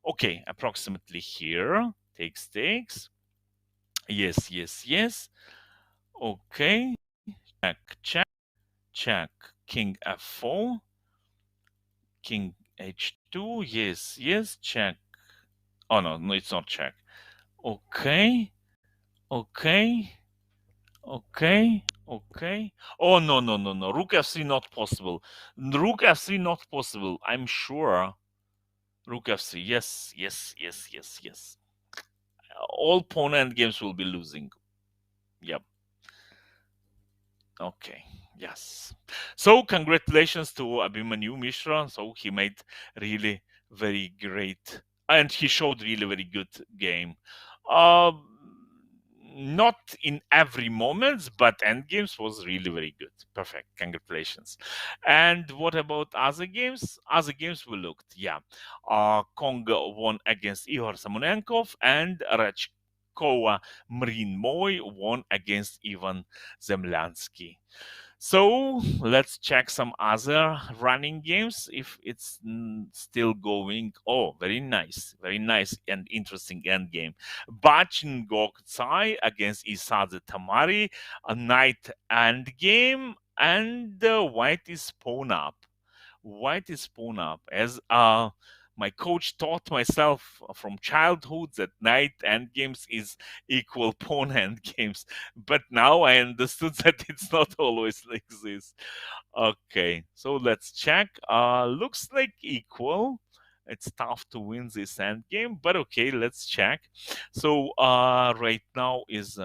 Okay, approximately here. Takes. Yes, yes, yes. Okay. Check. King f4. King h2. Yes, yes. Check. Oh no, no, it's not check. Okay. Okay. Okay. Oh no, no, no, no. Rook f3 not possible. Rook f3 not possible. I'm sure. Rook f3. Yes, yes, yes, yes, yes. All pawn end games will be losing. Yep. Okay. Yes. So congratulations to Abhimanyu Mishra. So he made really very great, and he showed really very good game. Um, Not in every moment, but end games was really very good. Perfect. Congratulations. And what about other games? Other games we looked. Yeah. Kong won against Ihor Samonenkov, and Rachkova Mrin Moy won against Ivan Zemlansky. So let's check some other running games if it's still going. Oh, very nice and interesting end game. Bachin Goksai against Isaze Tamari, a knight end game, and white is pawn up. White is pawn up. As my coach taught myself from childhood that knight end games is equal pawn end games, but now I understood that it's not always like this. Okay, so let's check. Looks like equal. It's tough to win this end game, but okay, let's check. So right now is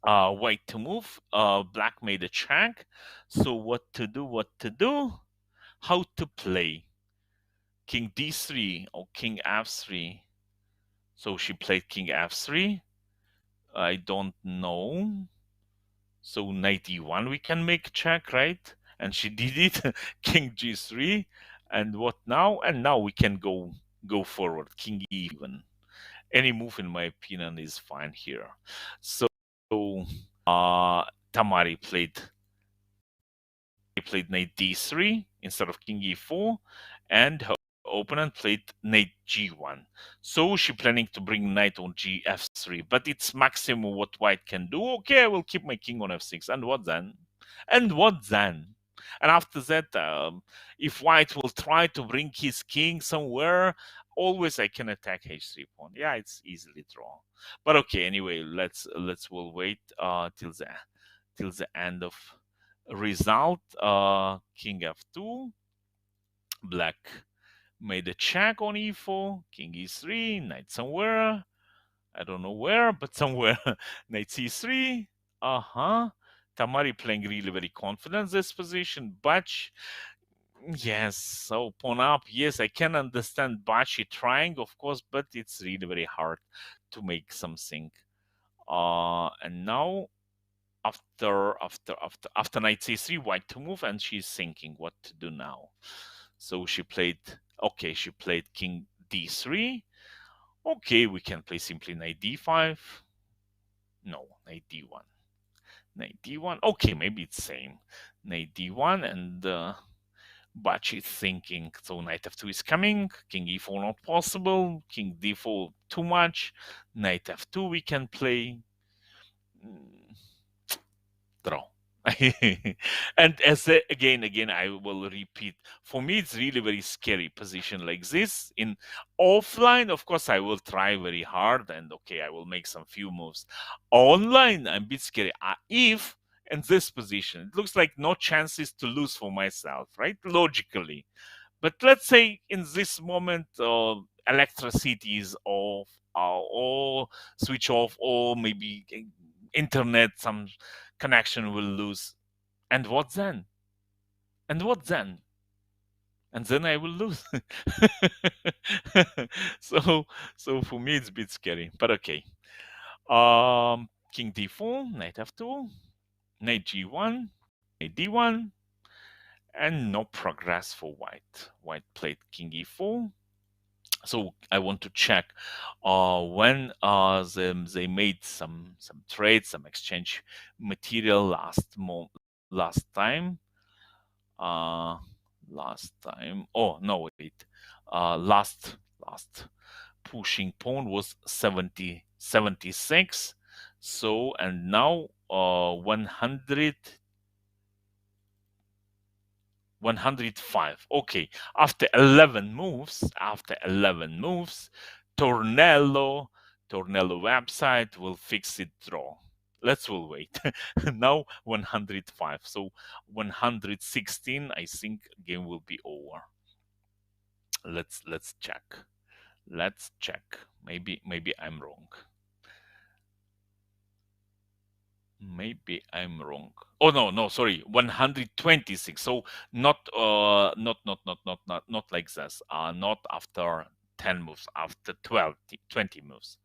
white to move. Black made a check. So what to do? What to do? How to play? King d3 or king f3. So she played king f3. I don't know. So knight e1 we can make check, right? And she did it. King g3. And what now? And now we can go forward. King e1. Any move, in my opinion, is fine here. So Tamari played knight d3 instead of king e4, and her opponent played knight g1. So she planning to bring knight on gf3, but it's maximum what white can do. Okay, I will keep my king on f6, and what then? And what then? And after that, if white will try to bring his king somewhere, always I can attack h3 pawn. Yeah, it's easily draw. But okay, anyway, let's we'll wait till the end of result. King f2, black made a check on e4, king e3, knight somewhere, I don't know where, but somewhere. Knight c3. Tamari playing really very confident this position. Bach, yes, so pawn up. Yes, I can understand Bachi trying, of course, but it's really very hard to make something. And now after knight c3, white to move, and she's thinking what to do now. So she played king d3. Okay, we can play simply knight d5. No, knight d1. Knight d1. Okay, maybe it's same. Knight d1, and but she's thinking. So knight f2 is coming. King e4 not possible. King d4 too much. Knight f2 we can play. Draw. And again I will repeat, for me it's really very scary position like this. In offline, of course, I will try very hard, and okay, I will make some few moves. Online, I'm a bit scary. If in this position it looks like no chances to lose for myself, right, logically. But let's say in this moment, electricity is off, or switch off, or maybe internet, some connection will lose. And what then? And what then? And then I will lose. so for me it's a bit scary, but okay. King d4, knight f2, knight g1, knight d1, and no progress for white. White played king e4. So I want to check when they made some trades, some exchange material last time. Last time. Oh no, wait. Last pushing pawn was 76. So and now 105. Okay, after 11 moves, Tornello website will fix it draw. Let's will wait. Now 105. So 116, I think game will be over. Let's check. Let's check. Maybe I'm wrong. Maybe I'm wrong. Oh no, sorry, 126. So not like this. Not after 10 moves, after 20 moves.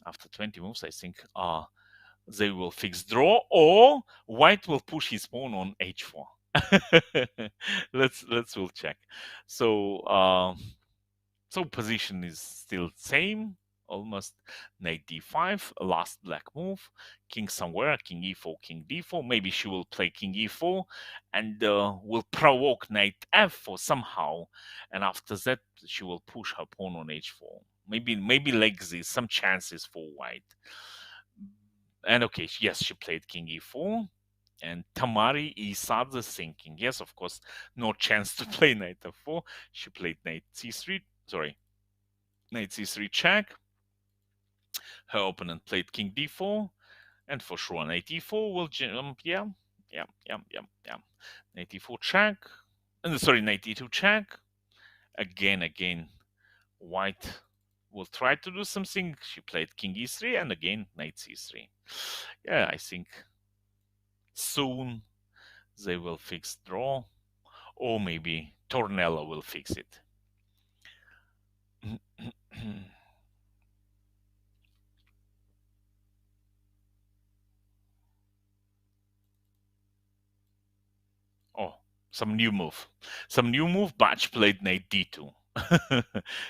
After 20 moves, I think they will fix draw, or white will push his pawn on h4. let's will check. So so position is still same. almost. Knight d5, last black move. King somewhere, king e4, king d4. Maybe she will play king e4 and will provoke knight f4 somehow. And after that, she will push her pawn on h4. Maybe like this, some chances for white. And okay, yes, she played king e4. And Tamari Isadze thinking, yes, of course, no chance to play knight f4. She played knight c3, sorry, knight c3 check. Her opponent played king d4, and for sure knight e4 will yeah. Knight e4 check, sorry, knight e2 check. Again, white will try to do something. She played king e3, and again knight c3. Yeah, I think soon they will fix draw, or maybe Tornello will fix it. Oh, some new move. Batch played knight d2.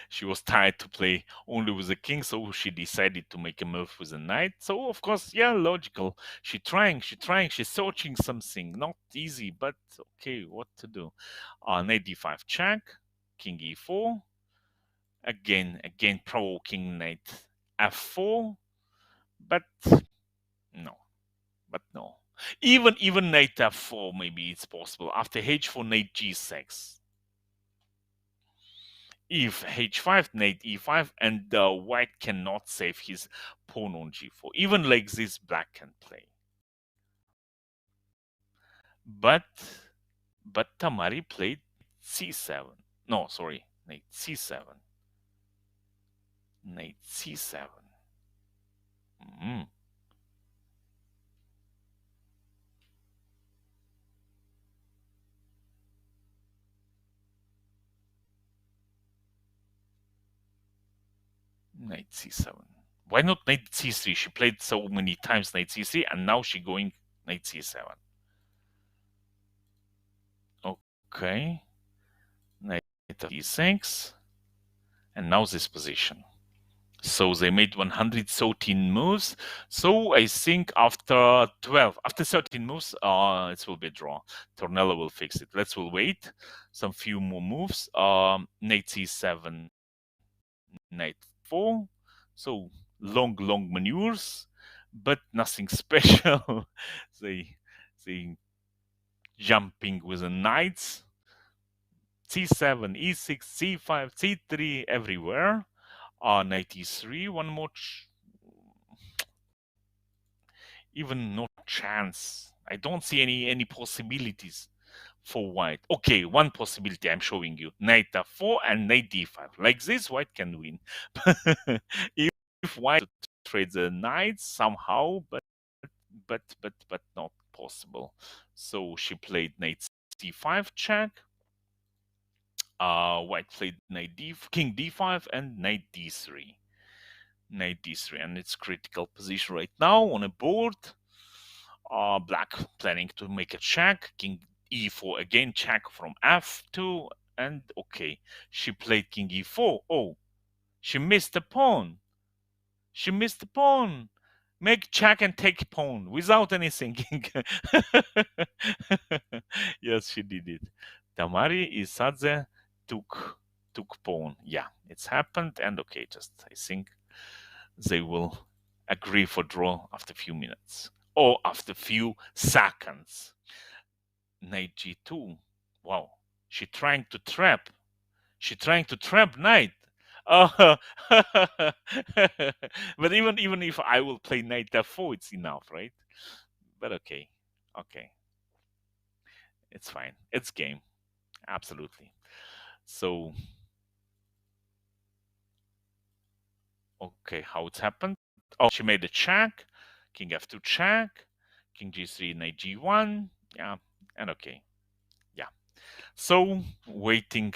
She was tired to play only with the king, so she decided to make a move with the knight. So, of course, yeah, logical. She's trying, she's searching something. Not easy, but okay, what to do? Knight d5 check, king e4. Again, provoking knight f4. But no. Even knight f4, maybe it's possible. After h4, knight g6. If h5, knight e5, and white cannot save his pawn on g4. Even like this, black can play. But Tamari played c7. No, sorry, knight c7. Knight c7. Knight c7. Why not knight c3? She played so many times knight c3, and now she going knight c7. Okay. Knight d6. And now this position. So they made 113 moves. So I think after 13 moves, it will be a draw. Tornello will fix it. We'll wait. Some few more moves. Knight c7, knight 4. So long maneuvers, but nothing special. they jumping with the knights. c7, e6, c5, c3, everywhere. Knight e3, one more. Even no chance. I don't see any possibilities for white. Okay, one possibility I'm showing you. Knight f4 and knight d5. Like this, white can win. if white trades the knights somehow, but not possible. So she played knight c5 check. White played king d5 and knight d3. Knight d3, and it's critical position right now on a board. Black planning to make a check. King e4 again, check from f2, and okay, she played king e4. Oh, she missed the pawn. Make check and take pawn without any thinking. Yes, she did it. Tamari Isadze took pawn. Yeah, it's happened, and okay, just I think they will agree for draw after a few minutes or after a few seconds. Knight g2. Wow, she trying to trap knight. But even if I will play knight f4, it's enough, right? But okay, it's fine. It's game, absolutely. So okay, how it's happened? Oh, she made a check. King f2 check. King g3, knight g1. Yeah, and okay. Yeah. So waiting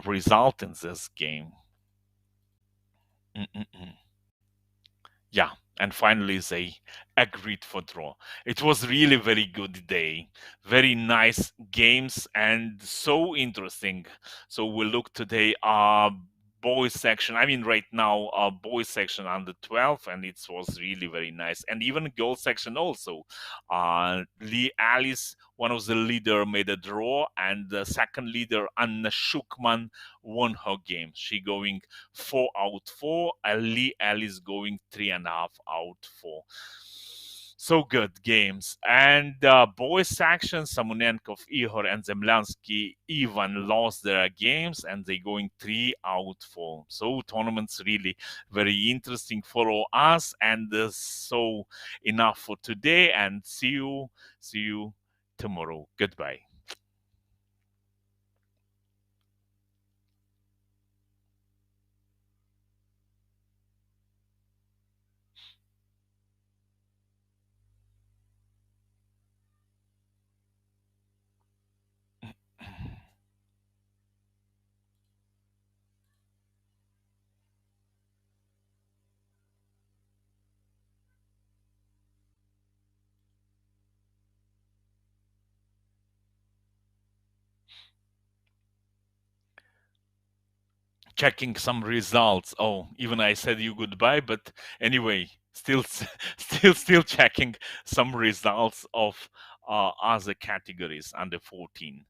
result in this game. Yeah, and finally they agreed for draw. It was really very good day, very nice games, and so interesting. So we look today boys section. I mean, right now, boys section under 12, and it was really very nice. And even girls section also. Lee Alice, one of the leader, made a draw, and the second leader, Anna Shukman, won her game. She going 4 out 4, and Lee Alice going 3.5 out 4. So good games. And boys section, Samonenkov, Ihor, and Zemlansky even lost their games, and they going 3 out 4. So tournaments really very interesting for us. And so enough for today. And see you tomorrow. Goodbye. Checking some results. Oh, even I said you goodbye, but anyway, still, still checking some results of other categories under 14.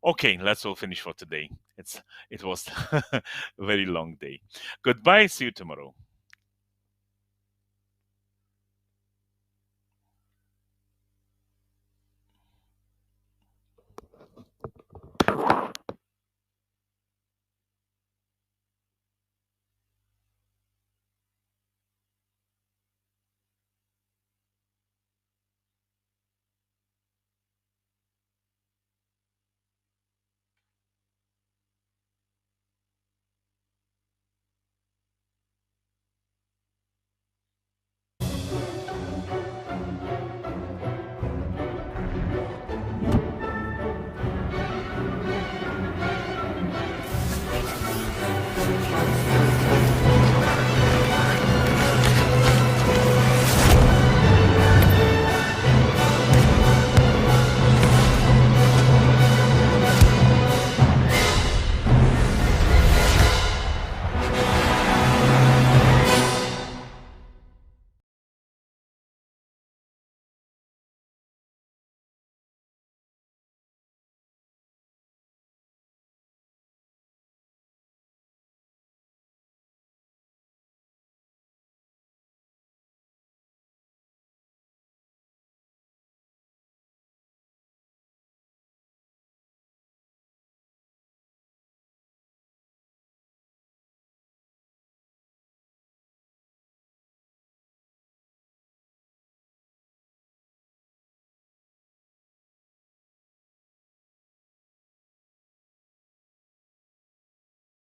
Okay, let's all finish for today. It was a very long day. Goodbye. See you tomorrow.